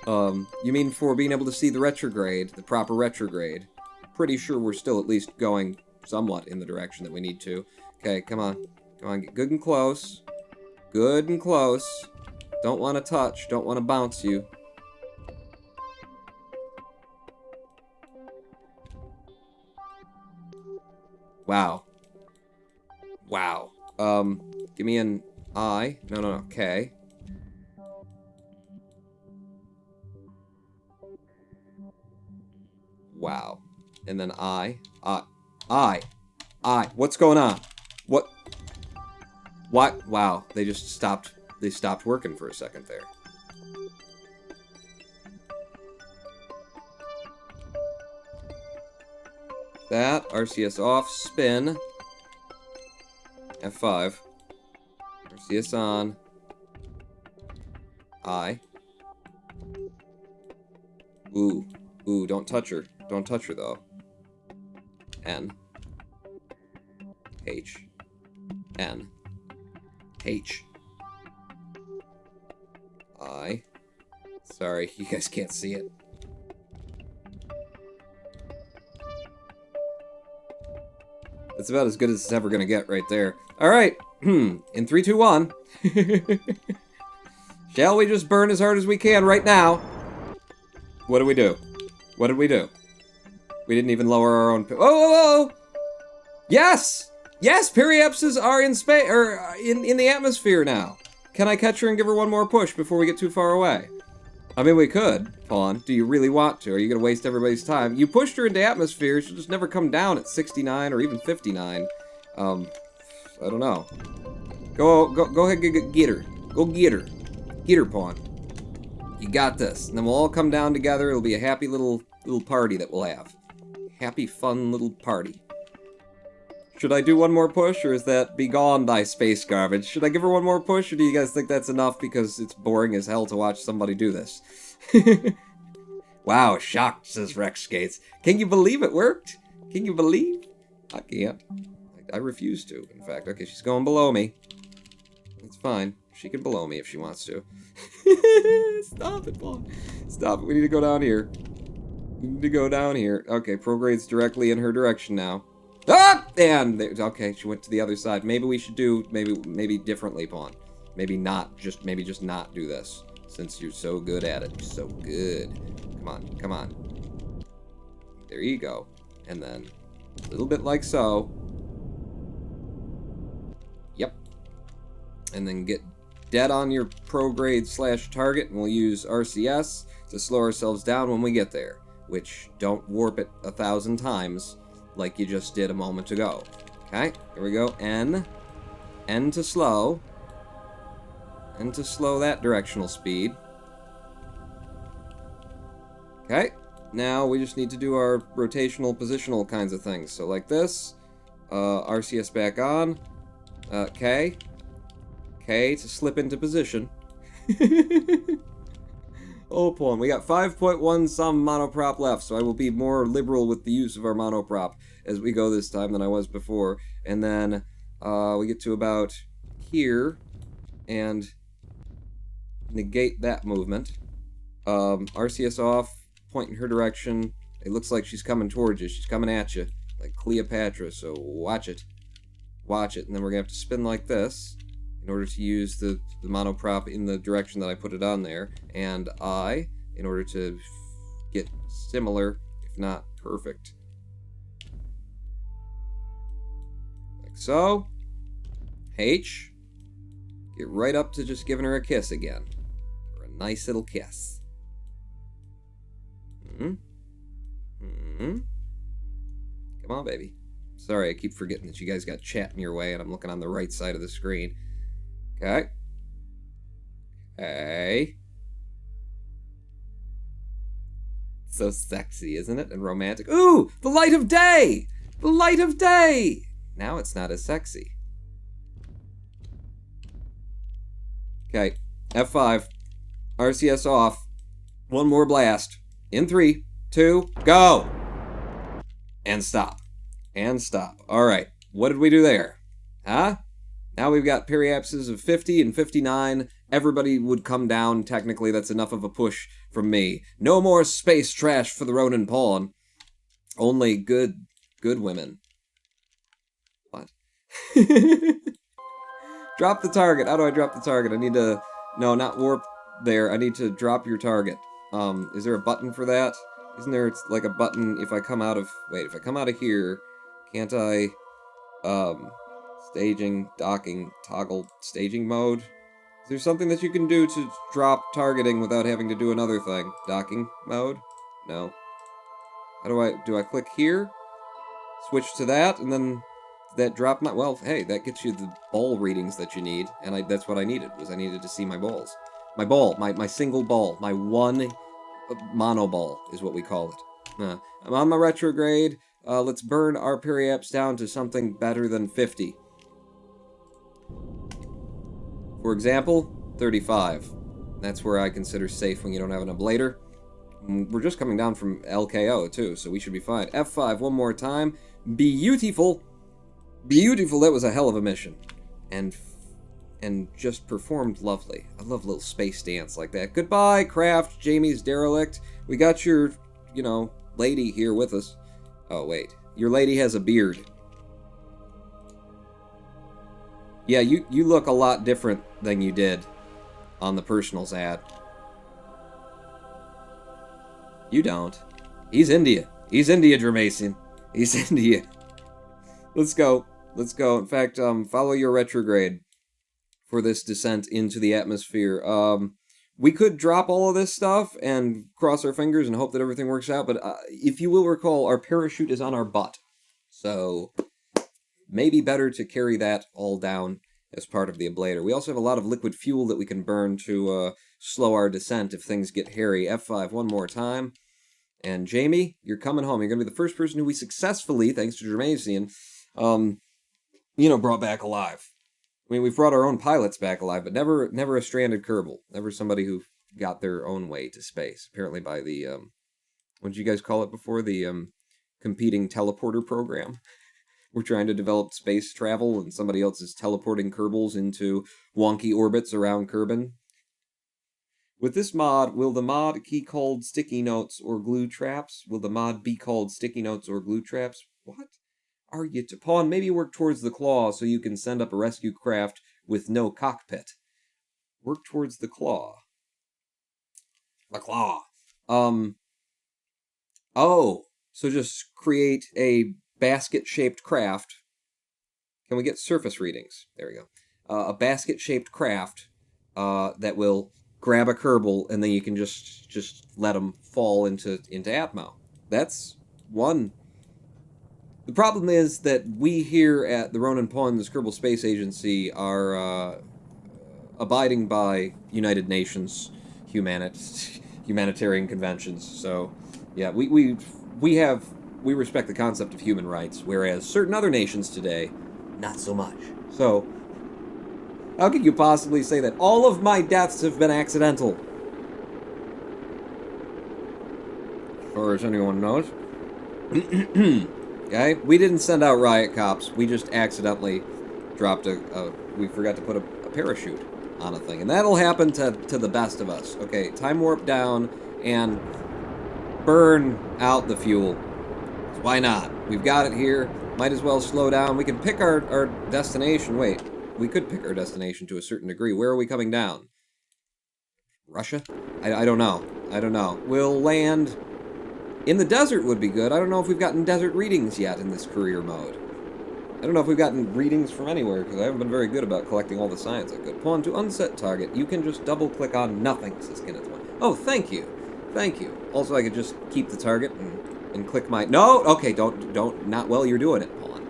You mean for being able to see the retrograde, the proper retrograde? Pretty sure we're still at least going somewhat in the direction that we need to. Okay, come on. Come on, get good and close. Good and close. Don't want to touch. Don't want to bounce you. Wow. Wow. Give me an I. No. K. Wow. And then I. What's going on? What? Wow. They just stopped. They stopped working for a second there. That. RCS off. Spin. F5. RCS on. I. Ooh, don't touch her. Don't touch her, though. N. H. N. H. I. Sorry, you guys can't see it. That's about as good as it's ever gonna get right there. Alright. In 3, 2, 1. Shall we just burn as hard as we can right now? What do we do? What did we do? We didn't even lower our own... Whoa! Yes! Yes, periapses are in space, or in the atmosphere now. Can I catch her and give her one more push before we get too far away? I mean, we could, Pawn. Do you really want to? Are you going to waste everybody's time? You pushed her into atmosphere. She'll just never come down at 69 or even 59. I don't know. Go ahead, get her. Go get her. Get her, Pawn. You got this. And then we'll all come down together. It'll be a happy little party that we'll have. Happy, fun little party. Should I do one more push, or is that be gone, thy space garbage? Should I give her one more push, or do you guys think that's enough because it's boring as hell to watch somebody do this? Wow, shocked, says Rex Skates. Can you believe it worked? Can you believe? I can't. I refuse to, in fact. Okay, she's going below me. That's fine. She can below me if she wants to. Stop it, Paul. Stop it. We need to go down here. We need to go down here. Okay, prograde's directly in her direction now. Ah! And okay, she went to the other side. Maybe we should do maybe differently, Pawn. Maybe just not do this, since you're so good at it. You're so good. Come on, come on. There you go. And then a little bit like so. Yep. And then get dead on your prograde / target, and we'll use RCS to slow ourselves down when we get there. Which, don't warp it 1,000 times like you just did a moment ago. Okay, here we go. N to slow. N to slow that directional speed. Okay, now we just need to do our rotational, positional kinds of things. So like this, RCS back on, K to slip into position. Oh, Pawn, we got 5.1 some monoprop left, so I will be more liberal with the use of our monoprop as we go this time than I was before. And then we get to about here and negate that movement. RCS off, point in her direction. It looks like she's coming towards you. She's coming at you, like Cleopatra, so watch it. Watch it, and then we're going to have to spin like this in order to use the monoprop in the direction that I put it on there, and I, in order to get similar, if not perfect. Like so. H. Get right up to just giving her a kiss again. For a nice little kiss. Come on, baby. Sorry, I keep forgetting that you guys got chat in your way, and I'm looking on the right side of the screen. Okay. Hey. So sexy, isn't it? And romantic. Ooh! The light of day! The light of day! Now it's not as sexy. Okay. F5. RCS off. One more blast. In 3, 2, go! And stop. And stop. Alright. What did we do there? Huh? Now we've got periapses of 50 and 59. Everybody would come down. Technically, that's enough of a push from me. No more space trash for the Ronin Pawn. Only good women. What? Drop the target. How do I drop the target? I need to... No, not warp there. I need to drop your target. Is there a button for that? Isn't there like a button if I come out of... Wait, if I come out of here, can't I... Staging, docking, toggle staging mode. Is there something that you can do to drop targeting without having to do another thing? Docking mode? No. How do I click here? Switch to that, and then that drop my... Well, hey, that gets you the ball readings that you need, and that's what I needed, was I needed to see my balls. My ball, my single ball, my one mono ball is what we call it. I'm on my retrograde. Let's burn our periaps down to something better than 50. For example, 35. That's where I consider safe when you don't have an ablator. We're just coming down from LKO, too, so we should be fine. F5 one more time. Beautiful. Beautiful. That was a hell of a mission. And just performed lovely. I love a little space dance like that. Goodbye, Kraft, Jamie's derelict. We got your, lady here with us. Oh, wait. Your lady has a beard. Yeah, you look a lot different than you did on the personals ad. You don't. He's India. He's India, Dramacian. He's India. Let's go. Let's go. In fact, follow your retrograde for this descent into the atmosphere. We could drop all of this stuff and cross our fingers and hope that everything works out, but if you will recall, our parachute is on our butt. So... maybe better to carry that all down as part of the ablator. We also have a lot of liquid fuel that we can burn to slow our descent if things get hairy. F5 one more time. And Jamie, you're coming home. You're going to be the first person who we successfully, thanks to Germacian, brought back alive. I mean, we've brought our own pilots back alive, but never a stranded Kerbal. Never somebody who got their own way to space. Apparently by the, what did you guys call it before? The competing teleporter program. We're trying to develop space travel, and somebody else is teleporting Kerbals into wonky orbits around Kerbin. With this mod, will the mod be called sticky notes or glue traps? Will the mod be called sticky notes or glue traps? What are you to... Pawn, maybe work towards the claw so you can send up a rescue craft with no cockpit. Work towards the claw. The claw. Oh, so just create a basket-shaped craft. Can we get surface readings? There we go. A basket-shaped craft that will grab a Kerbal, and then you can just let them fall into Atmo. That's one. The problem is that we here at the Ronin Pawns Kerbal Space Agency are abiding by United Nations humanitarian conventions. So, yeah, we respect the concept of human rights, whereas certain other nations today, not so much. So, how could you possibly say that? All of my deaths have been accidental. As far as anyone knows. Okay? We didn't send out riot cops. We just accidentally dropped we forgot to put a parachute on a thing. And that'll happen to the best of us. Okay, time warp down and burn out the fuel. Why not? We've got it here. Might as well slow down. We can pick our destination. Wait, we could pick our destination to a certain degree. Where are we coming down? Russia? I don't know. I don't know. We'll land... In the desert would be good. I don't know if we've gotten desert readings yet in this career mode. I don't know if we've gotten readings from anywhere, because I haven't been very good about collecting all the science I could. Pawn to unset target. You can just double-click on nothing, says Kenneth. Oh, thank you. Thank you. Also, I could just keep the target and click my... No! Okay, don't... Not while you're doing it, Pawn.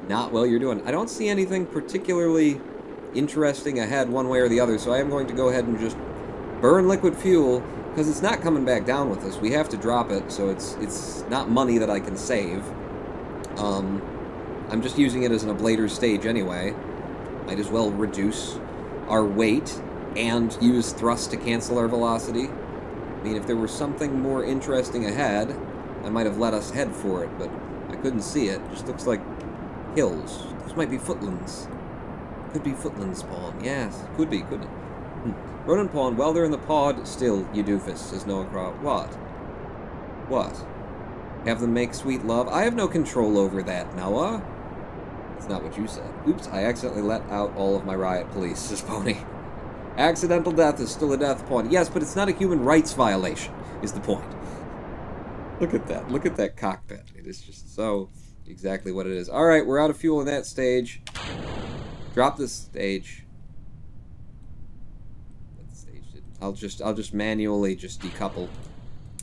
Not while you're doing it. I don't see anything particularly interesting ahead one way or the other, so I am going to go ahead and just burn liquid fuel, because it's not coming back down with us. We have to drop it, so it's not money that I can save. I'm just using it as an ablator stage anyway. Might as well reduce our weight and use thrust to cancel our velocity. I mean, if there were something more interesting ahead, I might have let us head for it, but I couldn't see it. It just looks like hills. Those might be footlands. Could be footlands, Pawn. Yes, could be, couldn't it? Ronin Pawn, well, they're in the pod still, you doofus, says Noah Crow. What? What? Have them make sweet love? I have no control over that, Noah. That's not what you said. Oops, I accidentally let out all of my riot police, says Pony. Accidental death is still a death, Pawn. Yes, but it's not a human rights violation, is the point. Look at that. Look at that cockpit. It is just so exactly what it is. Alright, we're out of fuel in that stage. Drop this stage. I'll just manually just decouple.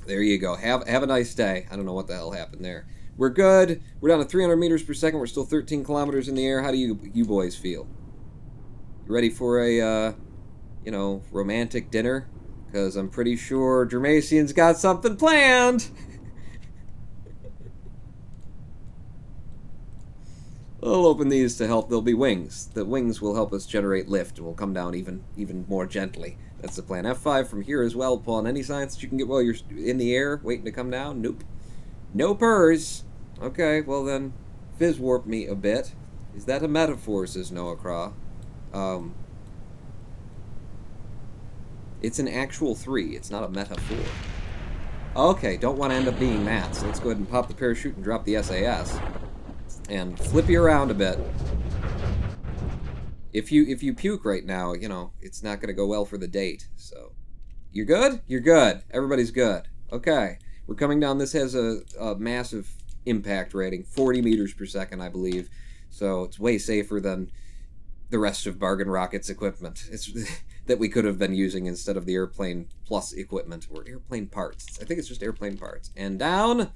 There you go. Have a nice day. I don't know what the hell happened there. We're good. We're down to 300 meters per second. We're still 13 kilometers in the air. How do you boys feel? You ready for a romantic dinner? Because I'm pretty sure Germasian's got something planned. I'll open these to help. There'll be wings. The wings will help us generate lift, and we'll come down even more gently. That's the plan. F5 from here as well, Pawn. Any science that you can get while you're in the air, waiting to come down? Nope. No purrs. Okay, well then, fizz warp me a bit. Is that a metaphor, says Noah Craw. It's an actual 3. It's not a metaphor. Okay, don't want to end up being that, so let's go ahead and pop the parachute and drop the SAS. And flip you around a bit. If you puke right now, it's not going to go well for the date. So, you're good? You're good. Everybody's good. Okay. We're coming down. This has a massive impact rating. 40 meters per second, I believe. So, it's way safer than the rest of Bargain Rocket's equipment. It's that we could have been using instead of the Airplane Plus equipment. Or Airplane Parts. I think it's just Airplane Parts. And down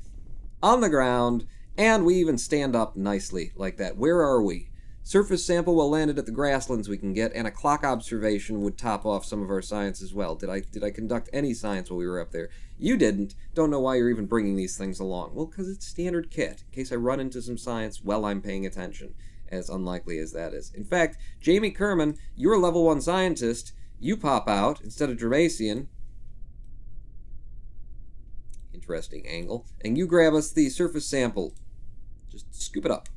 on the ground. And we even stand up nicely like that. Where are we? Surface sample well landed at the grasslands we can get, and a clock observation would top off some of our science as well. Did I conduct any science while we were up there? You didn't. Don't know why you're even bringing these things along. Well, because it's standard kit, in case I run into some science while I'm paying attention, as unlikely as that is. In fact, Jamie Kerman, you're a level 1 scientist. You pop out instead of Gervasian. Interesting angle. And you grab us the surface sample. Just scoop it up.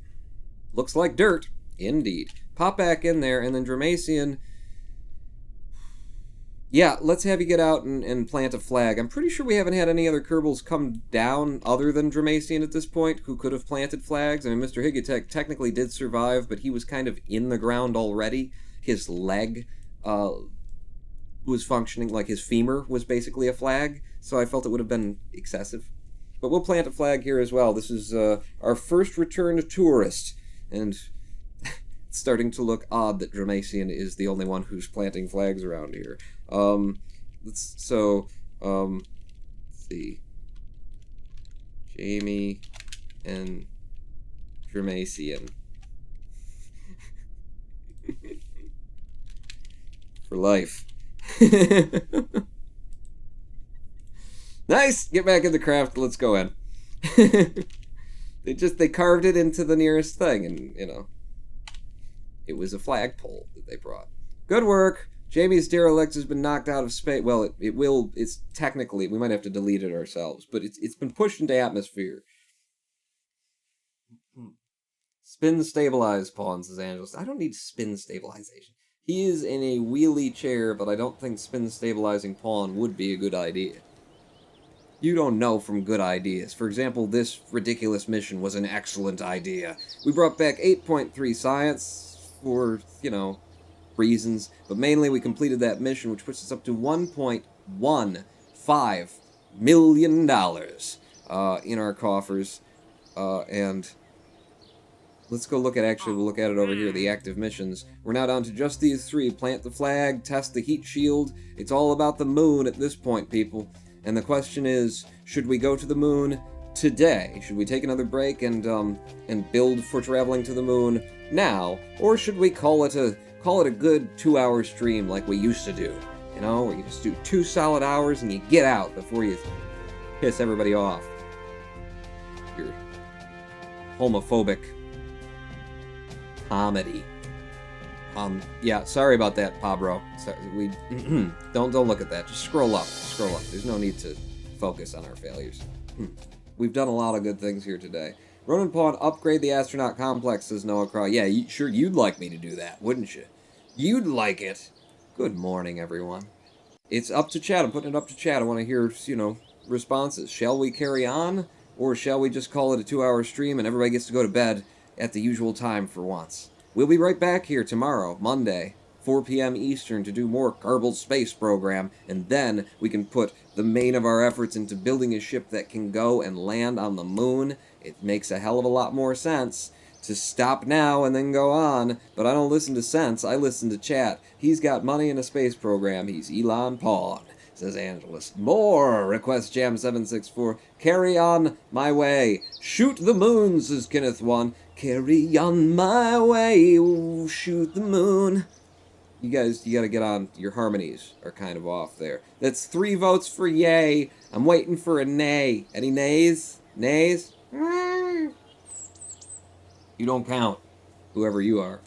Looks like dirt. Indeed. Pop back in there, and then Germasian... Yeah, let's have you get out and plant a flag. I'm pretty sure we haven't had any other Kerbals come down other than Dramacian at this point who could have planted flags. I mean, Mr. Higatek technically did survive, but he was kind of in the ground already. His leg was functioning, like his femur was basically a flag, so I felt it would have been excessive. But we'll plant a flag here as well. This is our first returned tourist, and it's starting to look odd that Dramacian is the only one who's planting flags around here. Let's see. Jamie and Dramacian. For life. Nice! Get back in the craft, let's go in. They carved it into the nearest thing, and, you know, it was a flagpole that they brought. Good work! Jamie's derelict has been knocked out of space. Well, it's technically, we might have to delete it ourselves, but it's been pushed into atmosphere. Spin stabilized pawn, says Angeles. I don't need spin stabilization. He is in a wheelie chair, but I don't think spin stabilizing pawn would be a good idea. You don't know from good ideas. For example, this ridiculous mission was an excellent idea. We brought back 8.3 science for, you know, reasons, but mainly we completed that mission, which puts us up to $1.15 million in our coffers, and let's go look at, actually, we'll look at it over here, the active missions. We're now down to just these three. Plant the flag, test the heat shield. It's all about the moon at this point, people. And the question is, should we go to the moon today? Should we take another break and build for traveling to the moon now? Or should we call it a good 2-hour stream like we used to do? You know, where you just do 2 solid hours and you get out before you piss everybody off. Your homophobic comedy. Yeah, sorry about that, Pabro. We don't look at that. Just scroll up. Scroll up. There's no need to focus on our failures. We've done a lot of good things here today. Ronan Pawn, upgrade the astronaut complex, says Noah Craw. Yeah, sure, you'd like me to do that, wouldn't you? You'd like it. Good morning, everyone. It's up to chat. I'm putting it up to chat. I want to hear, you know, responses. Shall we carry on, or shall we just call it a 2-hour stream and everybody gets to go to bed at the usual time for once? We'll be right back here tomorrow, Monday, 4 p.m. Eastern, to do more Kerbal space program, and then we can put the main of our efforts into building a ship that can go and land on the moon. It makes a hell of a lot more sense to stop now and then go on, but I don't listen to sense, I listen to chat. He's got money in a space program. He's Elon Pawn, says Angelus. More, requests Jam764. Carry on my way. Shoot the moon, says Kenneth1. Carry on my way, ooh, shoot the moon. You guys, you gotta get on. Your harmonies are kind of off there. That's 3 votes for yay. I'm waiting for a nay. Any nays? Nays? You don't count, whoever you are.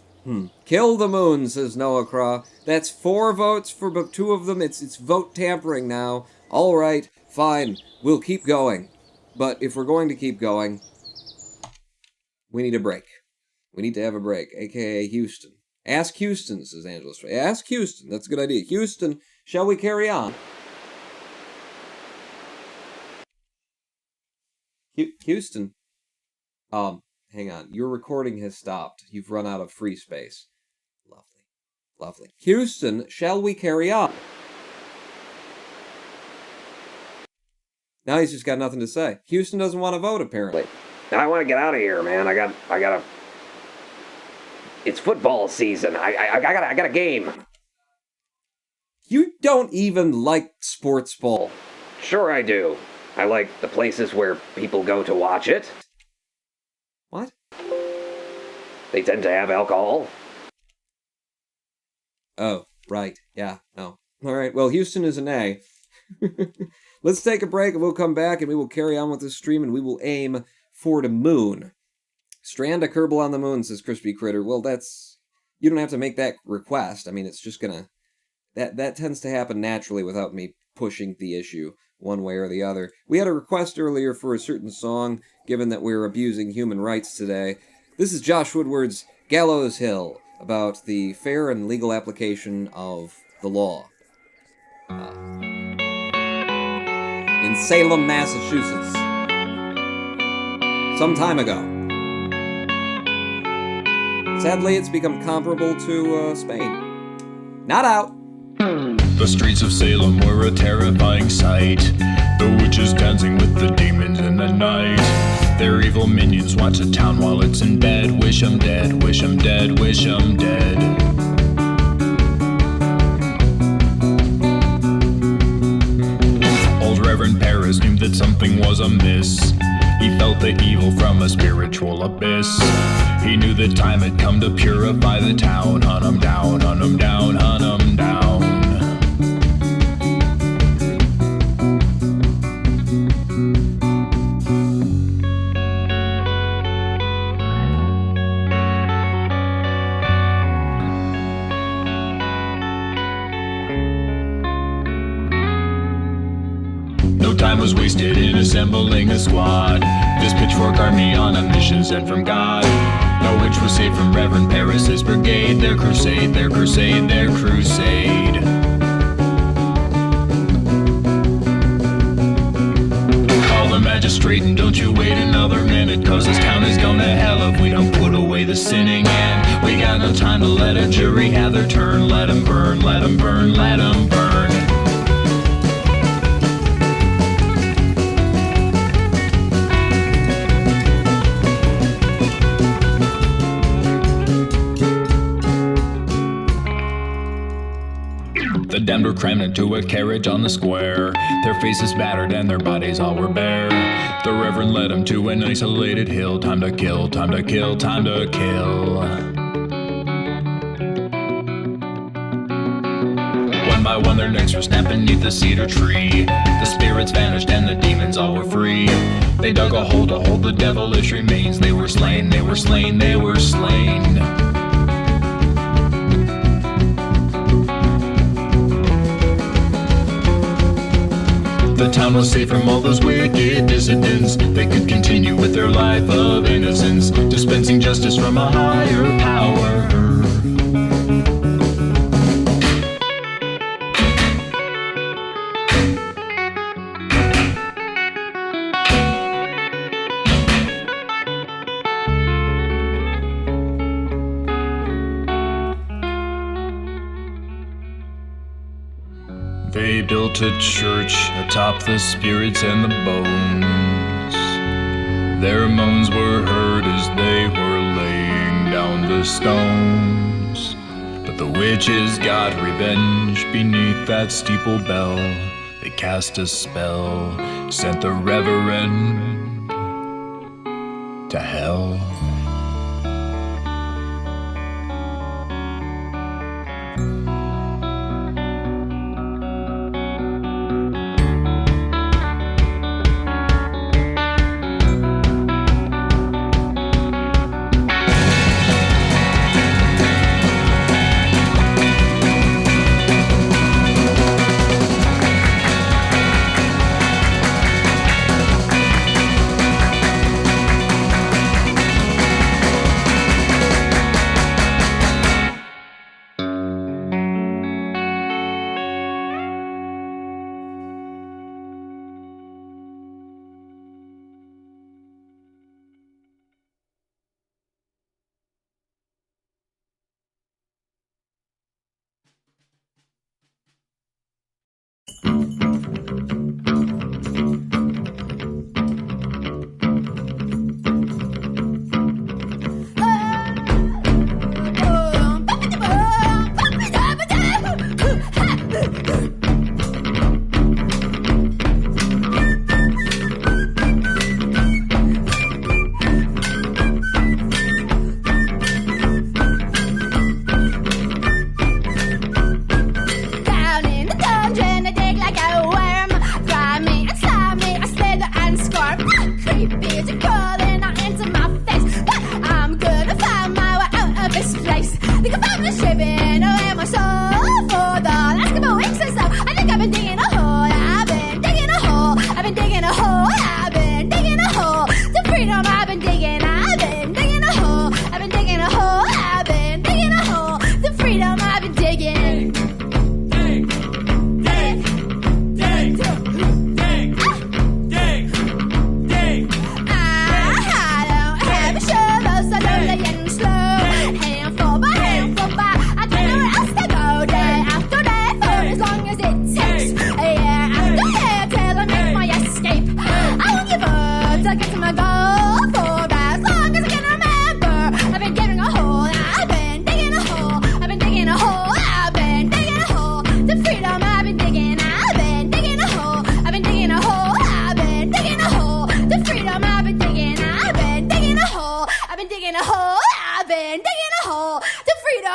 Kill the moon, says Noah Craw. That's 4 votes for but 2 of them. It's vote tampering now. All right, fine. We'll keep going. But if we're going to keep going, we need a break. We need to have a break, a.k.a. Houston. Ask Houston, says Angeles. Ask Houston. That's a good idea. Houston, shall we carry on? Houston. Hang on. Your recording has stopped. You've run out of free space. Lovely. Lovely. Houston, shall we carry on? Now he's just got nothing to say. Houston doesn't want to vote, apparently. I want to get out of here, man. I gotta. It's football season. I got a game. You don't even like sports ball. Sure I do. I like the places where people go to watch it. What? They tend to have alcohol. Oh, right. Yeah, no. All right, well, Houston is an A. Let's take a break and we'll come back and we will carry on with this stream and we will aim for the moon. Strand a Kerbal on the moon, says Crispy Critter. Well, that's... You don't have to make that request. I mean, it's just gonna... That tends to happen naturally without me pushing the issue one way or the other. We had a request earlier for a certain song, given that we're abusing human rights today. This is Josh Woodward's Gallows Hill, about the fair and legal application of the law. in Salem, Massachusetts. Some time ago. Sadly, it's become comparable to Spain. Not out. The streets of Salem were a terrifying sight. The witches dancing with the demons in the night. Their evil minions watch the town while it's in bed. Wish 'em dead, wish 'em dead, wish 'em dead. Old Reverend Paris knew that something was amiss. He felt the evil from a spiritual abyss. He knew the time had come to purify the town. Hunt 'em down, hunt 'em down, hunt 'em down. No time was wasted in assembling a squad. This pitchfork army on a mission sent from God. No witch was saved from Reverend Paris's brigade. Their crusade, their crusade, their crusade. Call the magistrate and don't you wait another minute, 'cause this town is going to hell if we don't put away the sinning. And we got no time to let a jury have their turn. Let 'em burn, let 'em burn, let 'em burn. The damned were crammed into a carriage on the square. Their faces battered and their bodies all were bare. The Reverend led them to an isolated hill. Time to kill, time to kill, time to kill. One by one their necks were snapped beneath the cedar tree. The spirits vanished and the demons all were free. They dug a hole to hold the devilish remains. They were slain, they were slain, they were slain. The town was safe from all those wicked dissidents. They could continue with their life of innocence, dispensing justice from a higher power. They built a church atop the spirits and the bones. Their moans were heard as they were laying down the stones. But the witches got revenge beneath that steeple bell. They cast a spell, sent the Reverend to hell.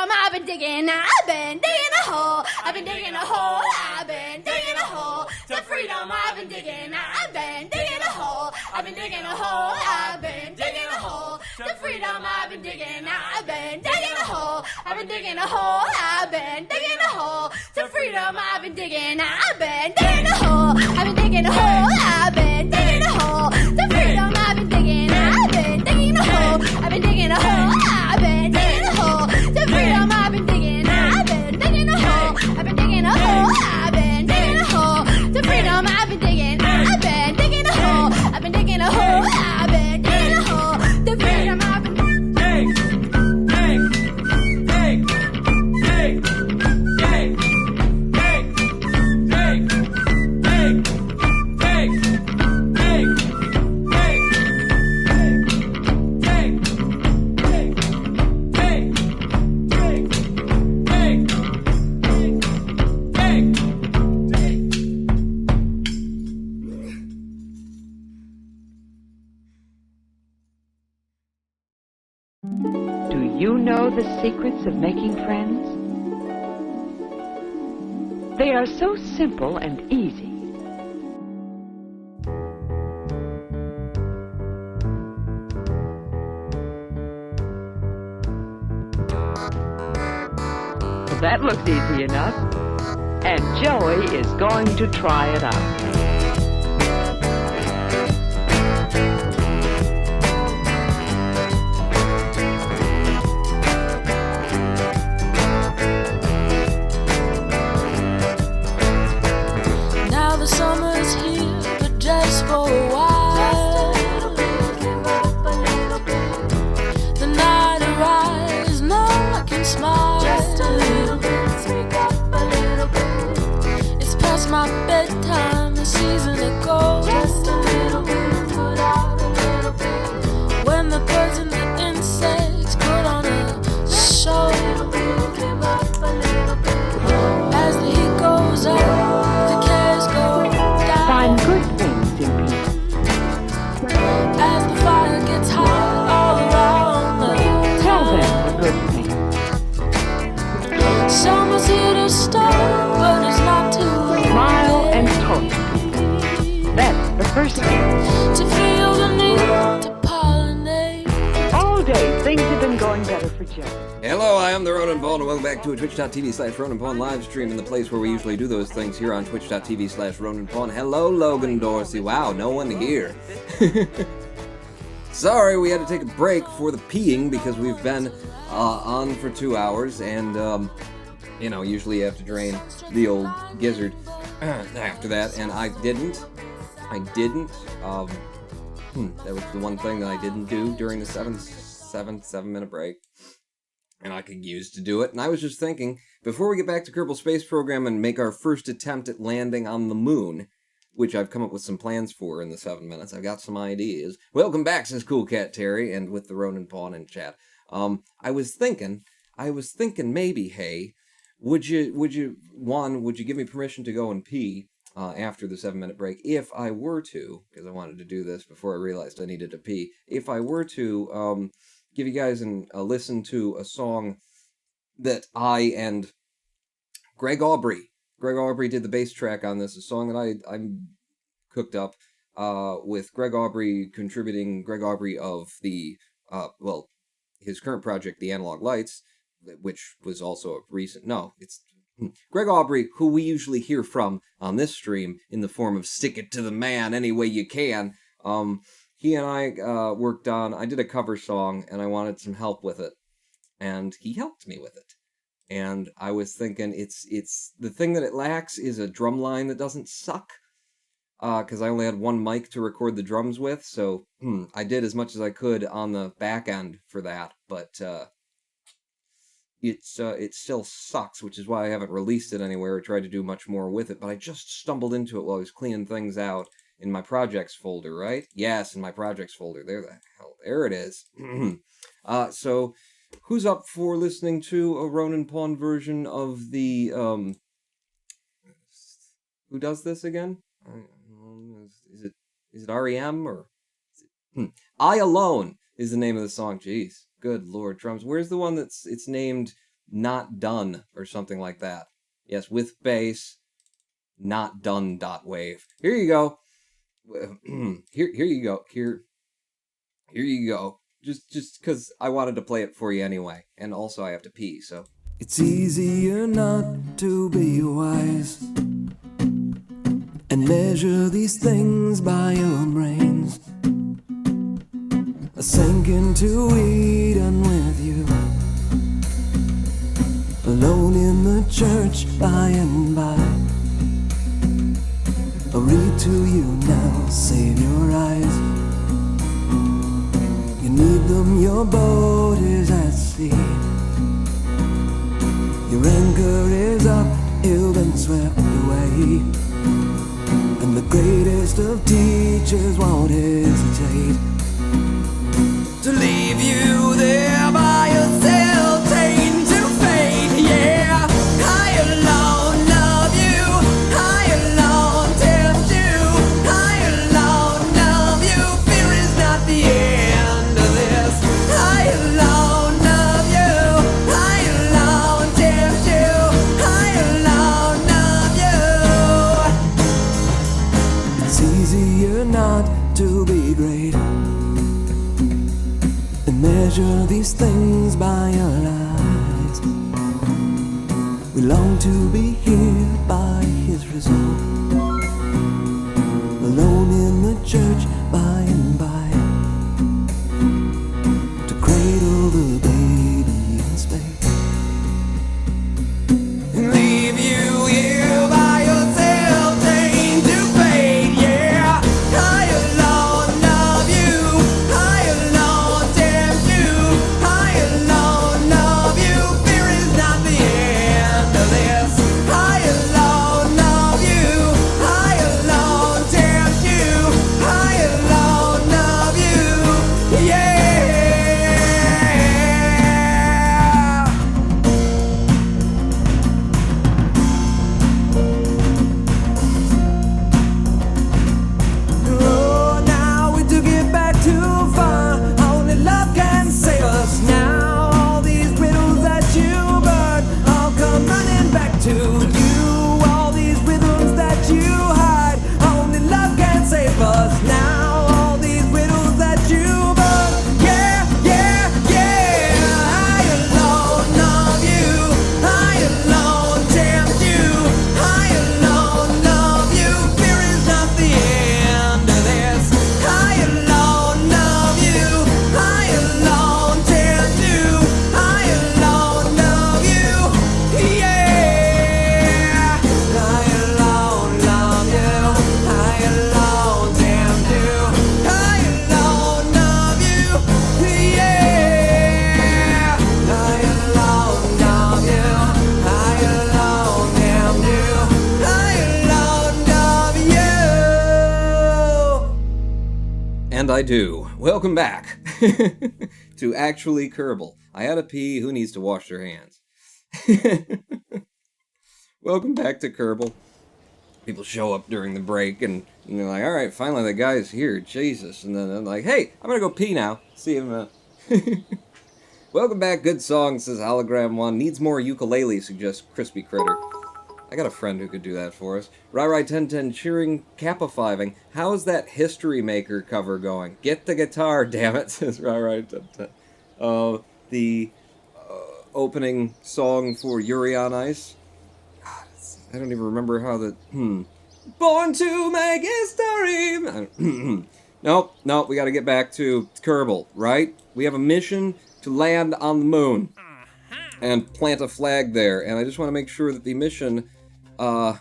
freedom I've been digging. I've been digging a hole. I've been digging a hole. I've been digging a hole. To freedom I've been digging. I've been digging a hole. I've been digging a hole. I've been digging a hole. To freedom I've been digging. I've been digging a hole. I've been digging a hole. I've been digging a hole. To freedom I've been digging. I've been digging a hole. I've been digging a hole. I've been digging a hole. To freedom I've been digging. I've been digging a hole. I've been digging a hole. I've been digging a hole. To freedom I've been digging. I've been digging a hole. I've been digging a hole. I've been digging a hole. To freedom I've been digging. I've been digging a hole. I've been digging a hole. I've been digging a hole. To freedom I've been You know the secrets of making friends? They are so simple and easy. Well, that looks easy enough. And Joey is going to try it out. My bedtime a season ago. Just a little bit, put out a little bit. When the birds and the insects put on a show. Give up a little bit. As the heat goes up, the cares go down. Find good things in people. As the fire gets hot all around the Tell town. them the good things. Summer's here to start, but it's not too late. Smile and talk to people. That's the first thing. To feel the need to pollinate. All day, things have been going better for Joe. Hello, I am the Ronan Paul, and welcome back to a twitch.tv/Ronan Paul live stream in the place where we usually do those things here on twitch.tv/Ronan Paul. Hello, Logan Dorsey. Wow, no one here. Sorry, we had to take a break for the peeing because we've been on for 2 hours, and you know, usually you have to drain the old gizzard after that, and I didn't. That was the one thing that I didn't do during the 7-minute break, and I could use to do it. And I was just thinking, before we get back to Kerbal Space Program and make our first attempt at landing on the moon, which I've come up with some plans for in the 7 minutes. I've got some ideas. Welcome back, says Cool Cat Terry, and with the Ronan Pawn in chat. I was thinking maybe, hey, would you give me permission to go and pee after the 7-minute break if I were to, because I wanted to do this before I realized I needed to pee, if I were to give you guys a listen to a song that I and Greg Aubrey did the bass track on this, a song that I'm cooked up with Greg Aubrey contributing, Greg Aubrey of the, his current project, The Analog Lights, which was also a recent, it's Greg Aubrey, who we usually hear from on this stream in the form of Stick It to the Man Any Way You Can. He and I I did a cover song, and I wanted some help with it, and he helped me with it. And I was thinking, it's the thing that it lacks is a drum line that doesn't suck, because I only had one mic to record the drums with, so I did as much as I could on the back end for that, but it still sucks, which is why I haven't released it anywhere or tried to do much more with it, but I just stumbled into it while I was cleaning things out in my projects folder, right? Yes, in my projects folder. There it is. So, who's up for listening to a Ronan Pawn version of the, who does this again? Is it REM, or? I Alone is the name of the song. Jeez, good lord, drums. Where's the one it's named not done, or something like that. Yes, with bass, not done dot wave. Here you go. Here you go. Here you go. Just because I wanted to play it for you anyway. And also I have to pee, so. It's easier not to be wise and measure these things by your brains. I sank into Eden with you, alone in the church by and by. I'll read to you now, save your eyes. You need them, your boat is at sea. Your anchor is up, you've been swept away. And the greatest of teachers won't hesitate to leave you there by yourself, taken to fate, yeah. I alone love you, I alone tempt you, I alone love you. Fear is not the end of this. I alone love you, I alone tempt you, I alone love you. It's easier not to be great and measure these things by our lives. We long to be here by his result, alone in the church by and by, to cradle the baby in space and leave you here by yourself, chained to fate, yeah. I alone love you, I alone tempt you, I alone love you. Fear is not the end of this. I alone love you, I alone tempt you, I alone love you, yeah. Oh, now we took it back too far. Only love can save us now. All these riddles that you burn all come running back to you. All these rhythms that you hide, only love can save us now. All these riddles that you burn, yeah, yeah, yeah. I alone love you, I alone tempt you, I alone love you. Fear is not the end of this. I alone love you, I alone tempt you, I alone love you, yeah. I alone love you, I alone tempt you, I alone love you, yeah. I alone love you, I alone tempt you, I alone love you. And I do. Welcome back to Actually Kerbal. I had a pee, who needs to wash their hands? Welcome back to Kerbal. People show up during the break and they're like, alright, finally the guy's here, Jesus. And then I'm like, hey, I'm gonna go pee now. See him. Welcome back, good song, says Hologram1. Needs more ukulele, suggests Crispy Critter. I got a friend who could do that for us. Rai1010 cheering, Kappa-fiving. How's that History Maker cover going? Get the guitar, damn it, says Rai1010. The opening song for Yuri on Ice. God, I don't even remember how the... Born to make history! Nope, we gotta get back to Kerbal, right? We have a mission to land on the moon and plant a flag there, and I just want to make sure that the mission, the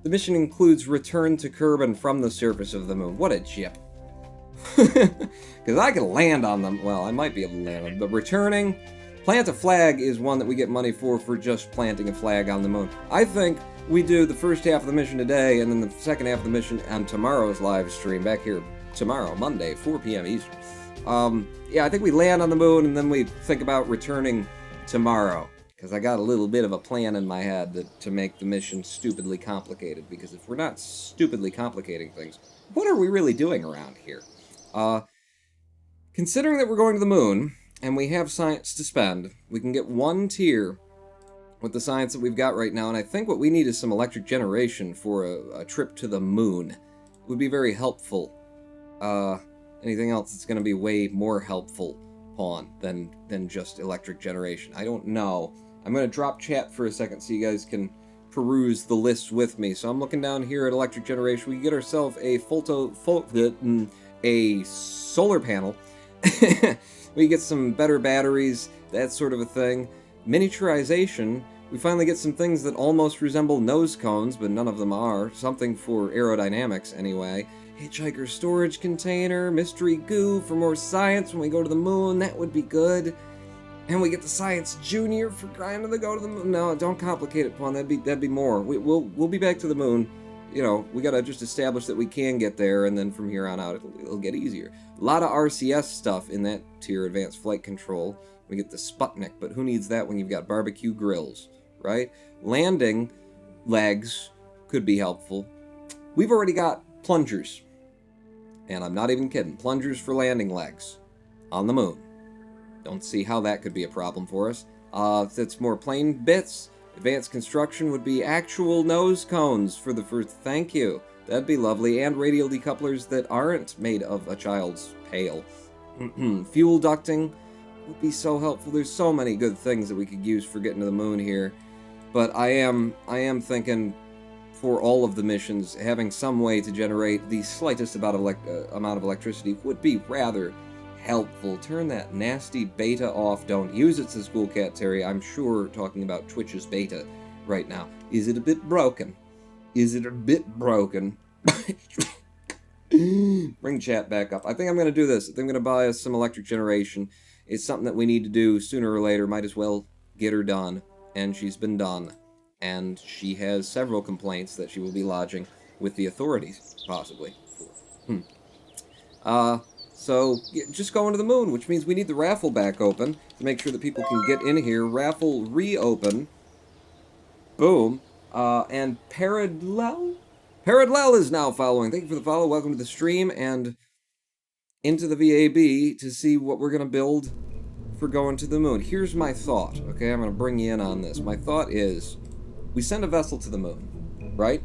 mission includes return to Kerbin from the surface of the moon. What a chip. Because I can land on them, well, I might be able to land on them, but returning, plant a flag is one that we get money for just planting a flag on the moon. I think we do the first half of the mission today, and then the second half of the mission on tomorrow's live stream, back here tomorrow, Monday, 4 p.m. Eastern. Yeah, I think we land on the moon, and then we think about returning tomorrow. Because I got a little bit of a plan in my head to make the mission stupidly complicated. Because if we're not stupidly complicating things, what are we really doing around here? Considering that we're going to the moon, and we have science to spend. We can get 1 tier with the science that we've got right now, and I think what we need is some electric generation for a trip to the moon. It would be very helpful. Anything else that's going to be way more helpful, Pawn, than just electric generation? I don't know. I'm going to drop chat for a second so you guys can peruse the list with me. So I'm looking down here at electric generation. We can get ourselves a a solar panel. We can get some better batteries, that sort of a thing. Miniaturization. We finally get some things that almost resemble nose cones, but none of them are. Something for aerodynamics, anyway. Hitchhiker storage container, mystery goo for more science when we go to the moon. That would be good. And we get the Science Junior for trying to go to the moon. No, don't complicate it, Pawn. That'd be more. We'll be back to the moon. You know, we gotta just establish that we can get there, and then from here on out, it'll get easier. A lot of RCS stuff in that tier, Advanced Flight Control. We get the Sputnik, but who needs that when you've got barbecue grills, right? Landing legs could be helpful. We've already got plungers. And I'm not even kidding. Plungers for landing legs on the moon. Don't see how that could be a problem for us. If it's more plain bits, advanced construction would be actual nose cones for the first. Thank you. That'd be lovely. And radial decouplers that aren't made of a child's pail. Fuel ducting would be so helpful. There's so many good things that we could use for getting to the moon here. But I am thinking for all of the missions, having some way to generate the slightest amount of electricity would be rather helpful. Turn that nasty beta off. Don't use it, says Cool Cat Terry. I'm sure talking about Twitch's beta right now. Is it a bit broken? Is it a bit broken? Bring chat back up. I think I'm going to do this. I think I'm going to buy us some electric generation. It's something that we need to do sooner or later. Might as well get her done. And she's been done. And she has several complaints that she will be lodging with the authorities, possibly. So, just going to the moon, which means we need the raffle back open to make sure that people can get in here. Raffle reopen. Boom. And Paradlel is now following. Thank you for the follow. Welcome to the stream and into the VAB to see what we're going to build for going to the moon. Here's my thought, okay? I'm going to bring you in on this. My thought is, we send a vessel to the moon, right?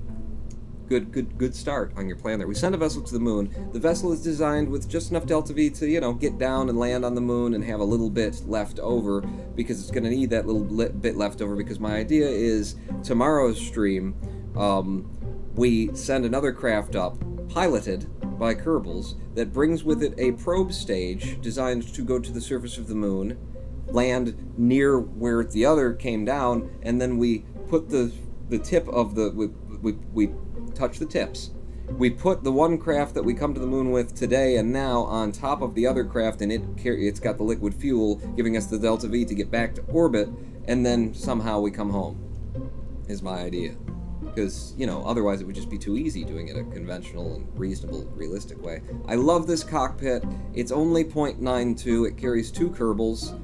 Good start on your plan there. We send a vessel to the moon. The vessel is designed with just enough delta V to, get down and land on the moon and have a little bit left over, because it's going to need that little bit left over, because my idea is tomorrow's stream, we send another craft up, piloted by Kerbals, that brings with it a probe stage designed to go to the surface of the moon, land near where the other came down, and then we put the tip of the... We touch the tips. We put the one craft that we come to the moon with today and now on top of the other craft, and it's got the liquid fuel, giving us the delta V to get back to orbit, and then somehow we come home, is my idea. Because, otherwise it would just be too easy doing it a conventional and reasonable, realistic way. I love this cockpit. It's only 0.92. It carries 2 Kerbals.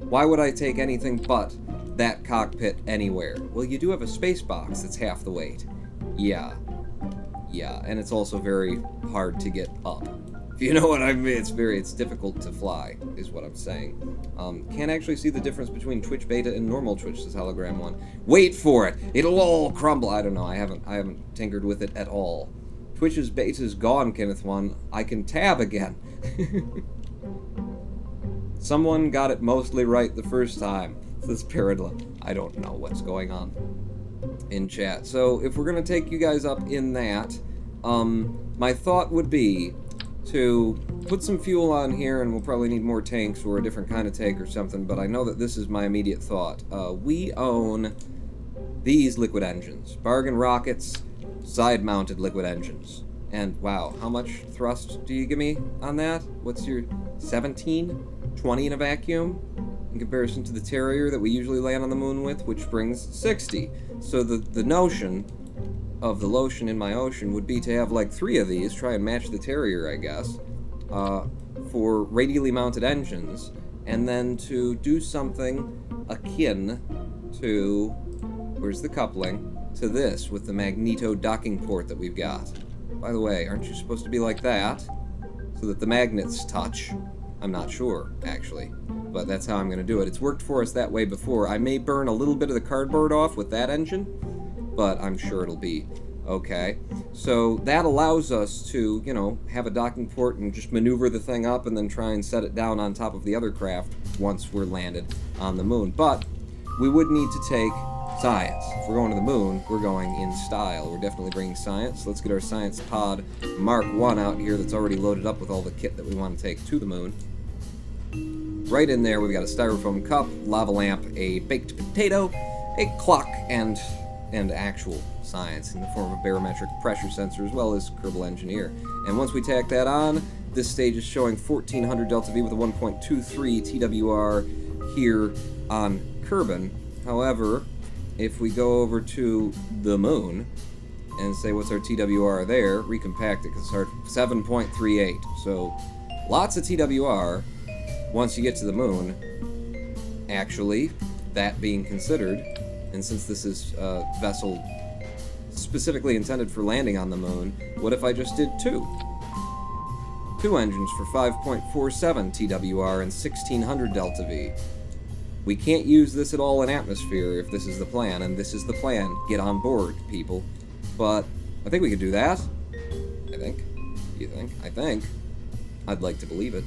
Why would I take anything but that cockpit anywhere? Well, you do have a space box that's half the weight. Yeah, and it's also very hard to get up. If you know what I mean, it's difficult to fly, is what I'm saying. Can't actually see the difference between Twitch beta and normal Twitch, says Hologram 1. Wait for it! It'll all crumble! I don't know, I haven't tinkered with it at all. Twitch's beta's gone, Kenneth 1. I can tab again. Someone got it mostly right the first time, says Paradla. I don't know what's going on in chat. So if we're going to take you guys up in that, my thought would be to put some fuel on here, and we'll probably need more tanks or a different kind of tank or something, but I know that this is my immediate thought. We own these liquid engines. Bargain rockets, side-mounted liquid engines. And wow, how much thrust do you give me on that? What's your 17? 20 in a vacuum? In comparison to the Terrier that we usually land on the moon with, which brings 60. So the notion of the lotion in my ocean would be to have like 3 of these, try and match the Terrier, I guess, for radially mounted engines, and then to do something akin to, where's the coupling, to this with the magneto docking port that we've got. By the way, aren't you supposed to be like that, so that the magnets touch? I'm not sure, actually. But that's how I'm going to do it. It's worked for us that way before. I may burn a little bit of the cardboard off with that engine, but I'm sure it'll be okay. So that allows us to, you know, have a docking port and just maneuver the thing up and then try and set it down on top of the other craft once we're landed on the moon. But we would need to take science. If we're going to the moon, we're going in style. We're definitely bringing science. Let's get our science pod Mark 1 out here that's already loaded up with all the kit that we want to take to the moon. Right in there, we've got a styrofoam cup, lava lamp, a baked potato, a clock, and actual science in the form of barometric pressure sensor, as well as Kerbal Engineer. And once we tack that on, this stage is showing 1400 delta V with a 1.23 TWR here on Kerbin. However, if we go over to the moon and say what's our TWR there, recompact it, because it's our 7.38. So lots of TWR once you get to the moon. Actually, that being considered, and since this is a vessel specifically intended for landing on the moon, what if I just did two engines for 5.47 TWR and 1600 delta V? We can't use this at all in atmosphere if this is the plan, and this is the plan. Get on board, people. But I think we could do that. I think. You think? I think. I'd like to believe it.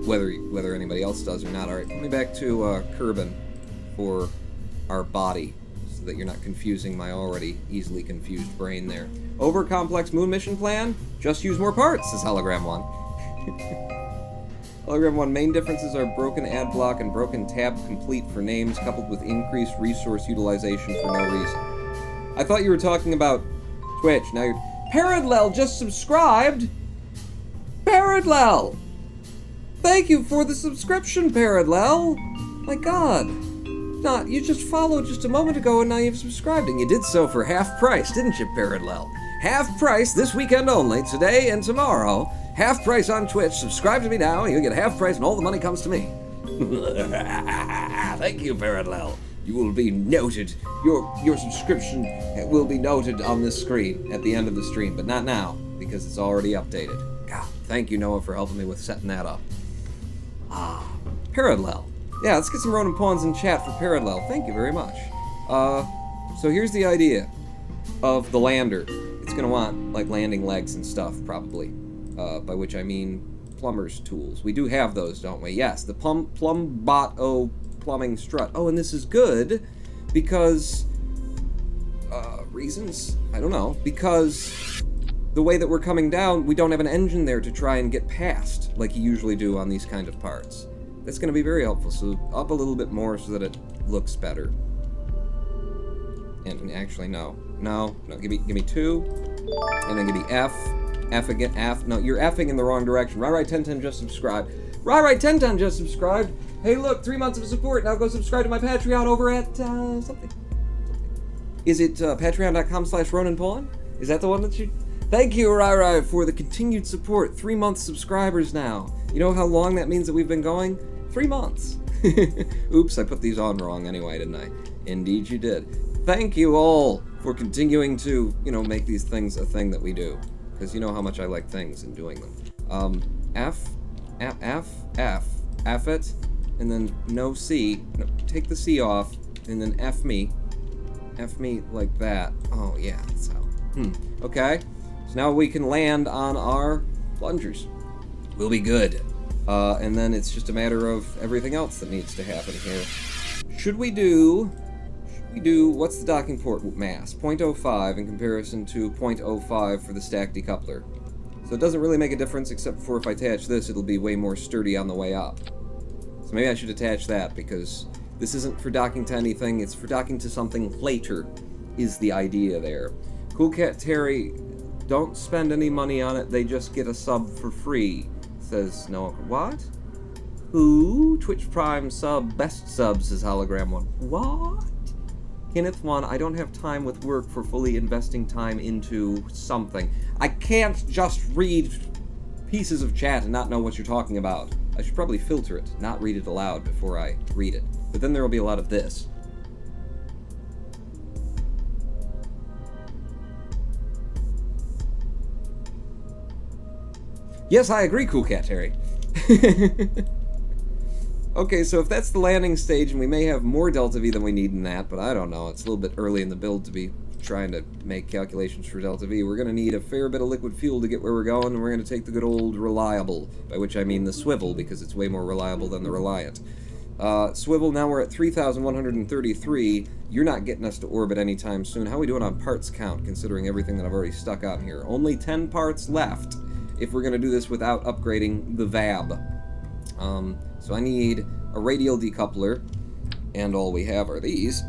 Whether anybody else does or not. Alright, put me back to Kerbin for our body, so that you're not confusing my already easily confused brain there. Over complex moon mission plan? Just use more parts, says Hologram 1. Hologram 1, main differences are broken ad block and broken tab complete for names, coupled with increased resource utilization for no reason. I thought you were talking about Twitch. Now you're... Parallel just subscribed! Parallel! Thank you for the subscription, Parallel! My god. Not, you just followed just a moment ago and now you've subscribed, and you did so for half price, didn't you, Parallel? Half price this weekend only, today and tomorrow. Half price on Twitch. Subscribe to me now, you'll get half price and all the money comes to me. Thank you, Parallel. You will be noted. Your subscription will be noted on this screen at the end of the stream, but not now, because it's already updated. God, thank you, Noah, for helping me with setting that up. Parallel. Yeah, let's get some Ronin pawns in chat for Parallel. Thank you very much. So here's the idea of the lander. It's gonna want, like, landing legs and stuff, probably. By which I mean plumber's tools. We do have those, don't we? Yes, the Plumbot-O plumbing strut. Oh, and this is good because... reasons? I don't know. Because the way that we're coming down, we don't have an engine there to try and get past, like you usually do on these kind of parts. That's going to be very helpful, so up a little bit more so that it looks better. And actually, no, give me 2, and then give me F again, F. No, you're Fing in the wrong direction. Right1010 just subscribed. Right1010 just subscribed. Hey, look, 3 months of support. Now go subscribe to my Patreon over at something. Is it patreon.com/RoninPawn? Is that the one that you? Thank you, Rai, for the continued support. 3 month subscribers now. You know how long that means that we've been going? 3 months. Oops, I put these on wrong anyway, didn't I? Indeed you did. Thank you all for continuing to, you know, make these things a thing that we do. Because you know how much I like things and doing them. F it, and then no C. No, take the C off, and then F me like that. Oh yeah, that's how. Okay, so now we can land on our plungers. We'll be good. And then it's just a matter of everything else that needs to happen here. Should we do, what's the docking port mass? 0.05 in comparison to 0.05 for the stack decoupler. So it doesn't really make a difference, except for if I attach this, it'll be way more sturdy on the way up. So maybe I should attach that, because this isn't for docking to anything, it's for docking to something later, is the idea there. Cool Cat Terry, don't spend any money on it, they just get a sub for free, says Noah. What? Who? Twitch Prime sub, best subs, says Hologram 1. What? Kenneth 1, I don't have time with work for fully investing time into something. I can't just read pieces of chat and not know what you're talking about. I should probably filter it, not read it aloud before I read it. But then there will be a lot of this. Yes, I agree, Cool Cat Terry. Okay, so if that's the landing stage, and we may have more delta V than we need in that, but I don't know. It's a little bit early in the build to be trying to make calculations for delta V. We're going to need a fair bit of liquid fuel to get where we're going, and we're going to take the good old reliable, by which I mean the swivel, because it's way more reliable than the reliant. Swivel, now we're at 3,133. You're not getting us to orbit anytime soon. How are we doing on parts count, considering everything that I've already stuck on here? Only 10 parts left, if we're going to do this without upgrading the VAB. So I need a radial decoupler, and all we have are these.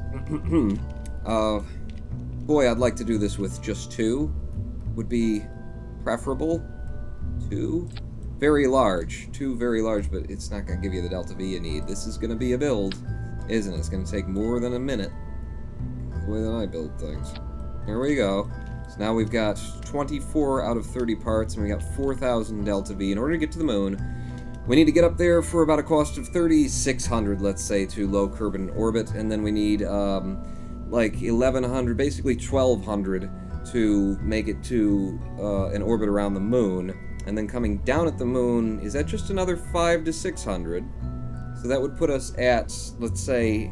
Boy, I'd like to do this with just 2. Would be preferable. 2. Very large. 2 very large, but it's not going to give you the delta V you need. This is going to be a build, isn't it? It's going to take more than a minute. The way that I build things. Here we go. So now we've got 24 out of 30 parts, and we got 4,000 delta V. In order to get to the moon, we need to get up there for about a cost of 3,600, let's say, to low Kerbin orbit, and then we need like 1,100, basically 1,200 to make it to an orbit around the moon. And then coming down at the moon, is that just another 500 to 600? So that would put us at, let's say,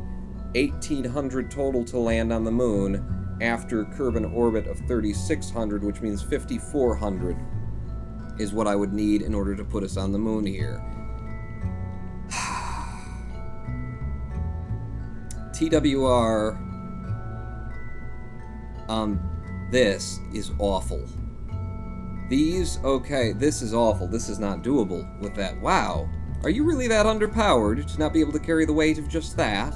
1,800 total to land on the moon after Kerbin orbit of 3,600, which means 5,400. Is what I would need in order to put us on the moon here. TWR on this is awful. These, okay, this is awful. This is not doable with that. Wow. Are you really that underpowered to not be able to carry the weight of just that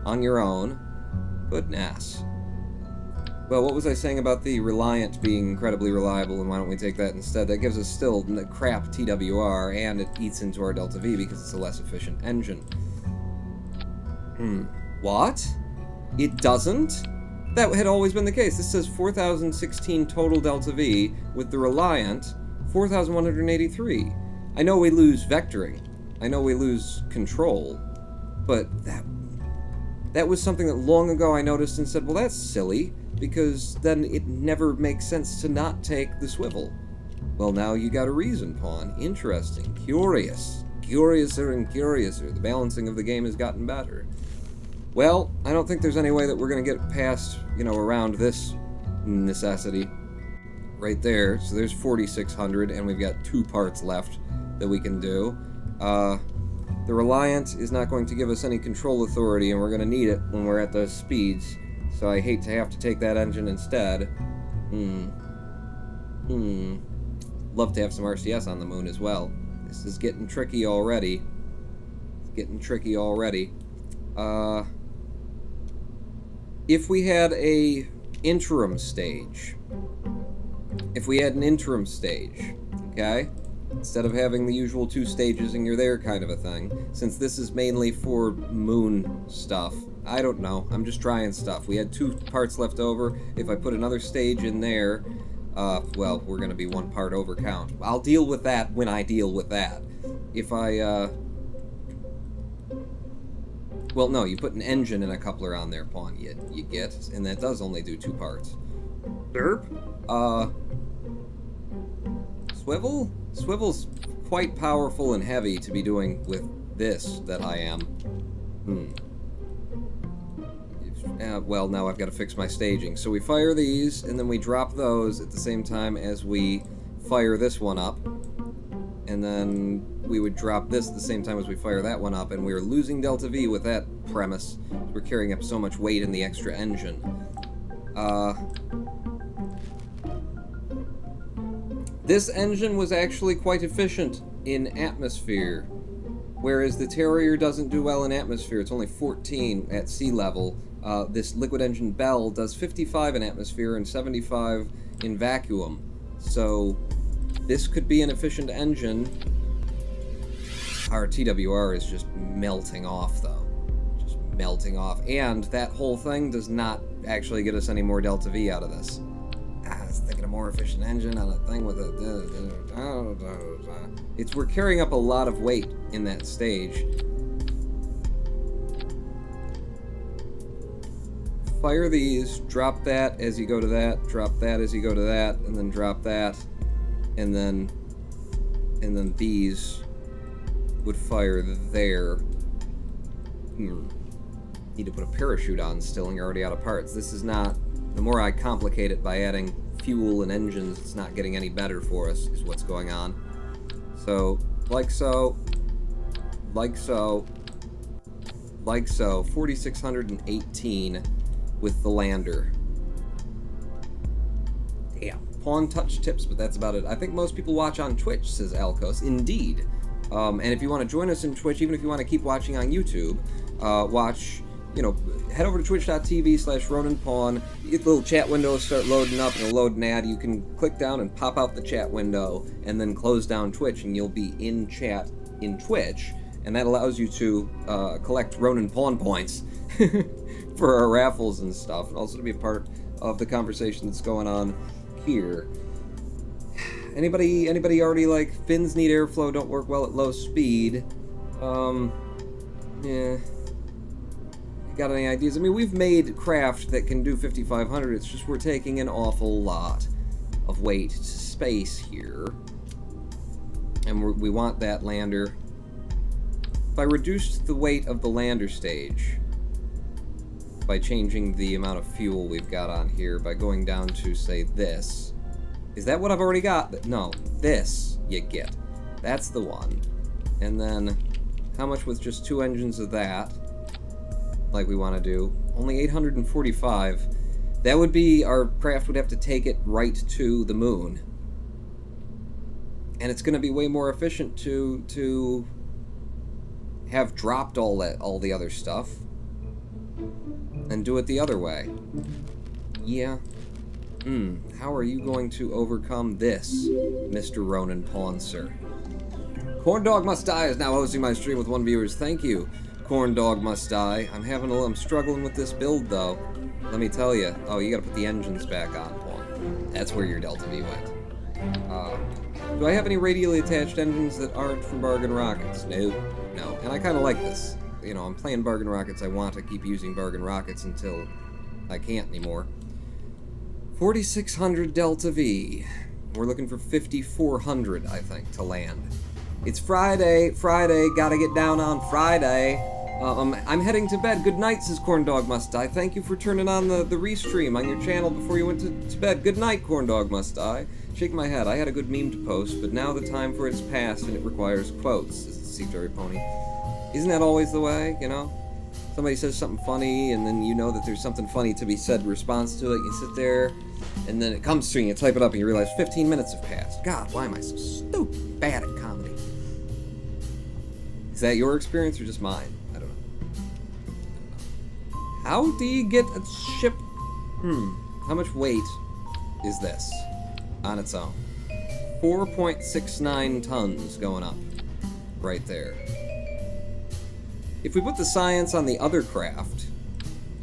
on your own? Goodness. Well, what was I saying about the Reliant being incredibly reliable, and why don't we take that instead? That gives us still crap TWR, and it eats into our delta V because it's a less efficient engine. What? It doesn't? That had always been the case. This says 4,016 total delta V, with the Reliant, 4,183. I know we lose vectoring. I know we lose control. But that was something that long ago I noticed and said, well, that's silly, because then it never makes sense to not take the swivel. Well, now you got a reason, Pawn. Interesting. Curious. Curiouser and curiouser. The balancing of the game has gotten better. Well, I don't think there's any way that we're going to get past, around this necessity right there. So there's 4,600, and we've got 2 parts left that we can do. The Reliant is not going to give us any control authority, and we're going to need it when we're at those speeds. So I hate to have to take that engine instead. Love to have some RCS on the moon as well. This is getting tricky already. It's getting tricky already. If we had a interim stage. If we had an interim stage, okay? Instead of having the usual 2 stages and you're there kind of a thing, since this is mainly for moon stuff. I don't know. I'm just trying stuff. We had 2 parts left over. If I put another stage in there, well, we're going to be 1 part over count. I'll deal with that when I deal with that. If I, well, no, you put an engine and a coupler on there, Pawn, you get, and that does only do 2 parts. Derp? Swivel? Swivel's quite powerful and heavy to be doing with this that I am. Well, now I've got to fix my staging. So we fire these, and then we drop those at the same time as we fire this one up. And then we would drop this at the same time as we fire that one up, and we are losing delta V with that premise. We're carrying up so much weight in the extra engine. This engine was actually quite efficient in atmosphere, whereas the Terrier doesn't do well in atmosphere. It's only 14 at sea level. This liquid engine Bell does 55 in atmosphere and 75 in vacuum. So this could be an efficient engine. Our TWR is just melting off, though. Just melting off. And that whole thing does not actually get us any more delta V out of this. I was thinking a more efficient engine on a thing with a... We're carrying up a lot of weight in that stage. Fire these, drop that as you go to that, drop that as you go to that, and then drop that, and then these would fire there. Need to put a parachute on still, and you're already out of parts. This is not... The more I complicate it by adding fuel and engines, it's not getting any better for us, is what's going on. So, like so, like so, like so. 4,618 with the lander. Damn. Pawn touch tips, but that's about it. I think most people watch on Twitch, says Alcos. Indeed. And if you want to join us in Twitch, even if you want to keep watching on YouTube, watch... You know, head over to twitch.tv/RoninPawn. You get the little chat window start loading up, and it'll load an ad. You can click down and pop out the chat window, and then close down Twitch, and you'll be in chat in Twitch, and that allows you to collect Ronin Pawn points for our raffles and stuff, and also to be a part of the conversation that's going on here. Anybody already like fins need airflow, don't work well at low speed? Yeah. Got any ideas? I mean, we've made craft that can do 5,500. It's just we're taking an awful lot of weight to space here, and we want that lander. If I reduced the weight of the lander stage by changing the amount of fuel we've got on here, by going down to, say, this. Is that what I've already got? No, this you get. That's the one. And then, how much with just 2 engines of that? Like we want to do. Only 845. That would be, our craft would have to take it right to the moon. And it's going to be way more efficient to have dropped all the other stuff and do it the other way. Yeah. How are you going to overcome this, Mr. Ronin Pawn, sir? Corn Dog Must Die is now hosting my stream with 1 viewer. Thank you. Corn Dog Must Die. I'm struggling with this build, though. Let me tell you. Oh, you gotta put the engines back on, Pawn. That's where your Delta V went. Do I have any radially attached engines that aren't from Bargain Rockets? No. No. And I kind of like this. You know, I'm playing Bargain Rockets. I want to keep using Bargain Rockets until I can't anymore. 4,600 Delta V. We're looking for 5,400, I think, to land. It's Friday. Gotta get down on Friday. I'm heading to bed. Good night, says Corn Dog Must Die. Thank you for turning on the restream on your channel before you went to bed. Good night, Corn Dog Must Die. Shake my head. I had a good meme to post, but now the time for it is past and it requires quotes, says the Sea Pony. Isn't that always the way, you know? Somebody says something funny, and then you know that there's something funny to be said in response to it. You sit there, and then it comes to you, you type it up, and you realize 15 minutes have passed. God, why am I so stupid bad at comedy? Is that your experience or just mine? I don't know. How do you get a ship? How much weight is this on its own? 4.69 tons going up right there. If we put the science on the other craft,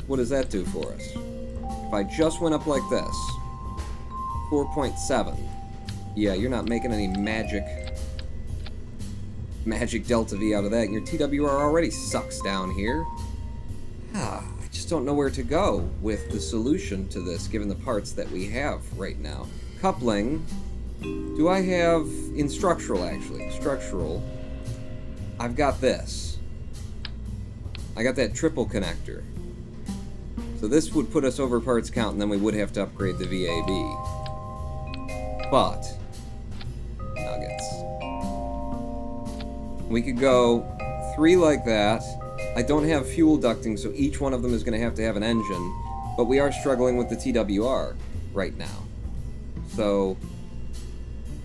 what does that do for us? If I just went up like this, 4.7. Yeah, you're not making any magic Delta V out of that. Your TWR already sucks down here. I just don't know where to go with the solution to this, given the parts that we have right now. Coupling. Do I have... In structural, actually. Structural. I've got this. I got that triple connector. So this would put us over parts count, and then we would have to upgrade the VAB. But... Nuggets. We could go 3 like that. I don't have fuel ducting, so each one of them is going to have an engine. But we are struggling with the TWR right now. So...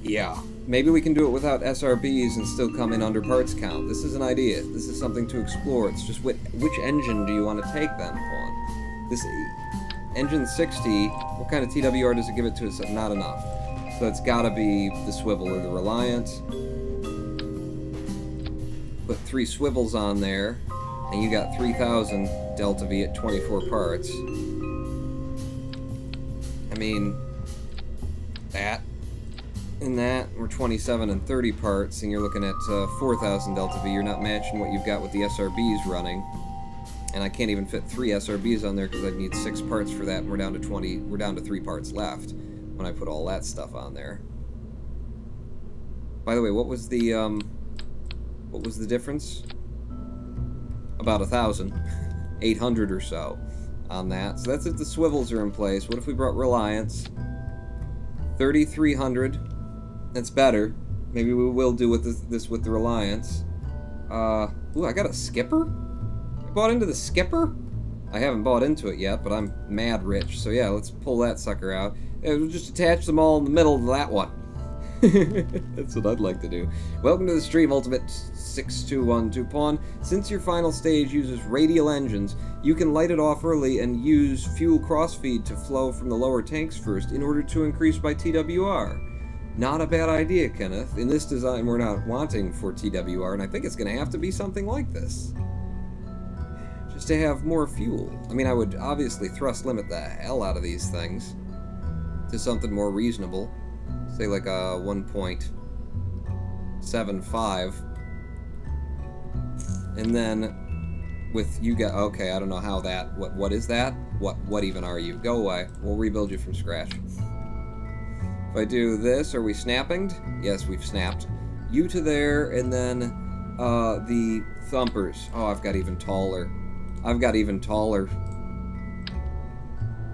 yeah. Maybe we can do it without SRBs and still come in under parts count. This is an idea. This is something to explore. It's just which engine do you want to take them on? This engine 60, what kind of TWR does it give it to us? Not enough. So it's gotta be the swivel or the Reliant. Put 3 swivels on there, and you got 3,000 Delta V at 24 parts. I mean, that. In that, we're 27 and 30 parts, and you're looking at 4,000 Delta V. You're not matching what you've got with the SRBs running. And I can't even fit 3 SRBs on there because I'd need 6 parts for that, and we're down to 3 parts left when I put all that stuff on there. By the way, what was the What was the difference? About 1,000. 800 or so on that. So that's if the swivels are in place. What if we brought Reliance? 3,300. That's better. Maybe we will do with this with the Reliance. Ooh, I got a skipper? I bought into the skipper? I haven't bought into it yet, but I'm mad rich. So yeah, let's pull that sucker out. We'll just attach them all in the middle of that one. That's what I'd like to do. Welcome to the stream, Ultimate 6212 Pawn. Since your final stage uses radial engines, you can light it off early and use fuel crossfeed to flow from the lower tanks first in order to increase by TWR. Not a bad idea, Kenneth. In this design, we're not wanting for TWR, and I think it's going to have to be something like this. Just to have more fuel. I mean, I would obviously thrust limit the hell out of these things to something more reasonable. Say like a 1.75. And then with you guys, okay, I don't know how that, what is that? What even are you? Go away. We'll rebuild you from scratch. If I do this, are we snapping? Yes, we've snapped. You to there, and then the thumpers. Oh, I've got even taller. I've got even taller.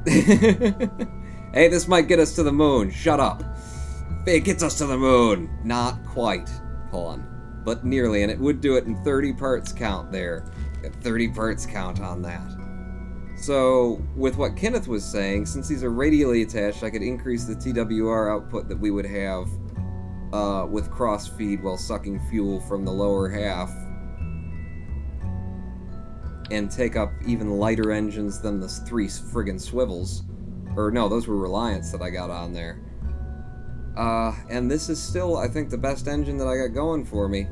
Hey, this might get us to the moon. Shut up. It gets us to the moon. Not quite, Pawn, but nearly, and it would do it in 30 parts count there. Got 30 parts count on that. So, with what Kenneth was saying, since these are radially attached, I could increase the TWR output that we would have with cross-feed while sucking fuel from the lower half. And take up even lighter engines than the 3 friggin' swivels. Or no, those were Reliance that I got on there. And this is still, I think, the best engine that I got going for me.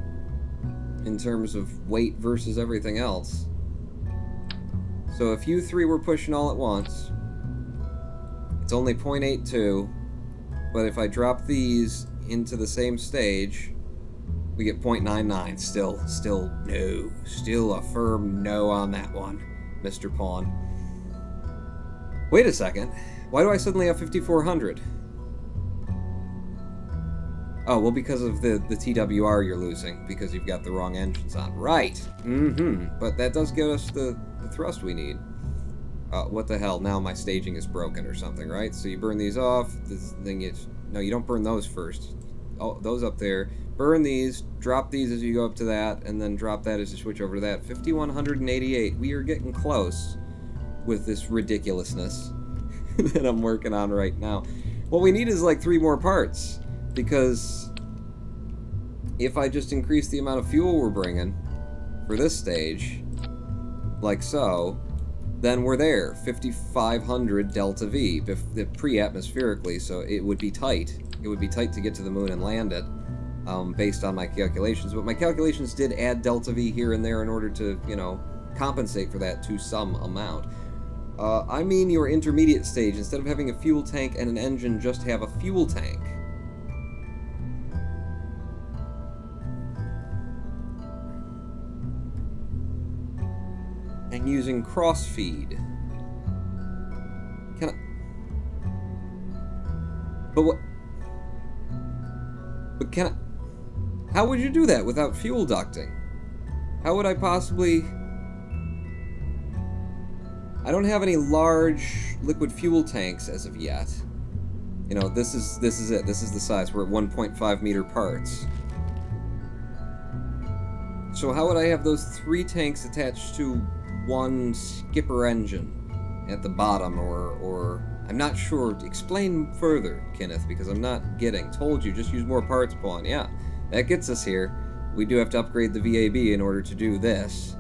In terms of weight versus everything else. So if you 3 were pushing all at once, it's only 0.82, but if I drop these into the same stage, we get 0.99. Still no. Still a firm no on that one, Mr. Pawn. Wait a second. Why do I suddenly have 5,400? Oh, well, because of the TWR you're losing, because you've got the wrong engines on. Right. But that does give us the thrust we need. What the hell? Now my staging is broken or something, right? So you burn these off. This thing is... No, you don't burn those first. Oh, those up there. Burn these, drop these as you go up to that, and then drop that as you switch over to that. 5,188. We are getting close with this ridiculousness that I'm working on right now. What we need is like 3 more parts, because if I just increase the amount of fuel we're bringing for this stage, like so, then we're there. 5,500 delta V, pre-atmospherically, so it would be tight. It would be tight to get to the moon and land it, based on my calculations. But my calculations did add delta V here and there in order to, you know, compensate for that to some amount. I mean your intermediate stage. Instead of having a fuel tank and an engine, just have a fuel tank. And using cross-feed. Can I... But what... But can I... How would you do that without fuel ducting? How would I possibly... I don't have any large liquid fuel tanks as of yet. You know, this is it. This is the size. We're at 1.5 meter parts. So how would I have those 3 tanks attached to 1 skipper engine at the bottom, or I'm not sure. Explain further, Kenneth, because I'm not getting. Told you, just use more parts, Pawn. Yeah, that gets us here. We do have to upgrade the VAB in order to do this.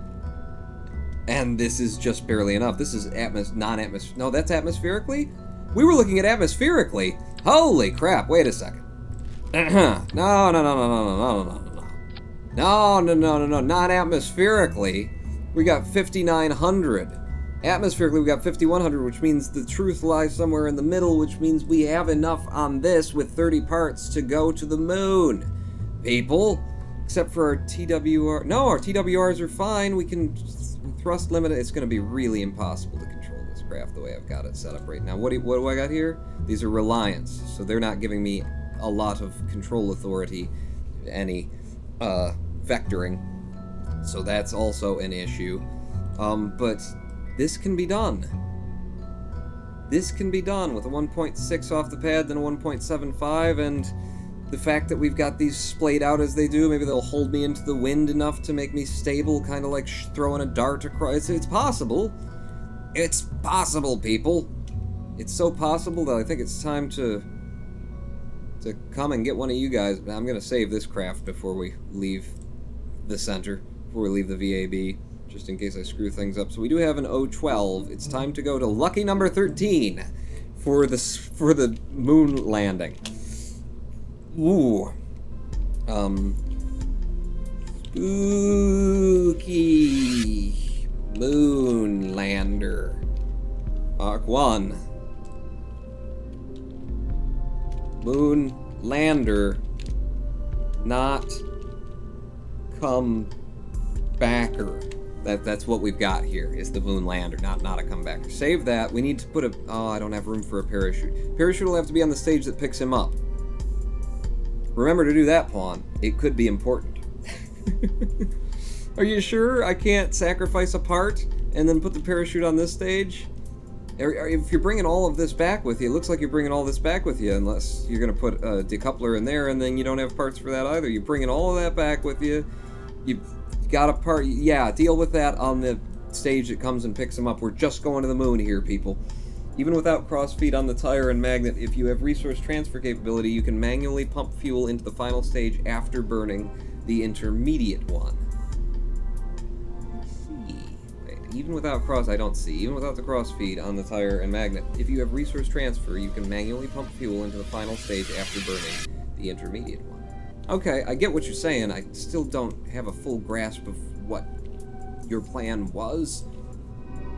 And this is just barely enough. This is non-atmospheric. No, that's atmospherically? We were looking at atmospherically. Holy crap, wait a second. No, non-atmospherically. We got 5,900. Atmospherically, we got 5,100, which means the truth lies somewhere in the middle, which means we have enough on this with 30 parts to go to the moon. People, except for our TWR. No, our TWRs are fine. We can thrust limit it. It's going to be really impossible to control this craft the way I've got it set up right now. What do I got here? These are Reliance, so they're not giving me a lot of control authority, any, vectoring. So that's also an issue. But this can be done. This can be done with a 1.6 off the pad, then a 1.75, and the fact that we've got these splayed out as they do, maybe they'll hold me into the wind enough to make me stable, kind of like throwing a dart across. It's possible. It's possible, people. It's so possible that I think it's time to come and get one of you guys. I'm going to save this craft before we leave the center, before we leave the VAB, just in case I screw things up. So we do have an 012. It's time to go to lucky number 13 for the moon landing. Ooh. Spooky moon lander. Mark 1. Moon lander. Not come backer. That's what we've got here, is the moon lander, not a comebacker. Save that. We need to put a... Oh, I don't have room for a parachute. Parachute will have to be on the stage that picks him up. Remember to do that, Pawn. It could be important. Are you sure I can't sacrifice a part and then put the parachute on this stage? If you're bringing all of this back with you, it looks like you're bringing all this back with you, unless you're going to put a decoupler in there, and then you don't have parts for that either. You're bringing all of that back with you. You've got a part... Yeah, deal with that on the stage that comes and picks them up. We're just going to the moon here, people. Even without cross-feed on the tire and magnet, if you have resource transfer capability, you can manually pump fuel into the final stage after burning the intermediate one. Wait, even without I don't see. Even without the cross-feed on the tire and magnet, if you have resource transfer, you can manually pump fuel into the final stage after burning the intermediate one. Okay, I get what you're saying. I still don't have a full grasp of what your plan was.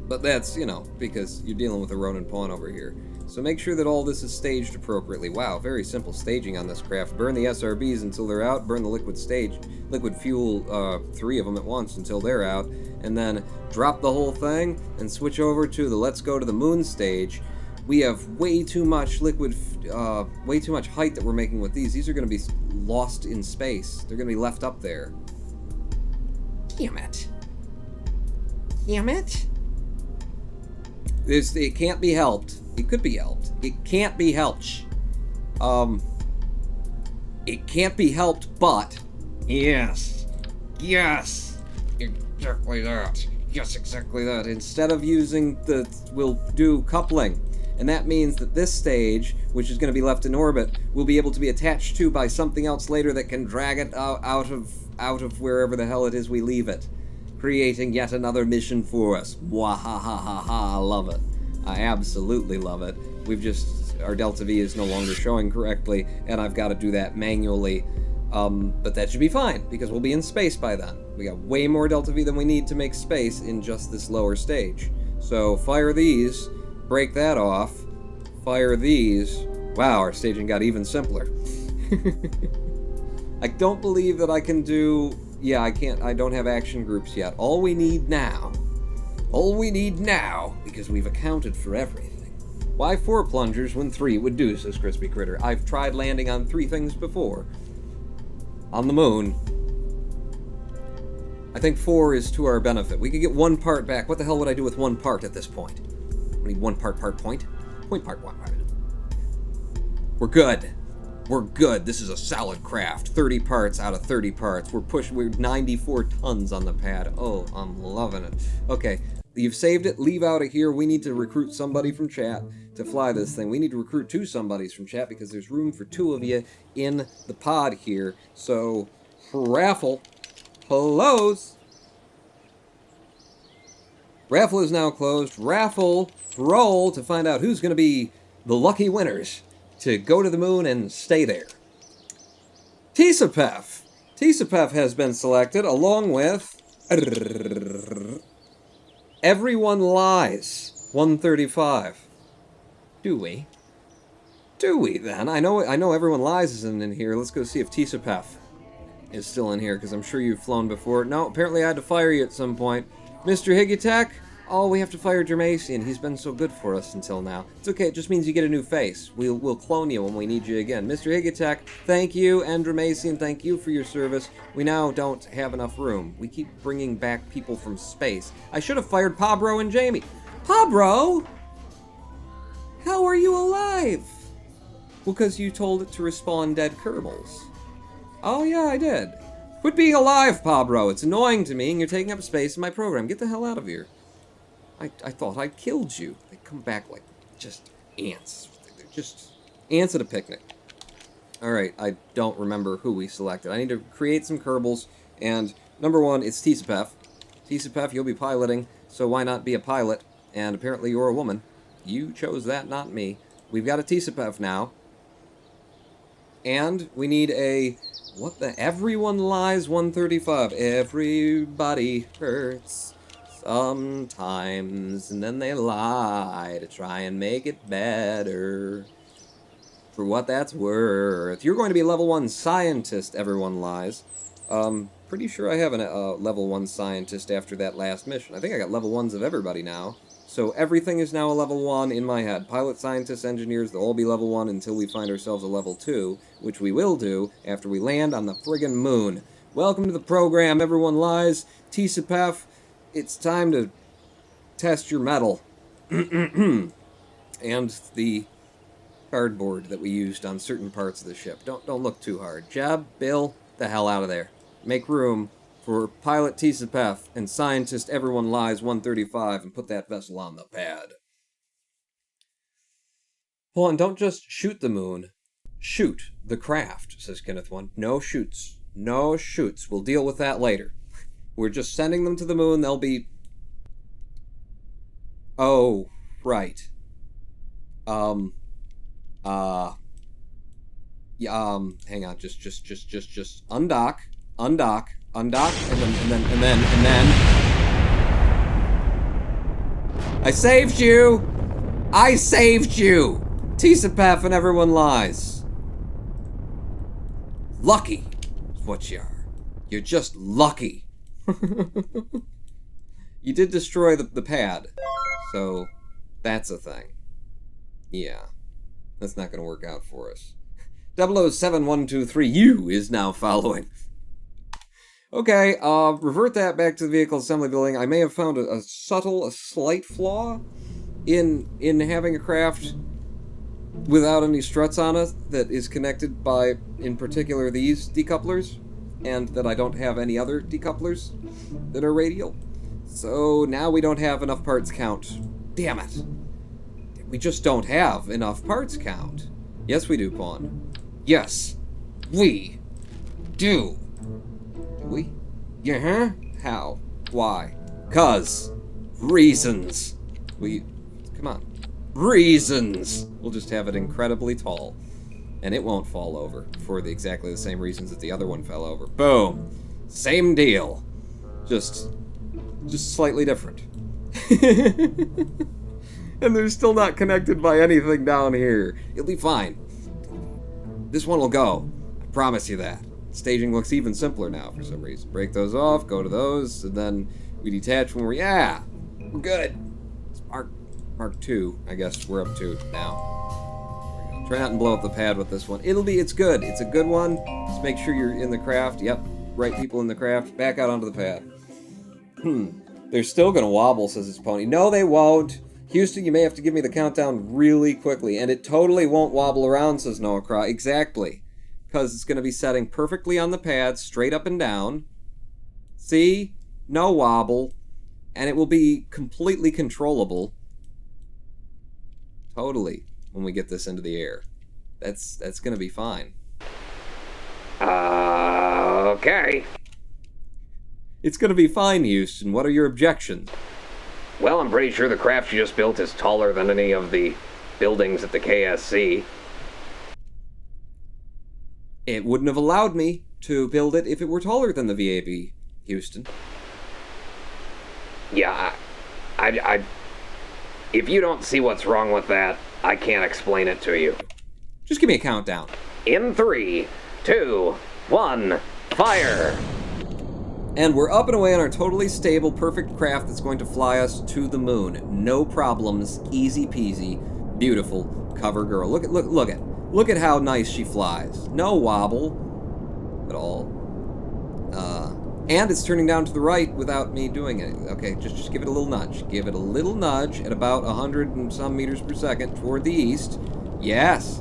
But that's, you know, because you're dealing with a Ronin pawn over here. So make sure that all this is staged appropriately. Wow, very simple staging on this craft. Burn the SRBs until they're out. Burn the liquid fuel, 3 of them at once until they're out. And then drop the whole thing and switch over to the let's go to the moon stage. We have way too much height that we're making with these. These are going to be lost in space. They're going to be left up there. Damn it. Damn it. It can't be helped. It could be helped. It can't be helped. It can't be helped, but... Yes. Yes. Exactly that. Yes, exactly that. Instead of using we'll do coupling. And that means that this stage, which is going to be left in orbit, will be able to be attached to by something else later that can drag it out of wherever the hell it is we leave it, creating yet another mission for us. Wahahaha, I love it. I absolutely love it. Our Delta V is no longer showing correctly, and I've got to do that manually. But that should be fine, because we'll be in space by then. We got way more Delta V than we need to make space in just this lower stage. So fire these, break that off, fire these. Wow, our staging got even simpler. I don't believe that I can do... Yeah, I don't have action groups yet. All we need now, because we've accounted for everything. Why 4 plungers when 3 would do, says Crispy Critter. I've tried landing on 3 things before. On the moon. I think 4 is to our benefit. We could get 1 part back. What the hell would I do with 1 part at this point? I need 1 part point? Point part 1. We're good. We're good. This is a solid craft. 30 parts out of 30 parts. We're 94 tons on the pad. Oh, I'm loving it. Okay, you've saved it. Leave out of here. We need to recruit somebody from chat to fly this thing. We need to recruit 2 somebodies from chat because there's room for 2 of you in the pod here. So, raffle. Hellos. Raffle is now closed. Raffle roll to find out who's going to be the lucky winners to go to the moon and stay there. Tisapef. Tisapef has been selected along with Everyone Lies 135. Do we? Do we then? I know Everyone Lies isn't in here. Let's go see if Tisapef is still in here because I'm sure you've flown before. No, apparently I had to fire you at some point. Mr. Higgytech, Oh, we have to fire Germacian. He's been so good for us until now. It's okay, it just means you get a new face. We'll clone you when we need you again. Mr. Higatek, thank you, and Germacian, thank you for your service. We now don't have enough room. We keep bringing back people from space. I should have fired Pabro and Jamie. Pabro? How are you alive? Well, because you told it to respawn dead Kerbals. Oh, yeah, I did. Quit being alive, Pabro. It's annoying to me, and you're taking up space in my program. Get the hell out of here. I thought I'd killed you. They come back like just ants. They're just ants at a picnic. Alright, I don't remember who we selected. I need to create some Kerbals, and number one, it's Tisapef. Tisapef, you'll be piloting, so why not be a pilot? And apparently you're a woman. You chose that, not me. We've got a Tisapef now. And we need a... What the... Everyone lies 135. Everybody hurts sometimes, and then they lie to try and make it better. For what that's worth. You're going to be level 1 scientist, everyone lies. Pretty sure I have a level 1 scientist after that last mission. I think I got level 1s of everybody now. So everything is now a level 1 in my head. Pilot, scientists, engineers, they'll all be level 1 until we find ourselves a level 2, which we will do after we land on the friggin' moon. Welcome to the program, everyone lies. Tisapef, it's time to test your metal. And the cardboard that we used on certain parts of the ship. Don't look too hard. Jeb, Bill, the hell out of there. Make room for Pilot Tisapef and Scientist Everyone Lies 135 and put that vessel on the pad. Hold on, don't just shoot the moon. Shoot the craft, says Kenneth 1. No shoots. No shoots. We'll deal with that later. We're just sending them to the moon. They'll be... Oh, right. Yeah, hang on. Just undock, and then. I saved you! I saved you! Tisapef and everyone lies. Lucky is what you are. You're just lucky. You did destroy the pad, so that's a thing. Yeah, that's not going to work out for us. 007123U is now following. Okay, revert that back to the vehicle assembly building. I may have found a slight flaw in having a craft without any struts on it that is connected by, in particular, these decouplers, and that I don't have any other decouplers that are radial. So now we don't have enough parts count. Damn it. We just don't have enough parts count. Yes, we do, Pawn. Yes, we do. Do we? Yeah, huh? How? Why? 'Cause. Reasons. Come on. Reasons! We'll just have it incredibly tall. And it won't fall over for exactly the same reasons that the other one fell over. Boom! Same deal. Just slightly different. And they're still not connected by anything down here. It'll be fine. This one will go. I promise you that. Staging looks even simpler now for some reason. Break those off, go to those, and then we detach when we're... Yeah! We're good. It's Mark 2, I guess we're up to now. Try not to blow up the pad with this one. It's good. It's a good one. Just make sure you're in the craft. Yep. Right people in the craft. Back out onto the pad. They're still gonna wobble, says his pony. No, they won't. Houston, you may have to give me the countdown really quickly. And it totally won't wobble around, says Noah Craw. Exactly. Because it's going to be setting perfectly on the pad, straight up and down. See? No wobble. And it will be completely controllable. Totally. When we get this into the air. That's going to be fine. Okay. It's going to be fine, Houston. What are your objections? Well, I'm pretty sure the craft you just built is taller than any of the buildings at the KSC. It wouldn't have allowed me to build it if it were taller than the VAB, Houston. Yeah, I if you don't see what's wrong with that, I can't explain it to you. Just give me a countdown. In 3, 2, 1, fire! And we're up and away on our totally stable, perfect craft that's going to fly us to the moon. No problems, easy peasy, beautiful cover girl. Look at how nice she flies. No wobble at all. And it's turning down to the right without me doing it. Okay, just give it a little nudge. Give it a little nudge at about 100 and some meters per second toward the east. Yes,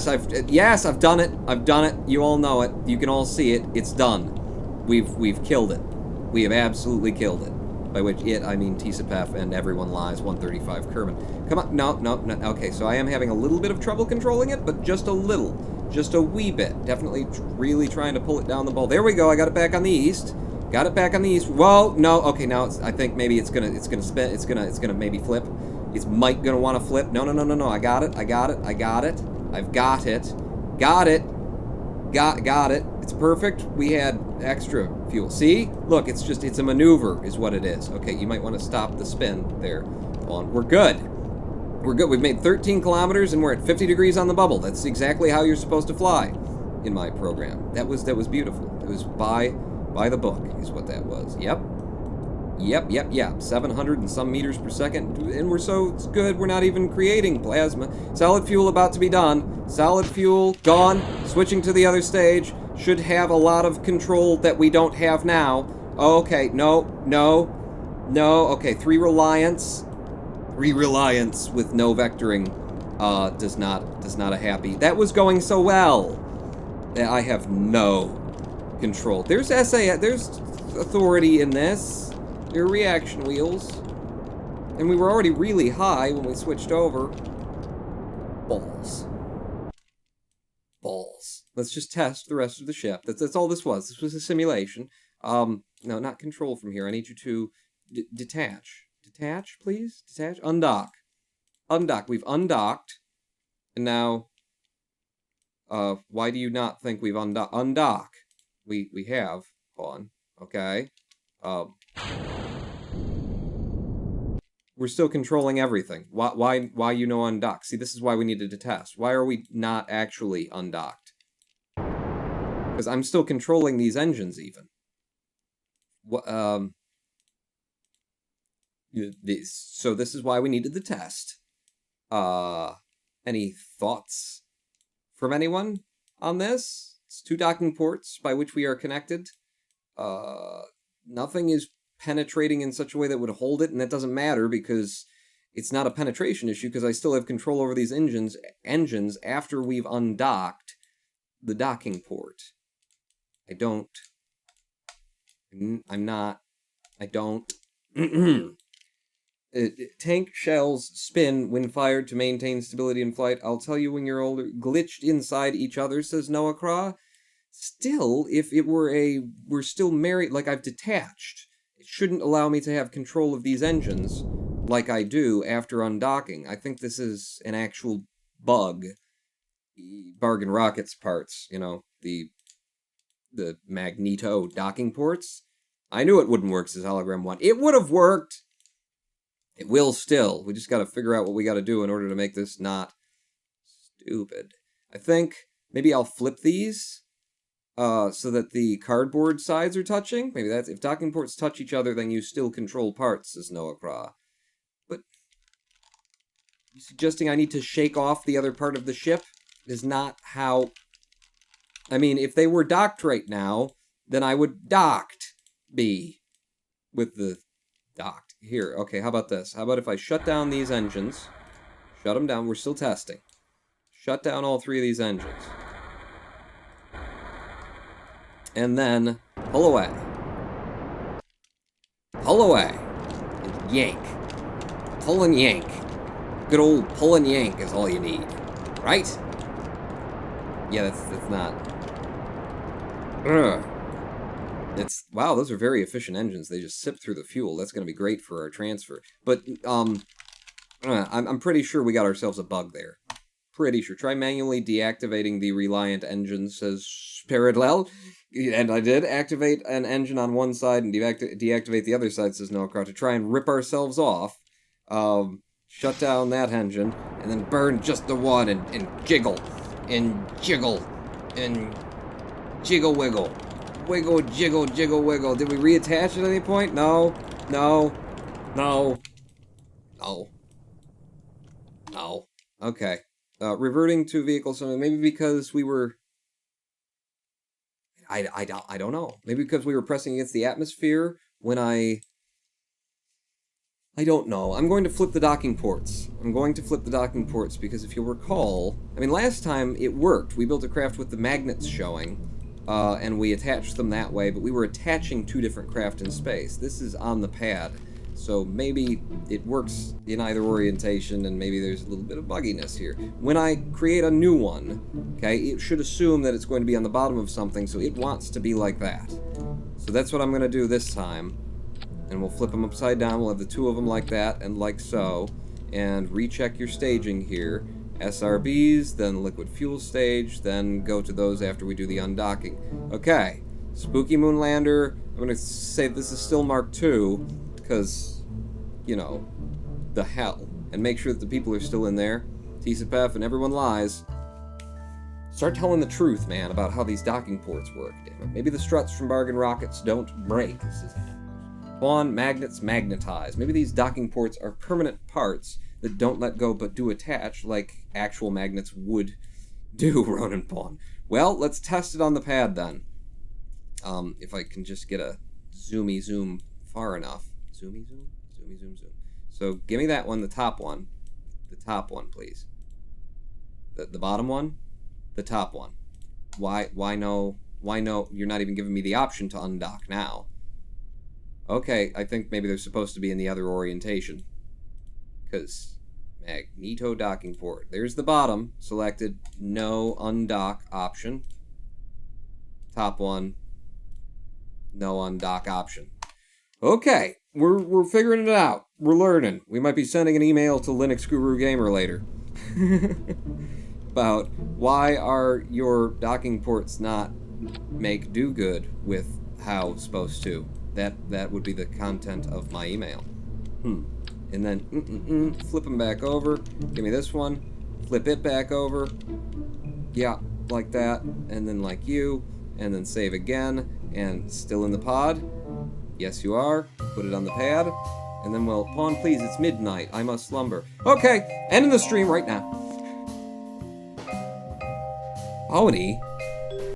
I've done it. I've done it. You all know it. You can all see it. It's done. We've killed it. We have absolutely killed it. By which I mean Tisapef and Everyone Lies 135 Kerbin. Come on, no. Okay, so I am having a little bit of trouble controlling it, but just a little. Just a wee bit. Definitely really trying to pull it down the bowl. There we go. I got it back on the east. Got it back on the east. Whoa, no. Okay, now I think maybe it's gonna spin. It's gonna maybe flip. It's might gonna want to flip. No. I got it. I've got it. Got it. It's perfect. We had extra fuel. See? Look, it's a maneuver is what it is. Okay, you might want to stop the spin there. We're good. We've made 13 kilometers and we're at 50 degrees on the bubble. That's exactly how you're supposed to fly in my program. That was beautiful. It was by the book is what that was. Yep. 700 and some meters per second. And we're so good, we're not even creating plasma. Solid fuel about to be done. Solid fuel gone. Switching to the other stage. Should have a lot of control that we don't have now. Okay, no. Okay, 3 reliance. 3 reliance with no vectoring does not a happy. That was going so well. I have no control. There's there's authority in this. There are reaction wheels. And we were already really high when we switched over. Balls. Let's just test the rest of the ship. That's all this was. This was a simulation. No, not control from here. I need you to detach. Detach, please? Detach? Undock. We've undocked. And now, why do you not think we've undock? We have. Hold on. Okay. We're still controlling everything. Why undock? See, this is why we needed to test. Why are we not actually undocked? Because I'm still controlling these engines, even. So this is why we needed the test. Any thoughts from anyone on this? It's 2 docking ports by which we are connected. Nothing is penetrating in such a way that would hold it, and that doesn't matter because it's not a penetration issue because I still have control over these engines after we've undocked the docking port. Tank shells spin when fired to maintain stability in flight. I'll tell you when you're older. Glitched inside each other, says Noah Craw. Still, if it were we're still married, like I've detached, it shouldn't allow me to have control of these engines like I do after undocking. I think this is an actual bug. Bargain Rockets parts, the magneto docking ports. I knew it wouldn't work, says Hologram 1. It would have worked! It will still. We just gotta figure out what we gotta do in order to make this not stupid. I think maybe I'll flip these so that the cardboard sides are touching. Maybe that's... If docking ports touch each other, then you still control parts, says Noah Craw. But... You suggesting I need to shake off the other part of the ship is not how... I mean, if they were docked right now, then I would docked be with the docked. Here, okay, how about this? How about if I shut down these engines? Shut them down. We're still testing. Shut down all 3 of these engines. And then pull away. Pull away. And yank. Pull and yank. Good old pull and yank is all you need. Right? Yeah, that's not... Ugh. Wow, those are very efficient engines. They just sip through the fuel. That's going to be great for our transfer. But, I'm pretty sure we got ourselves a bug there. Pretty sure. Try manually deactivating the reliant engine, says Spiridlel. And I did activate an engine on one side and deactivate the other side, says Noah Crow, to try and rip ourselves off. Shut down that engine, and then burn just the one, and jiggle, and jiggle, and jiggle wiggle. Wiggle, jiggle, jiggle, wiggle. Did we reattach at any point? No. No. No. No. No. Okay. Reverting to vehicle summary. Maybe because we were... I don't know. Maybe because we were pressing against the atmosphere when I don't know. I'm going to flip the docking ports. Because if you'll recall... I mean, last time it worked. We built a craft with the magnets showing, and we attached them that way, but we were attaching two different craft in space. This is on the pad, so maybe it works in either orientation, and maybe there's a little bit of bugginess here. When I create a new one, okay, it should assume that it's going to be on the bottom of something, so it wants to be like that. So that's what I'm going to do this time. And we'll flip them upside down. We'll have the two of them like that and like so. And recheck your staging here. SRBs, then liquid fuel stage, then go to those after we do the undocking. Okay, Spooky Moonlander. I'm going to say this is still Mark II, because, you know, the hell. And make sure that the people are still in there. TSPF and everyone lies. Start telling the truth, man, about how these docking ports work, damn it. Maybe the struts from Bargain Rockets don't break. Spawn magnets magnetize. Maybe these docking ports are permanent parts that don't let go but do attach, like actual magnets would do, Ronan Pawn. Well, let's test it on the pad then. If I can just get a zoomy zoom far enough. Zoomy zoom? Zoomy zoom zoom. So give me that one, the top one. The top one, please. The bottom one? The top one. Why no? Why no? You're not even giving me the option to undock now. Okay, I think maybe they're supposed to be in the other orientation. Because magneto docking port. There's the bottom. Selected. No undock option. Top one. No undock option. Okay, we're figuring it out. We're learning. We might be sending an email to Linux Guru Gamer later. About why are your docking ports not make do good with how supposed to. That would be the content of my email. And then flip them back over. Give me this one. Flip it back over. Yeah, like that. And then like you. And then save again. And still in the pod. Yes, you are. Put it on the pad. And then we'll... Pawn, please, it's midnight. I must slumber. Okay, ending the stream right now. Pony,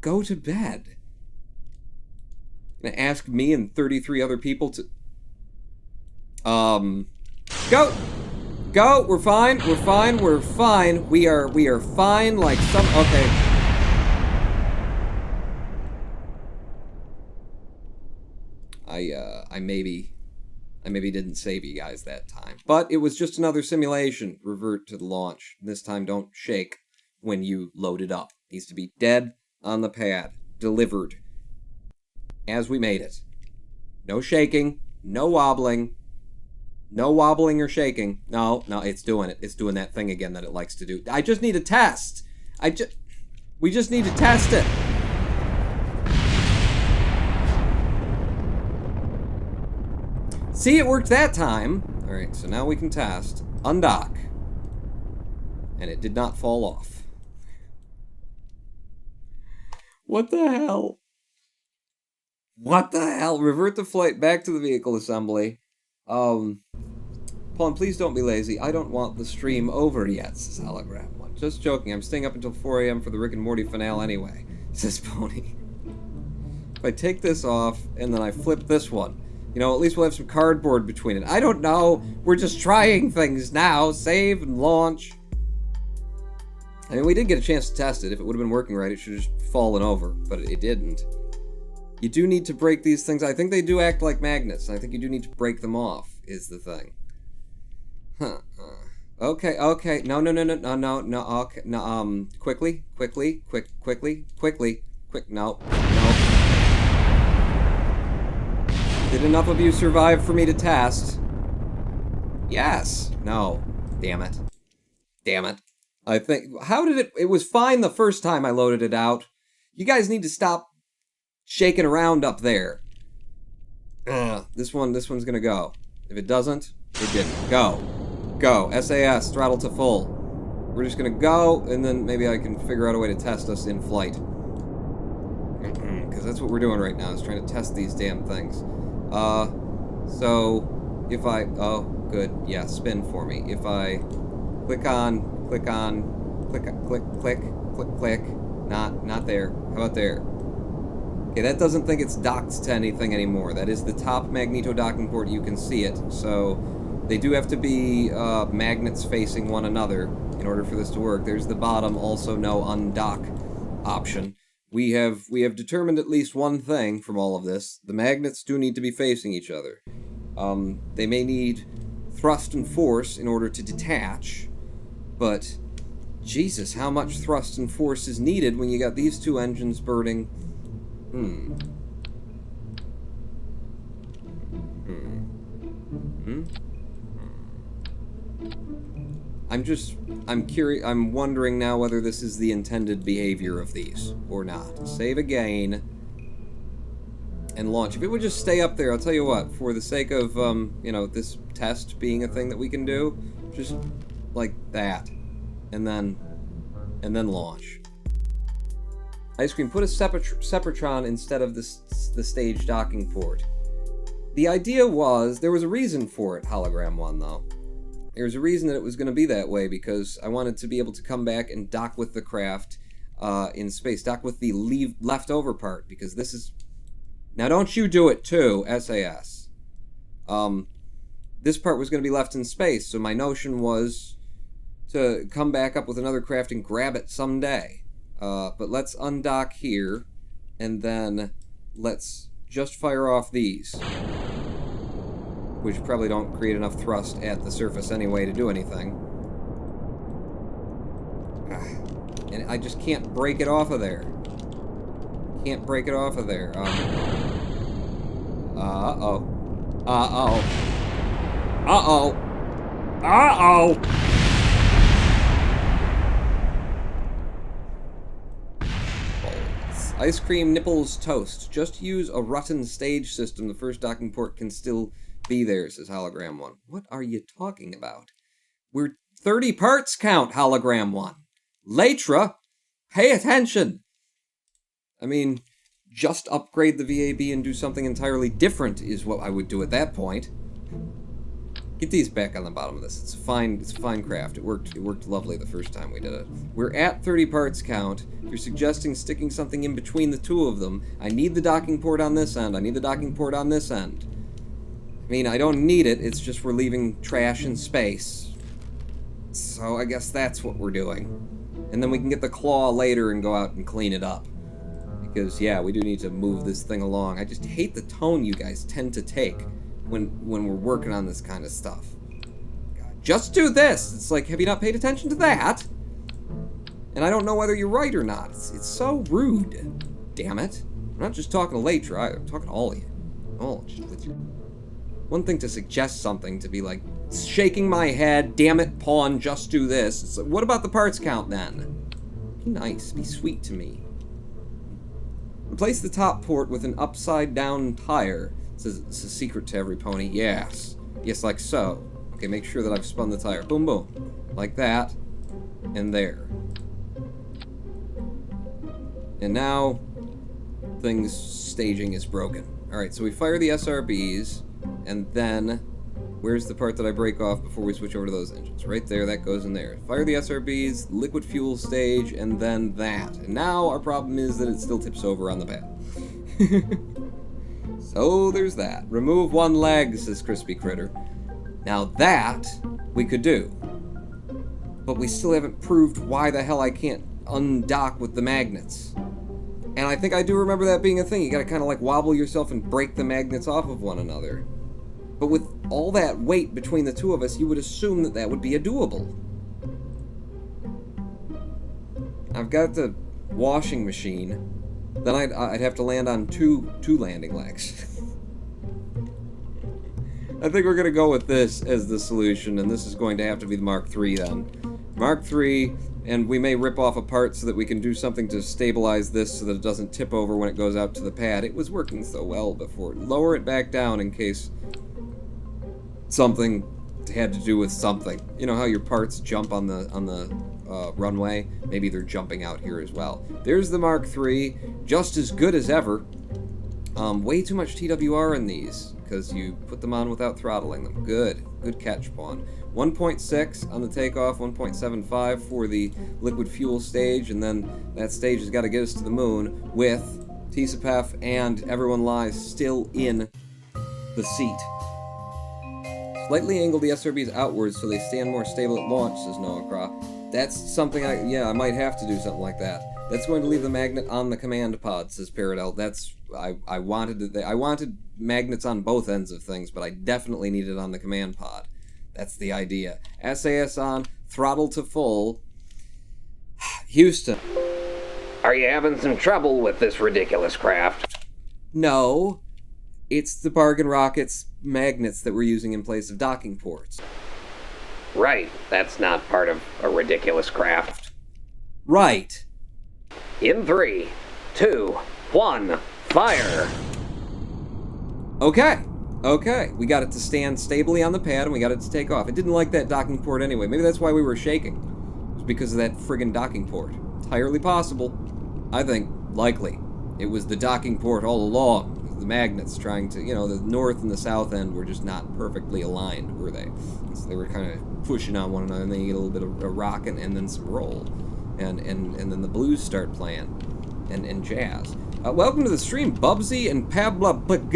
go to bed. Gonna ask me and 33 other people to... Go! Go! We're fine. We're fine. We're fine. We are fine like some... Okay. I maybe didn't save you guys that time. But it was just another simulation. Revert to the launch. This time don't shake when you load it up. Needs to be dead on the pad. Delivered. As we made it. No shaking. No wobbling. No wobbling or shaking. No, it's doing it. It's doing that thing again that it likes to do. I just need a test. We just need to test it. See, it worked that time. Alright, so now we can test. Undock. And it did not fall off. What the hell? What the hell? Revert the flight back to the vehicle assembly. Pawn, please don't be lazy. I don't want the stream over yet, says Hologram One. Just joking. I'm staying up until 4 a.m. for the Rick and Morty finale anyway, says Pony. If I take this off and then I flip this one, you know, at least we'll have some cardboard between it. I don't know. We're just trying things now. Save and launch. I mean, we did get a chance to test it. If it would have been working right, it should have just fallen over, but it didn't. You do need to break these things. I think they do act like magnets. I think you do need to break them off, is the thing. Huh. Okay. No, okay, no, quickly, no. Did enough of you survive for me to test? Yes. No. Damn it. I think, how did it was fine the first time I loaded it out. You guys need to stop shaking around up there. This one's gonna go. If it doesn't, it didn't. Go. SAS, throttle to full. We're just gonna go, and then maybe I can figure out a way to test us in flight. because that's what we're doing right now, is trying to test these damn things. So, if I... Oh, good. Yeah, spin for me. If I click on, click, not there. How about there? Okay, that doesn't think it's docked to anything anymore. That is the top magneto docking port. You can see it. So they do have to be magnets facing one another in order for this to work. There's the bottom, also no undock option. We have determined at least one thing from all of this. The magnets do need to be facing each other. They may need thrust and force in order to detach, but Jesus, how much thrust and force is needed when you got these two engines burning? I'm curious, I'm wondering now whether this is the intended behavior of these, or not. Save again, and launch. If it would just stay up there, I'll tell you what, for the sake of, you know, this test being a thing that we can do, just like that, and then launch. Ice Cream, put a Sepratron instead of the stage docking port. The idea was, there was a reason for it, Hologram 1, though. There was a reason that it was going to be that way, because I wanted to be able to come back and dock with the craft in space. Dock with the leftover part, because this is... Now don't you do it too, SAS. This part was going to be left in space, so my notion was to come back up with another craft and grab it someday. But let's undock here, and then let's just fire off these, which probably don't create enough thrust at the surface anyway to do anything. And I just can't break it off of there. Can't break it off of there. Uh-oh. Uh-oh. Uh-oh. Uh-oh! Ice Cream Nipples Toast. Just use a rotten stage system. The first docking port can still be there, says Hologram 1. What are you talking about? We're 30 parts count, Hologram 1. Latra, pay attention. I mean, just upgrade the VAB and do something entirely different is what I would do at that point. Get these back on the bottom of this. It's a fine craft. It worked lovely the first time we did it. We're at 30 parts count. If you're suggesting sticking something in between the two of them, I need the docking port on this end. I need the docking port on this end. I mean, I don't need it. It's just we're leaving trash in space. So I guess that's what we're doing. And then we can get the claw later and go out and clean it up. Because, yeah, we do need to move this thing along. I just hate the tone you guys tend to take when we're working on this kind of stuff. God, just do this! It's like, have you not paid attention to that? And I don't know whether you're right or not. It's so rude. Damn it. I'm not just talking to Latra either. I'm talking to all of you. Oh, just with your... One thing to suggest something, to be like, shaking my head, damn it, pawn, just do this. It's like, what about the parts count then? Be nice, be sweet to me. Replace the top port with an upside down tire. It says it's a secret to every pony. Yes. Yes, like so. Okay, make sure that I've spun the tire. Boom, boom. Like that. And there. And now, staging is broken. Alright, so we fire the SRBs, and then, where's the part that I break off before we switch over to those engines? Right there, that goes in there. Fire the SRBs, liquid fuel stage, and then that. And now our problem is that it still tips over on the pad. So there's that. Remove one leg, says Crispy Critter. Now that we could do. But we still haven't proved why the hell I can't undock with the magnets. And I think I do remember that being a thing. You gotta kind of like wobble yourself and break the magnets off of one another. But with all that weight between the two of us, you would assume that that would be a doable. I've got the washing machine. Then I'd have to land on two landing legs. I think we're going to go with this as the solution, and this is going to have to be the Mark III then. Mark III, and we may rip off a part so that we can do something to stabilize this so that it doesn't tip over when it goes out to the pad. It was working so well before. Lower it back down in case something had to do with something. You know how your parts jump on the runway. Maybe they're jumping out here as well. There's the Mark III, just as good as ever. Way too much TWR in these, because you put them on without throttling them. Good catch, Pawn. 1.6 on the takeoff, 1.75 for the liquid fuel stage, and then that stage has got to get us to the moon with TSPF and Everyone Lies still in the seat. Slightly angle the SRBs outwards so they stand more stable at launch, says Noah Craw. That's something I might have to do something like that. That's going to leave the magnet on the command pod, says Paradel. That's I wanted magnets on both ends of things, but I definitely need it on the command pod. That's the idea. SAS on, throttle to full. Houston. Are you having some trouble with this ridiculous craft? No. It's the Bargain Rockets magnets that we're using in place of docking ports. Right, that's not part of a ridiculous craft. Right. In 3, 2, 1, fire! Okay, we got it to stand stably on the pad and we got it to take off. It didn't like that docking port anyway. Maybe that's why we were shaking. It was because of that friggin' docking port. Entirely possible. I think, likely. It was the docking port all along. The magnets trying to, the north and the south end were just not perfectly aligned, were they? So they were kind of pushing on one another, and then you get a little bit of a rock and then some roll. And then the blues start playing. And jazz. Welcome to the stream, Bubsy and Pabla Bug.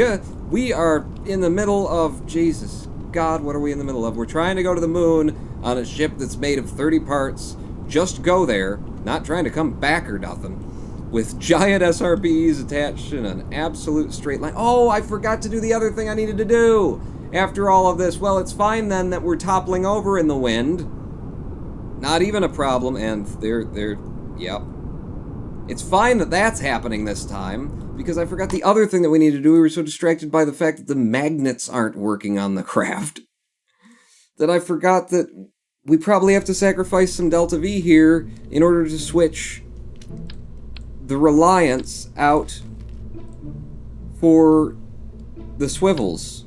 We are in the middle of, Jesus, God, what are we in the middle of? We're trying to go to the moon on a ship that's made of 30 parts. Just go there, not trying to come back or nothing. With giant SRBs attached in an absolute straight line. Oh, I forgot to do the other thing I needed to do after all of this. Well, it's fine then that we're toppling over in the wind. Not even a problem, and yep. It's fine that that's happening this time, because I forgot the other thing that we needed to do. We were so distracted by the fact that the magnets aren't working on the craft that I forgot that we probably have to sacrifice some Delta V here in order to switch the Reliance out for the swivels.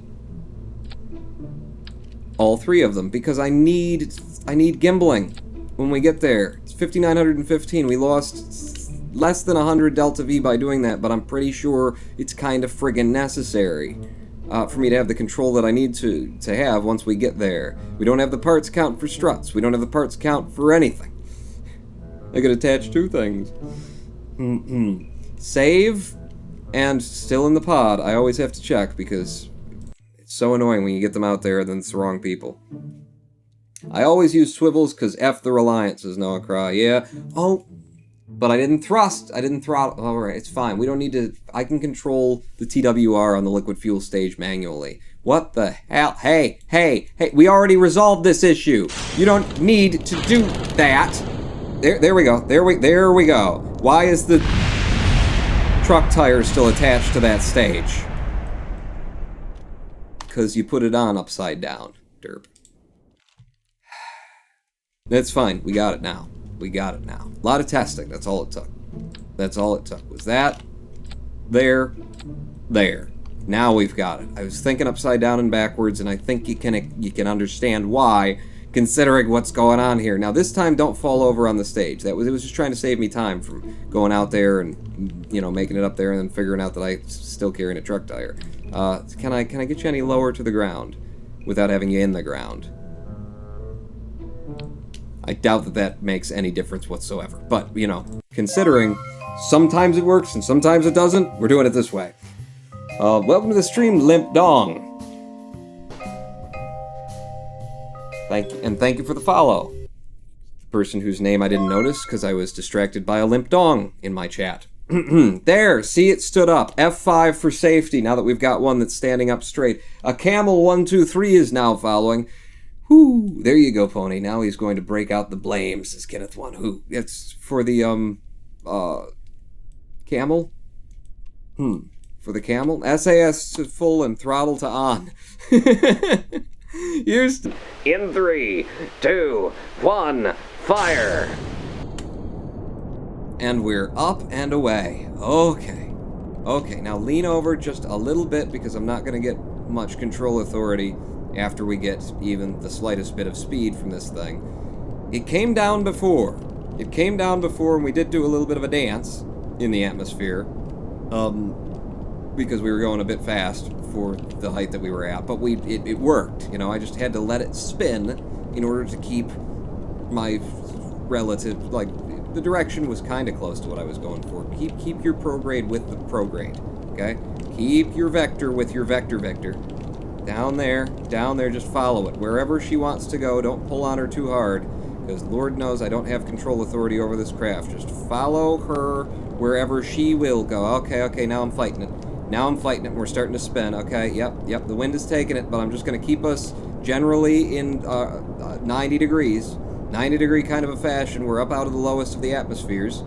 All three of them, because I need gimbling when we get there. It's 5,915. We lost less than 100 Delta V by doing that, but I'm pretty sure it's kind of friggin' necessary for me to have the control that I need to have once we get there. We don't have the parts count for struts. We don't have the parts count for anything. I could attach two things. Save and still in the pod. I always have to check because it's so annoying when you get them out there and then it's the wrong people. I always use swivels because F the Reliance, says Noah Craw. Yeah. Oh, but I didn't thrust. I didn't throttle. Alright, it's fine. We don't need to. I can control the TWR on the liquid fuel stage manually. What the hell? Hey. We already resolved this issue. You don't need to do that. There we go. There we go. Why is the truck tire still attached to that stage? Because you put it on upside down, derp. That's fine. We got it now. A lot of testing. That's all it took. Was that there. Now we've got it. I was thinking upside down and backwards, and I think you can understand why, considering what's going on here. Now this time, don't fall over on the stage. It was just trying to save me time from going out there and making it up there and then figuring out that I'm still carrying a truck tire. Can I get you any lower to the ground without having you in the ground? I doubt that makes any difference whatsoever. But, considering sometimes it works and sometimes it doesn't, we're doing it this way. Welcome to the stream, Limp Dong. Thank you for the follow. The person whose name I didn't notice because I was distracted by a Limp Dong in my chat. There, see, it stood up. F5 for safety, now that we've got one that's standing up straight. A Camel 123 is now following. Whoo, there you go, Pony. Now he's going to break out the blame, says Kenneth One. Who? It's for the, Camel? For the Camel? SAS to full and throttle to on. Here's... In 3, 2, 1, fire! And we're up and away. Okay, now lean over just a little bit because I'm not going to get much control authority after we get even the slightest bit of speed from this thing. It came down before. It came down before, and we did do a little bit of a dance in the atmosphere. Because we were going a bit fast for the height that we were at. But it worked. You know, I just had to let it spin in order to keep my relative, like, the direction was kind of close to what I was going for. Keep your prograde with the prograde, okay? Keep your vector with your vector. Down there, just follow it. Wherever she wants to go, don't pull on her too hard, because Lord knows I don't have control authority over this craft. Just follow her wherever she will go. Okay, now I'm fighting it. And we're starting to spin. Okay, yep, the wind is taking it, but I'm just going to keep us generally in 90 degrees. 90-degree kind of a fashion. We're up out of the lowest of the atmospheres.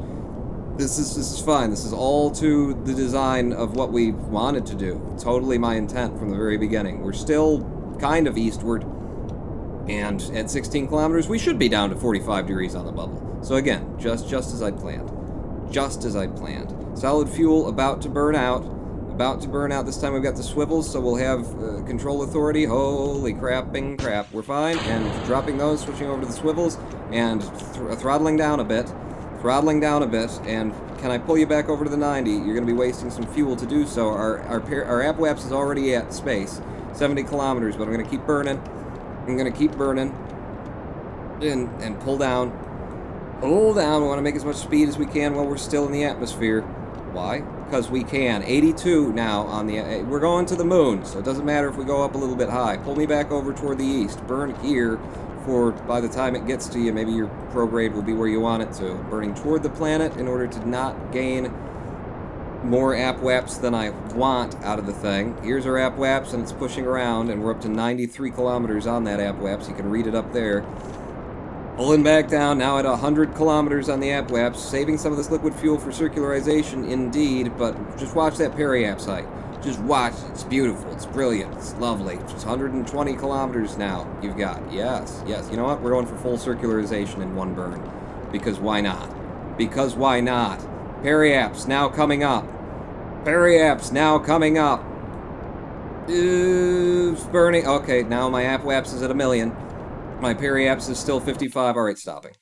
This is fine. This is all to the design of what we wanted to do. Totally my intent from the very beginning. We're still kind of eastward, and at 16 kilometers, we should be down to 45 degrees on the bubble. So again, just as I'd planned. Just as I'd planned. Solid fuel about to burn out. This time we've got the swivels, so we'll have control authority. Holy crapping crap. We're fine. And dropping those, switching over to the swivels, and throttling down a bit. And can I pull you back over to the 90? You're going to be wasting some fuel to do so. Our APWAPS is already at space. 70 kilometers, but I'm going to keep burning. And pull down. We want to make as much speed as we can while we're still in the atmosphere. Why? Because we can. 82 now on the... We're going to the moon, so it doesn't matter if we go up a little bit high. Pull me back over toward the east. Burn here for, by the time it gets to you, maybe your prograde will be where you want it to. Burning toward the planet in order to not gain more APWAPS than I want out of the thing. Here's our APWAPS, and it's pushing around, and we're up to 93 kilometers on that APWAPS. You can read it up there. Pulling back down, now at 100 kilometers on the APWAPS, saving some of this liquid fuel for circularization, indeed, but just watch that periaps height. Just watch it. It's beautiful. It's brilliant. It's lovely. It's 120 kilometers now you've got. Yes. You know what? We're going for full circularization in one burn. Because why not? Periaps now coming up. It's burning. Okay, now my APWAPS is at 1 million. My periaps is still 55. Alright, stopping.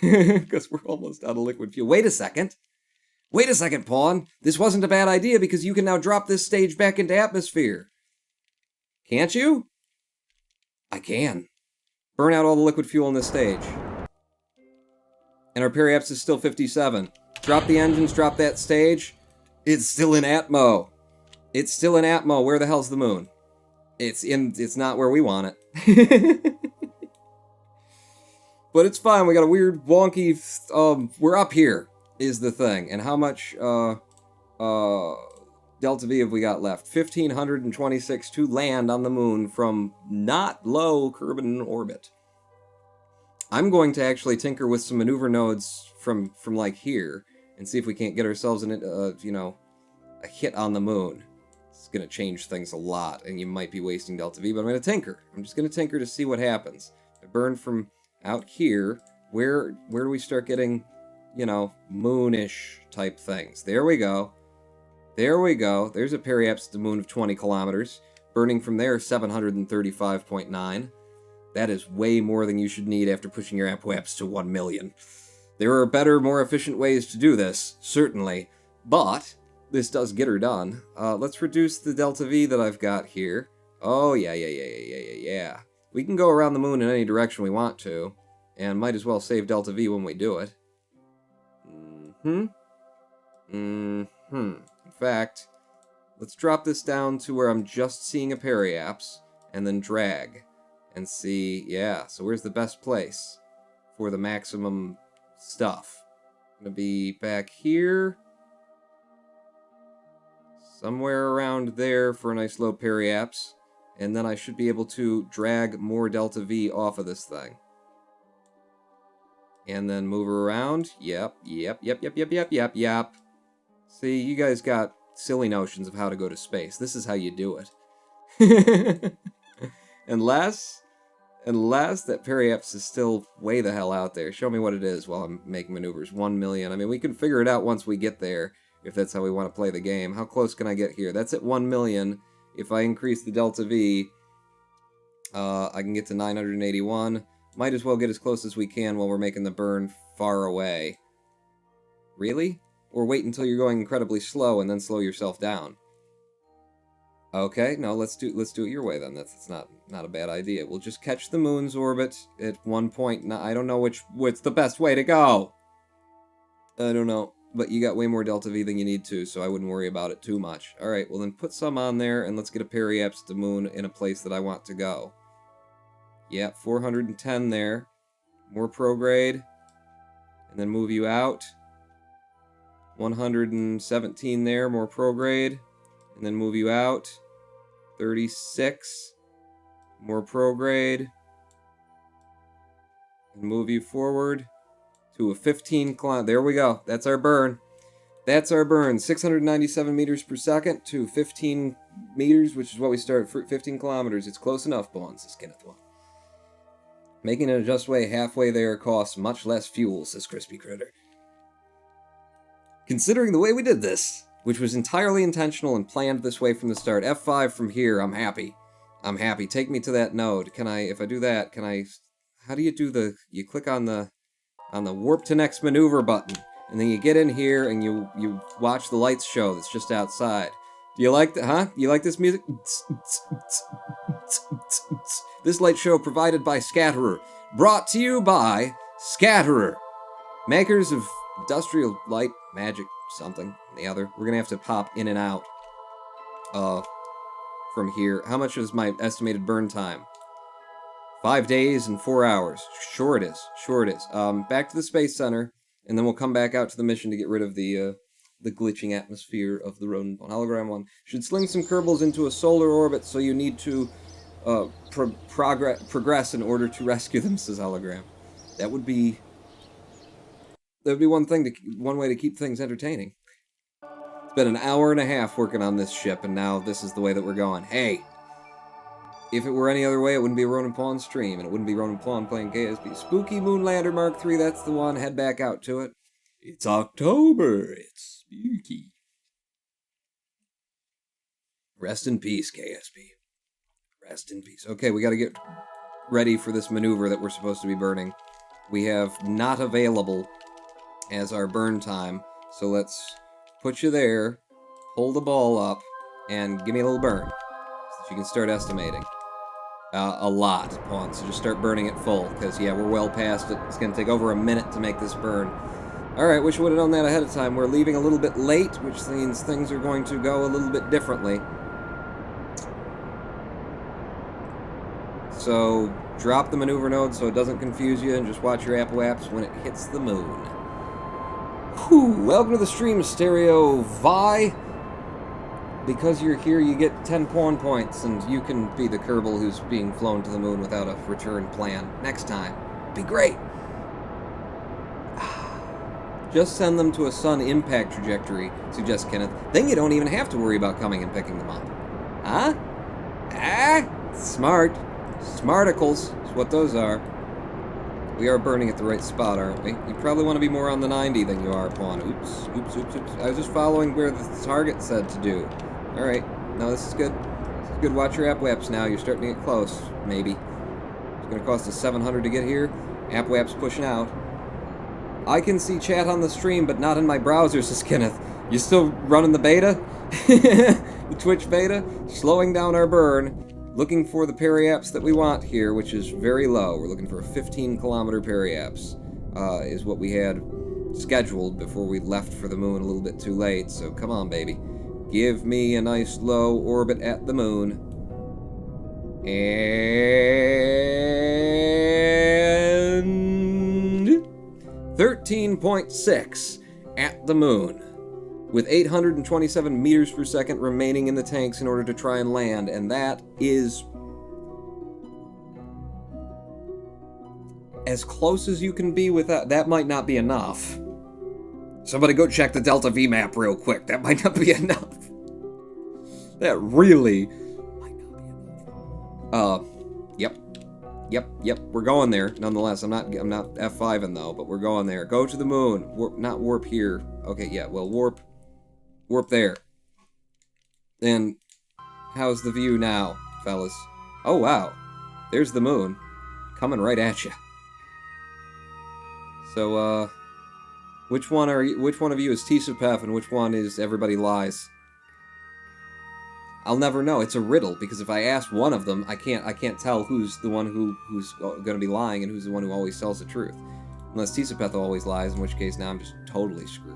Because we're almost out of liquid fuel. Wait a second, Pawn. This wasn't a bad idea because you can now drop this stage back into atmosphere. Can't you? I can. Burn out all the liquid fuel in this stage. And our periaps is still 57. Drop the engines, drop that stage. It's still in Atmo. Where the hell's the moon? It's not where we want it. But it's fine, we got a weird, wonky, we're up here, is the thing. And how much, Delta V have we got left? 1,526 to land on the moon from not low Kerbin orbit. I'm going to actually tinker with some maneuver nodes from like here, and see if we can't get ourselves a hit on the moon. It's gonna change things a lot, and you might be wasting Delta V, but I'm gonna tinker. I'm just gonna tinker to see what happens. I burn from out here, where do we start getting, moonish type things? There we go. There's a periaps at the moon of 20 kilometers. Burning from there, 735.9. That is way more than you should need after pushing your APWAPS to 1 million. There are better, more efficient ways to do this, certainly. But this does get her done. Let's reduce the Delta V that I've got here. Oh, yeah. We can go around the moon in any direction we want to, and might as well save Delta V when we do it. In fact, let's drop this down to where I'm just seeing a periaps, and then drag, and see, yeah, so where's the best place for the maximum stuff? Gonna be back here, somewhere around there for a nice low periaps. And then I should be able to drag more Delta V off of this thing. And then move her around. Yep. See, you guys got silly notions of how to go to space. This is how you do it. Unless that periaps is still way the hell out there. Show me what it is while I'm making maneuvers. 1 million. I mean, we can figure it out once we get there, if that's how we want to play the game. How close can I get here? That's at 1 million. If I increase the Delta V, I can get to 981. Might as well get as close as we can while we're making the burn far away. Really? Or wait until you're going incredibly slow and then slow yourself down. Okay, no, let's do it your way then. That's not a bad idea. We'll just catch the moon's orbit at one point. Now, I don't know what's the best way to go. I don't know, but you got way more delta V than you need to, so I wouldn't worry about it too much. All right, well then put some on there and let's get a periapse to the moon in a place that I want to go. Yeah, 410 there. More prograde, and then move you out. 117 there, more prograde, and then move you out. 36, more prograde, and move you forward to a 15 kilometer. There we go. That's our burn. That's our burn. 697 meters per second to 15 meters, which is what we start for 15 kilometers. It's close enough, Bones, says Kenneth one. Making it a just way halfway there costs much less fuel, says Crispy Critter. Considering the way we did this, which was entirely intentional and planned this way from the start. F5 from here, I'm happy. I'm happy. Take me to that node. Can I, if I do that, can I, how do you do the, you click on the warp to next maneuver button, and then you get in here and you watch the lights show that's just outside. Do you like that, huh? You like this music? This light show provided by Scatterer. Brought to you by Scatterer. Makers of industrial light, magic, something, the other. We're gonna have to pop in and out from here. How much is my estimated burn time? 5 days and 4 hours. Sure it is. Sure it is. Back to the Space Center, and then we'll come back out to the mission to get rid of the glitching atmosphere of the rodent bone. Hologram 1. Should sling some Kerbals into a solar orbit, so you need to progress in order to rescue them, says Hologram. That would be one way to keep things entertaining. It's been an hour and a half working on this ship, and now this is the way that we're going. Hey! If it were any other way, it wouldn't be a Ronan Pawn stream, and it wouldn't be Ronan Pawn playing KSP. Spooky Moonlander Mark III, that's the one. Head back out to it. It's October. It's spooky. Rest in peace, KSP. Rest in peace. Okay, we gotta get ready for this maneuver that we're supposed to be burning. We have not available as our burn time, so let's put you there, hold the ball up, and give me a little burn, so that you can start estimating. A lot, Pawn, so just start burning it full, because, yeah, we're well past it. It's going to take over a minute to make this burn. Alright, wish I would have known that ahead of time. We're leaving a little bit late, which means things are going to go a little bit differently. So, drop the maneuver node so it doesn't confuse you, and just watch your Apple apps when it hits the moon. Whew, welcome to the stream, Stereo Vi. Because you're here, you get 10 pawn points, and you can be the Kerbal who's being flown to the moon without a return plan. Next time. Be great! Just send them to a sun impact trajectory, suggests Kenneth. Then you don't even have to worry about coming and picking them up. Huh? Ah? Smart. Smarticles is what those are. We are burning at the right spot, aren't we? You probably want to be more on the 90 than you are, Pawn. Oops, oops, oops, oops. I was just following where the target said to do. Alright. No, this is good. This is good. Watch your app waps now. You're starting to get close, maybe. It's going to cost us 700 to get here. App waps pushing out. I can see chat on the stream, but not in my browser, says Kenneth. You still running the beta? The Twitch beta? Slowing down our burn. Looking for the periapse that we want here, which is very low. We're looking for a 15-kilometer periapse, is what we had scheduled before we left for the moon a little bit too late. So come on, baby. Give me a nice low orbit at the moon. And 13.6 at the moon, with 827 meters per second remaining in the tanks in order to try and land, and that is as close as you can be without. That might not be enough. Somebody go check the Delta V map real quick. That might not be enough. That really might not be enough. Yep. We're going there. Nonetheless, I'm not F5ing though, but we're going there. Go to the moon. Warp, not warp here. Okay, yeah. Well, warp there. And how's the view now, fellas? Oh wow, there's the moon. Coming right at you. So, which one of you is Tisupef and which one is Everybody Lies? I'll never know. It's a riddle, because if I ask one of them, I can't tell who's the one who's going to be lying and who's the one who always tells the truth. Unless Tisupeth always lies, in which case now I'm just totally screwed.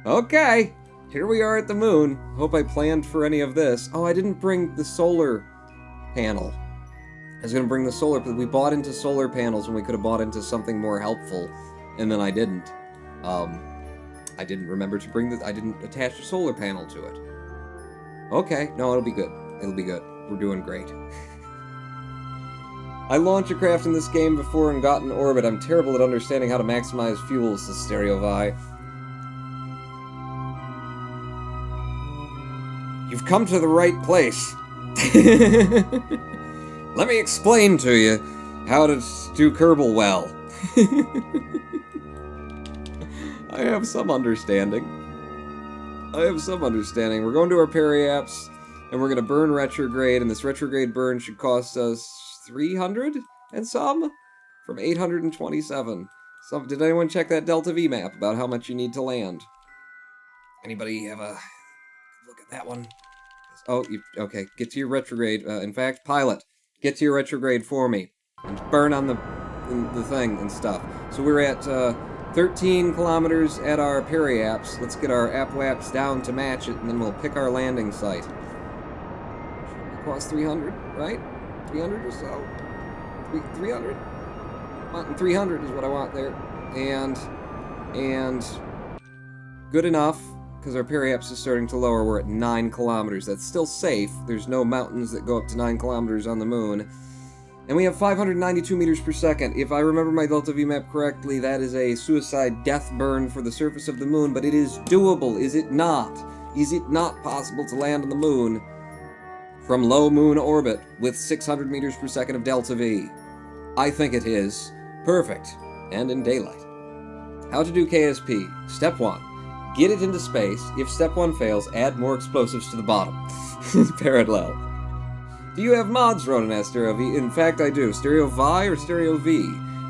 Okay, here we are at the moon. Hope I planned for any of this. Oh, I didn't bring the solar panel. I was going to bring the solar, but we bought into solar panels when we could have bought into something more helpful, and then I didn't. I didn't remember to bring I didn't attach a solar panel to it. Okay, no, it'll be good. It'll be good. We're doing great. I launched a craft in this game before and got in orbit. I'm terrible at understanding how to maximize fuel, says Stereo Vi. You've come to the right place. Let me explain to you how to do Kerbal well. I have some understanding. We're going to our periapse, and we're going to burn retrograde, and this retrograde burn should cost us 300 and some? From 827. Did anyone check that Delta V map about how much you need to land? Anybody have a look at that one? Oh, okay, get to your retrograde. In fact, pilot, get to your retrograde for me. And burn on the thing and stuff. So we're at 13 kilometers at our periapse. Let's get our apwaps down to match it, and then we'll pick our landing site. It costs 300, right? 300 or so? 300? Wanting 300 is what I want there. And good enough, because our periapse is starting to lower. We're at 9 kilometers. That's still safe. There's no mountains that go up to 9 kilometers on the moon. And we have 592 meters per second. If I remember my Delta V map correctly, that is a suicide death burn for the surface of the moon, but it is doable, is it not? Is it not possible to land on the moon from low moon orbit with 600 meters per second of Delta V? I think it is. Perfect. And in daylight. How to do KSP. Step 1. Get it into space. If step 1 fails, add more explosives to the bottom. Parallel. Do you have mods, Ronan asks Stereo V? In fact, I do. Stereo Vi or Stereo V?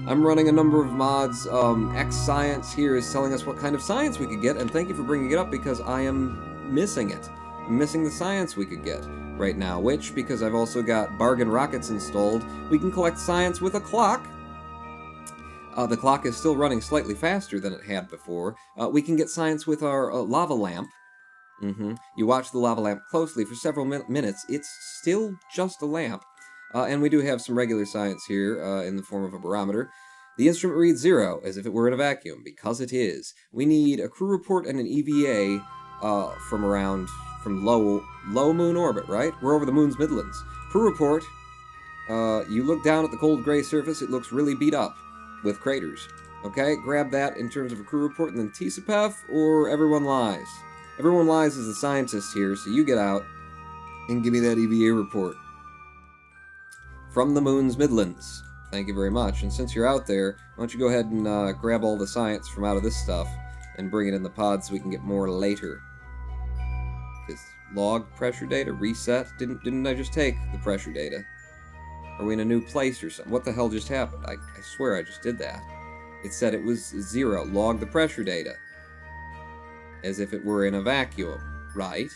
I'm running a number of mods. X Science here is telling us what kind of science we could get, and thank you for bringing it up because I am missing it. I'm missing the science we could get right now, which, because I've also got bargain rockets installed, we can collect science with a clock. The clock is still running slightly faster than it had before. We can get science with our lava lamp. You watch the lava lamp closely for several minutes. It's still just a lamp. And we do have some regular science here in the form of a barometer. The instrument reads 0, as if it were in a vacuum, because it is. We need a crew report and an EVA from low moon orbit, right? We're over the moon's midlands. Crew report, you look down at the cold gray surface, it looks really beat up with craters. Okay, grab that in terms of a crew report, and then Tisupef or Everyone Lies. Everyone Lies is the scientist here, so you get out and give me that EVA report. From the moon's midlands. Thank you very much. And since you're out there, why don't you go ahead and grab all the science from out of this stuff and bring it in the pod so we can get more later. Is log pressure data reset? Didn't I just take the pressure data? Are we in a new place or something? What the hell just happened? I swear I just did that. It said it was 0. Log the pressure data. As if it were in a vacuum, right?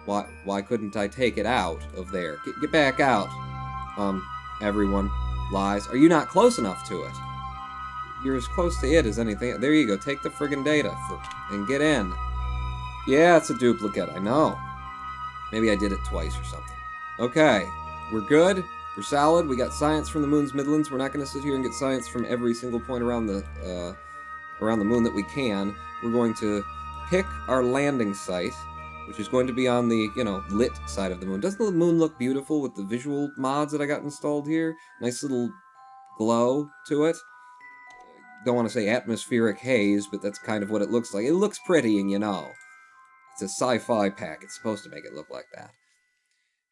Why couldn't I take it out of there? Get back out. Everyone Lies. Are you not close enough to it? You're as close to it as anything. There you go. Take the friggin' data and get in. Yeah, it's a duplicate. I know. Maybe I did it twice or something. Okay. We're good. We're solid. We got science from the moon's midlands. We're not going to sit here and get science from every single point around the moon that we can. We're going to pick our landing site, which is going to be on the, lit side of the moon. Doesn't the moon look beautiful with the visual mods that I got installed here? Nice little glow to it. Don't want to say atmospheric haze, but that's kind of what it looks like. It looks pretty, and it's a sci-fi pack. It's supposed to make it look like that.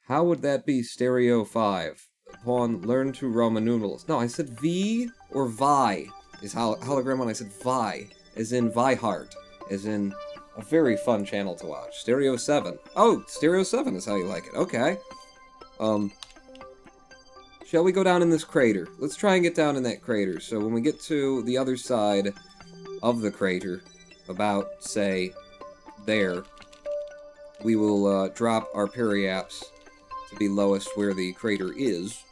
How would that be Stereo 5? Upon learn to Roman numerals. No, I said V or Vi is hologram when I said Vi, as in Vihart, as in a very fun channel to watch. Stereo 7. Oh, Stereo 7 is how you like it. Okay. Shall we go down in this crater? Let's try and get down in that crater. So when we get to the other side of the crater, about, say, there, we will drop our periaps to be lowest where the crater is.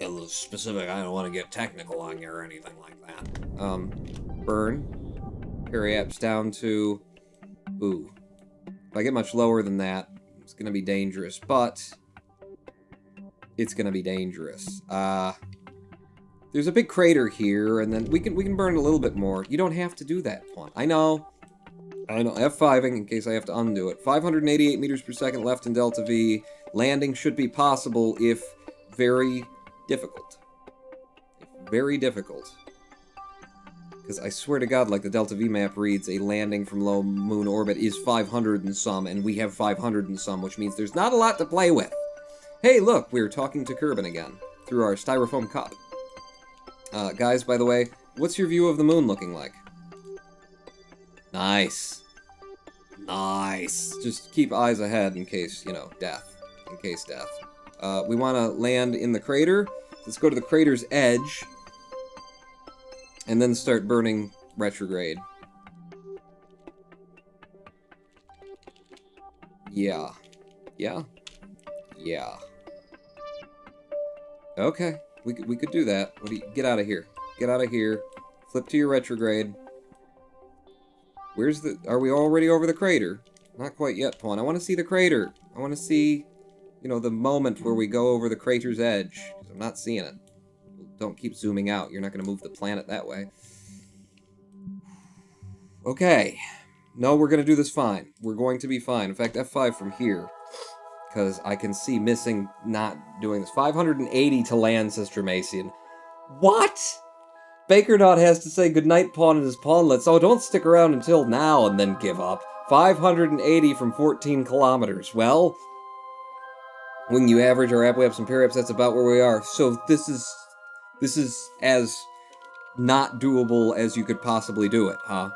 A little specific, I don't want to get technical on you or anything like that. Burn. Periaps down to... Ooh. If I get much lower than that, it's going to be dangerous, but... It's going to be dangerous. There's a big crater here, and then we can burn a little bit more. You don't have to do that, Pawn. I know. F5ing in case I have to undo it. 588 meters per second left in Delta V. Landing should be possible if very difficult. Very difficult. Because I swear to God, like the Delta V map reads, a landing from low moon orbit is 500 and some, and we have 500 and some, which means there's not a lot to play with. Hey, look, we're talking to Kerbin again, through our styrofoam cup. Guys, by the way, what's your view of the moon looking like? Nice. Nice. Just keep eyes ahead in case, you know, death. In case death. We want to land in the crater. Let's go to the crater's edge. And then start burning retrograde. Yeah. Yeah? Yeah. Okay. We could do that. What do you... Get out of here. Get out of here. Flip to your retrograde. Where's the... Are we already over the crater? Not quite yet, Pawn. I want to see the crater. I want to see, you know, the moment where we go over the crater's edge. 'Cause I'm not seeing it. Don't keep zooming out. You're not going to move the planet that way. Okay. No, we're going to do this fine. We're going to be fine. In fact, F5 from here. Because I can see missing not doing this. 580 to land, Sister Macian. What? Bakerdot has to say goodnight, Pawn, and his pawnlets. Oh, don't stick around until now and then give up. 580 from 14 kilometers. Well, when you average our apoaps and periaps, that's about where we are. So this is as not doable as you could possibly do it, huh?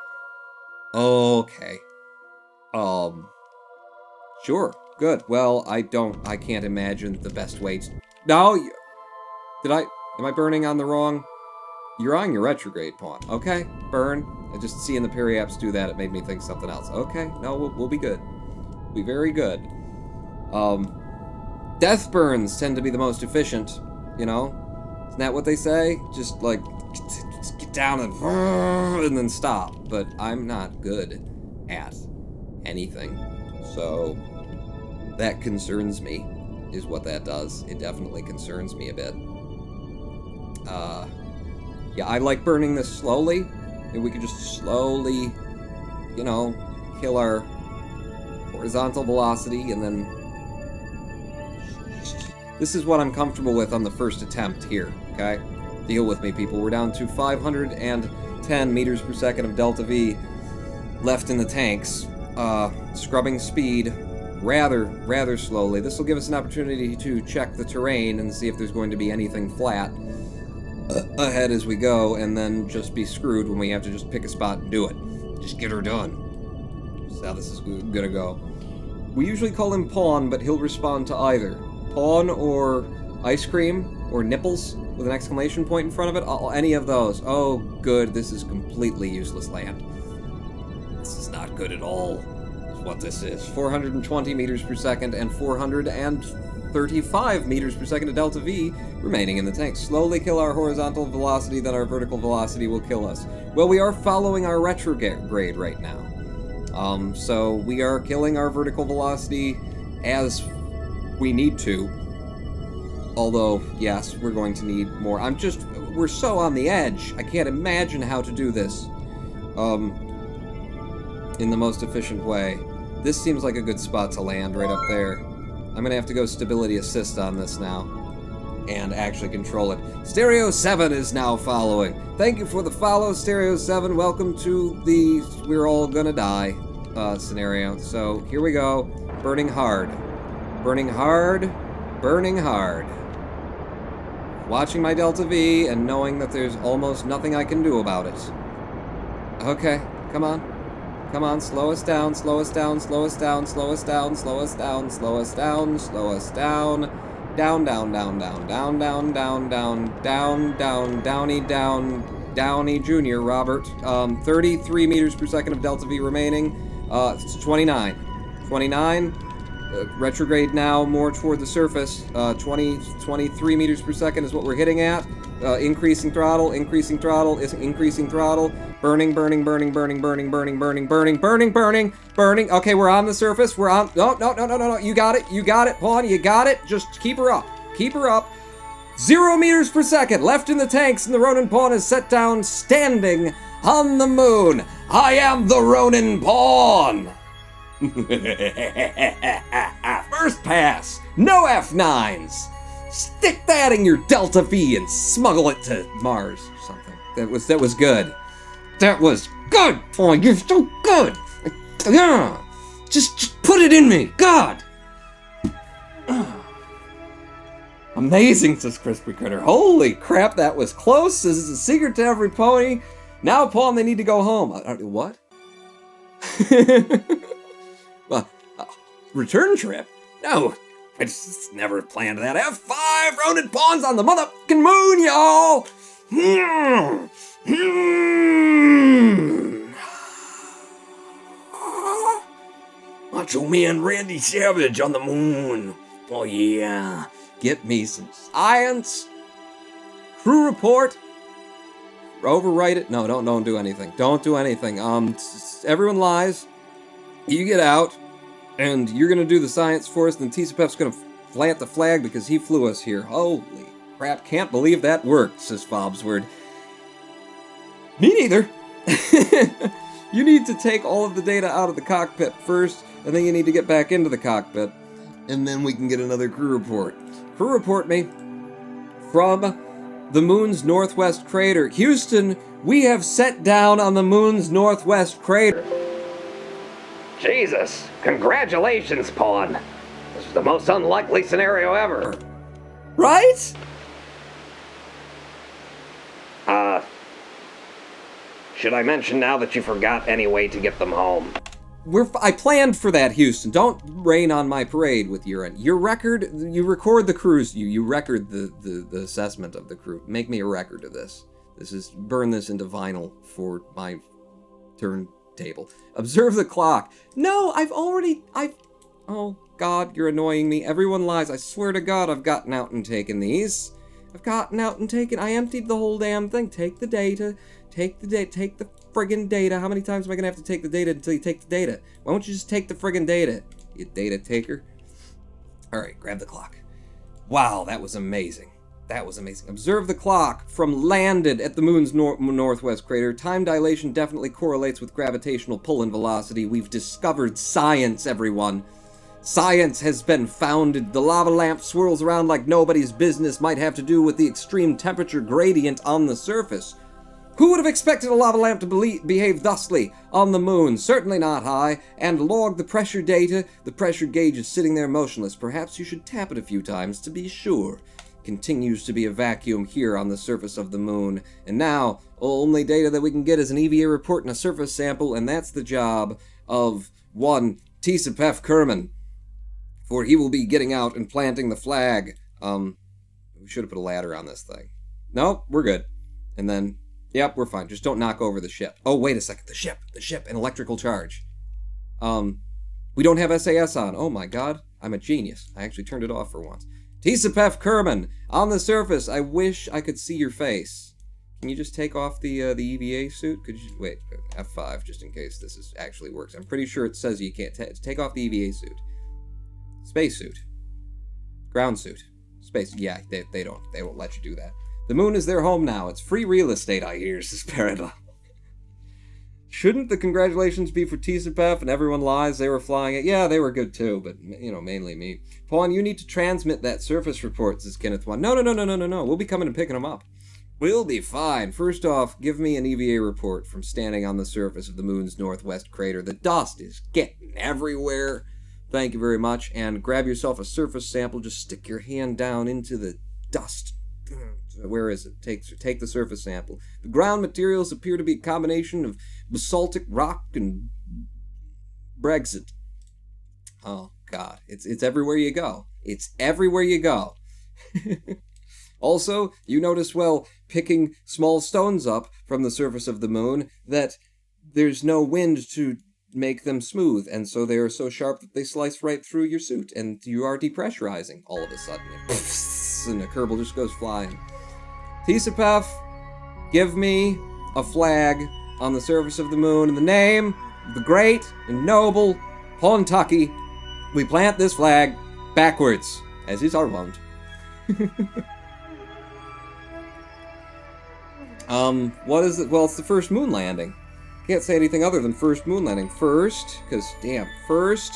Okay. Sure. Good. Well, I can't imagine the best way to... No! Am I burning on the wrong... You're on your retrograde, Pawn. Okay, burn. I just seeing the periaps do that, it made me think something else. Okay, no, we'll be good. We'll be very good. Death burns tend to be the most efficient, you know? Isn't that what they say? Just, like, just get down and then stop. But I'm not good at anything. So, that concerns me, is what that does. It definitely concerns me a bit. Yeah, I like burning this slowly. If we could just slowly, you know, kill our horizontal velocity and then... This is what I'm comfortable with on the first attempt here, okay? Deal with me, people. We're down to 510 meters per second of Delta V left in the tanks. Scrubbing speed rather slowly. This will give us an opportunity to check the terrain and see if there's going to be anything flat ahead as we go, and then just be screwed when we have to just pick a spot and do it. Just get her done. That's how this is gonna go. We usually call him Pawn, but he'll respond to either. Pawn or ice cream or nipples with an exclamation point in front of it. Any of those. Oh, good. This is completely useless land. This is not good at all. Is what this is. 420 meters per second and 435 meters per second of Delta V remaining in the tank. Slowly kill our horizontal velocity, then our vertical velocity will kill us. Well, we are following our retrograde right now. So we are killing our vertical velocity as we need to. Although, yes, we're going to need more. We're so on the edge. I can't imagine how to do this in the most efficient way. This seems like a good spot to land right up there. I'm going to have to go stability assist on this now and actually control it. Stereo 7 is now following. Thank you for the follow, Stereo 7. Welcome to the we're all gonna die scenario. So here we go. Burning hard. Burning hard. Burning hard. Watching my Delta V and knowing that there's almost nothing I can do about it. Okay, come on. Come on, slow us down, slow us down, slow us down, slow us down, slow us down, slow us down, slow us down. Down, down, down, down, down, down, down, down, down, down, Downey, down, Downey Jr., Robert. 33 meters per second of delta V remaining. It's 29. 29. Retrograde now more toward the surface. 23 meters per second is what we're hitting at. Increasing throttle, increasing throttle, increasing throttle. Burning, burning, burning, burning, burning, burning, burning, burning, burning, burning, burning. Okay, we're on the surface. We're on. No, no, no, no, no, no. You got it. You got it. Pawn, you got it. Just keep her up. Keep her up. 0 meters per second left in the tanks, and the Ronin Pawn is set down standing on the moon. I am the Ronin Pawn. First pass. No F9s. Stick that in your Delta V and smuggle it to Mars or something. That was good. That was good, Pawn. You're so good. Yeah. Just put it in me. God. Amazing, says Crispy Critter. Holy crap, that was close. This is a secret to every pony. Now, Pawn, they need to go home. What? Well, return trip? No, I just never planned that. F5 Ronin Pawns on the motherfucking moon, y'all! Macho Man Randy Savage on the moon. Oh yeah. Get me some science. Crew report. Overwrite it. No, don't do anything. Don't do anything. Everyone lies. You get out, and you're gonna do the science for us, and Tsepef's gonna plant the flag because he flew us here. Holy crap, can't believe that worked, says Fobsword. Me neither. You need to take all of the data out of the cockpit first, and then you need to get back into the cockpit, and then we can get another crew report. Crew report me from the moon's northwest crater. Houston, we have set down on the moon's northwest crater. Jesus, congratulations, Pawn. This is the most unlikely scenario ever. Right? Should I mention now that you forgot any way to get them home? I planned for that, Houston. Don't rain on my parade with your record. You record the cruise. You record the assessment of the crew. Make me a record of this. Burn this into vinyl for my turntable. Observe the clock. No, oh God, you're annoying me. Everyone lies. I swear to God, I've gotten out and taken these. I emptied the whole damn thing. Take the data. Take the friggin' data. How many times am I gonna have to take the data until you take the data? Why don't you just take the friggin' data, you data taker? Alright, grab the clock. Wow, that was amazing. That was amazing. Observe the clock from landed at the moon's northwest crater. Time dilation definitely correlates with gravitational pull and velocity. We've discovered science, everyone. Science has been founded. The lava lamp swirls around like nobody's business. Might have to do with the extreme temperature gradient on the surface. Who would have expected a lava lamp to behave thusly on the moon? Certainly not high. And log the pressure data. The pressure gauge is sitting there motionless. Perhaps you should tap it a few times to be sure. Continues to be a vacuum here on the surface of the moon. And now, only data that we can get is an EVA report and a surface sample, and that's the job of one Tsepef Kerbin. For he will be getting out and planting the flag. We should have put a ladder on this thing. No, we're good. And then, yep, we're fine. Just don't knock over the ship. Oh, wait a second. The ship, an electrical charge. We don't have SAS on. Oh my God, I'm a genius. I actually turned it off for once. Tsepef Kerbin, on the surface. I wish I could see your face. Can you just take off the EVA suit? Could you wait? F5, just in case this actually works. I'm pretty sure it says you can't take off the EVA suit. Spacesuit. Ground suit. Space. Yeah, they won't let you do that. The moon is their home now. It's free real estate, I hear, says Parada. Shouldn't the congratulations be for Tsepef and everyone lies? They were flying it. Yeah, they were good too, but, mainly me. Pawn, you need to transmit that surface report, says Kenneth 1. No. We'll be coming and picking them up. We'll be fine. First off, give me an EVA report from standing on the surface of the moon's northwest crater. The dust is getting everywhere. Thank you very much. And grab yourself a surface sample. Just stick your hand down into the dust. Where is it? Take the surface sample. The ground materials appear to be a combination of basaltic rock and Brexit. Oh God, it's everywhere you go. It's everywhere you go. Also, you notice while picking small stones up from the surface of the moon that there's no wind to make them smooth, and so they are so sharp that they slice right through your suit, and you are depressurizing all of a sudden. And a Kerbal just goes flying. Tisapef, give me a flag on the surface of the moon in the name of the great and noble Pontucky. We plant this flag backwards, as is our wont. What is it? Well, it's the first moon landing. Can't say anything other than first moon landing. First, because, damn, first,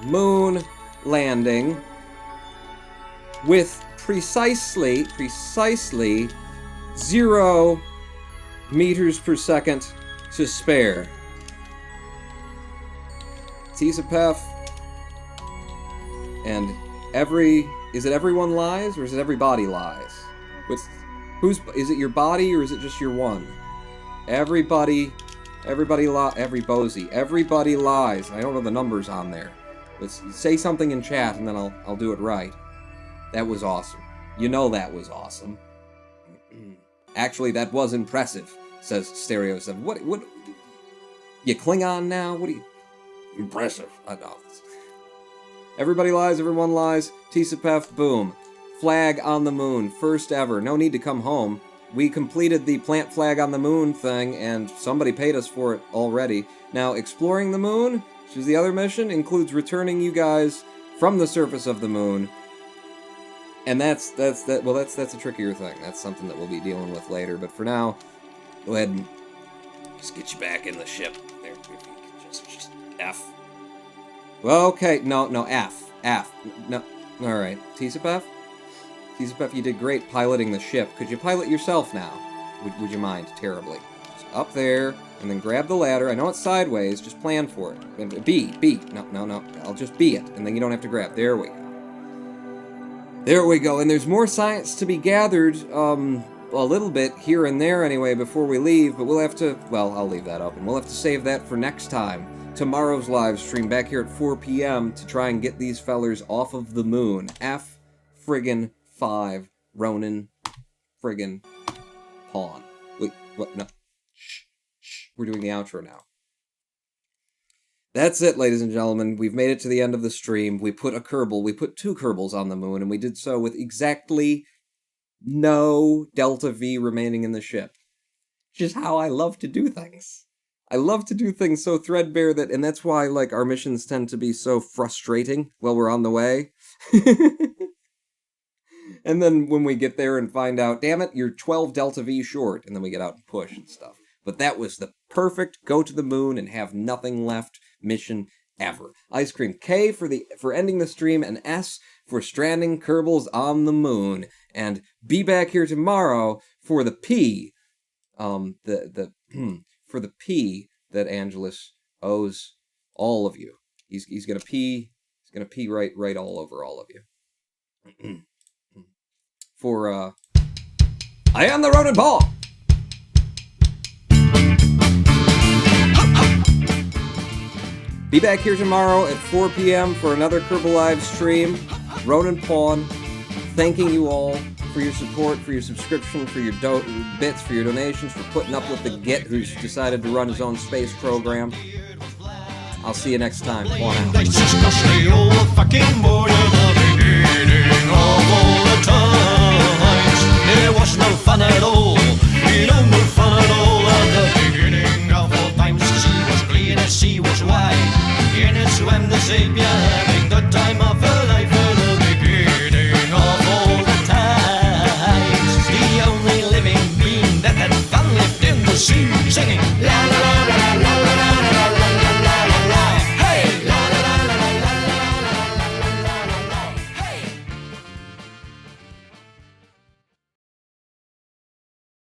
moon landing with precisely 0 meters per second to spare. Tisapef, and is it everyone lies, or is it everybody lies? Is it your body, or is it just your one? Everybody lies. I don't know the numbers on there. Let's say something in chat, and then I'll do it right. That was awesome. You know that was awesome. Actually, that was impressive, says Stereo 7. What, you Klingon now? What are you... Impressive. I know. Everybody lies, everyone lies. Tisapef, boom. Flag on the moon, first ever. No need to come home. We completed the plant flag on the moon thing, and somebody paid us for it already. Now, exploring the moon, which is the other mission, includes returning you guys from the surface of the moon. And that's a trickier thing. That's something that we'll be dealing with later. But for now, go ahead and just get you back in the ship. There, just F. Well, okay, no, F. No, all right. Tisapef, you did great piloting the ship. Could you pilot yourself now? Would you mind terribly? Just up there, and then grab the ladder. I know it's sideways. Just plan for it. And B. No. I'll just B it, and then you don't have to grab. There we go. There we go. And there's more science to be gathered. A little bit here and there anyway before we leave, but we'll have to. Well, I'll leave that up, and we'll have to save that for next time. Tomorrow's live stream back here at 4 p.m. to try and get these fellers off of the moon. F friggin' 5 Ronin friggin' Pawn. Wait, what? No. Shh. We're doing the outro now. That's it, ladies and gentlemen. We've made it to the end of the stream. We put 2 Kerbals on the moon, and we did so with exactly no Delta V remaining in the ship. Which is how I love to do things. I love to do things so threadbare and that's why, like, our missions tend to be so frustrating while we're on the way. And then when we get there and find out, damn it, you're 12 Delta V short, and then we get out and push and stuff. But that was the perfect go to the moon and have nothing left mission ever. Ice Cream K for ending the stream, and S for stranding Kerbals on the moon. And be back here tomorrow for the P. For the P that Angelus owes all of you. He's gonna pee. He's gonna pee right all over all of you. I am the Ronin Paw. Be back here tomorrow at 4 p.m. for another Kerbal live stream. Ronin Pawn, thanking you all for your support, for your subscription, for your bits, for your donations, for putting up with the git who's decided to run his own space program. I'll see you next time. On There was no fun at all. No more fun at all at the beginning of all times. The sea was clear, the sea was wide. In it swam the Savior.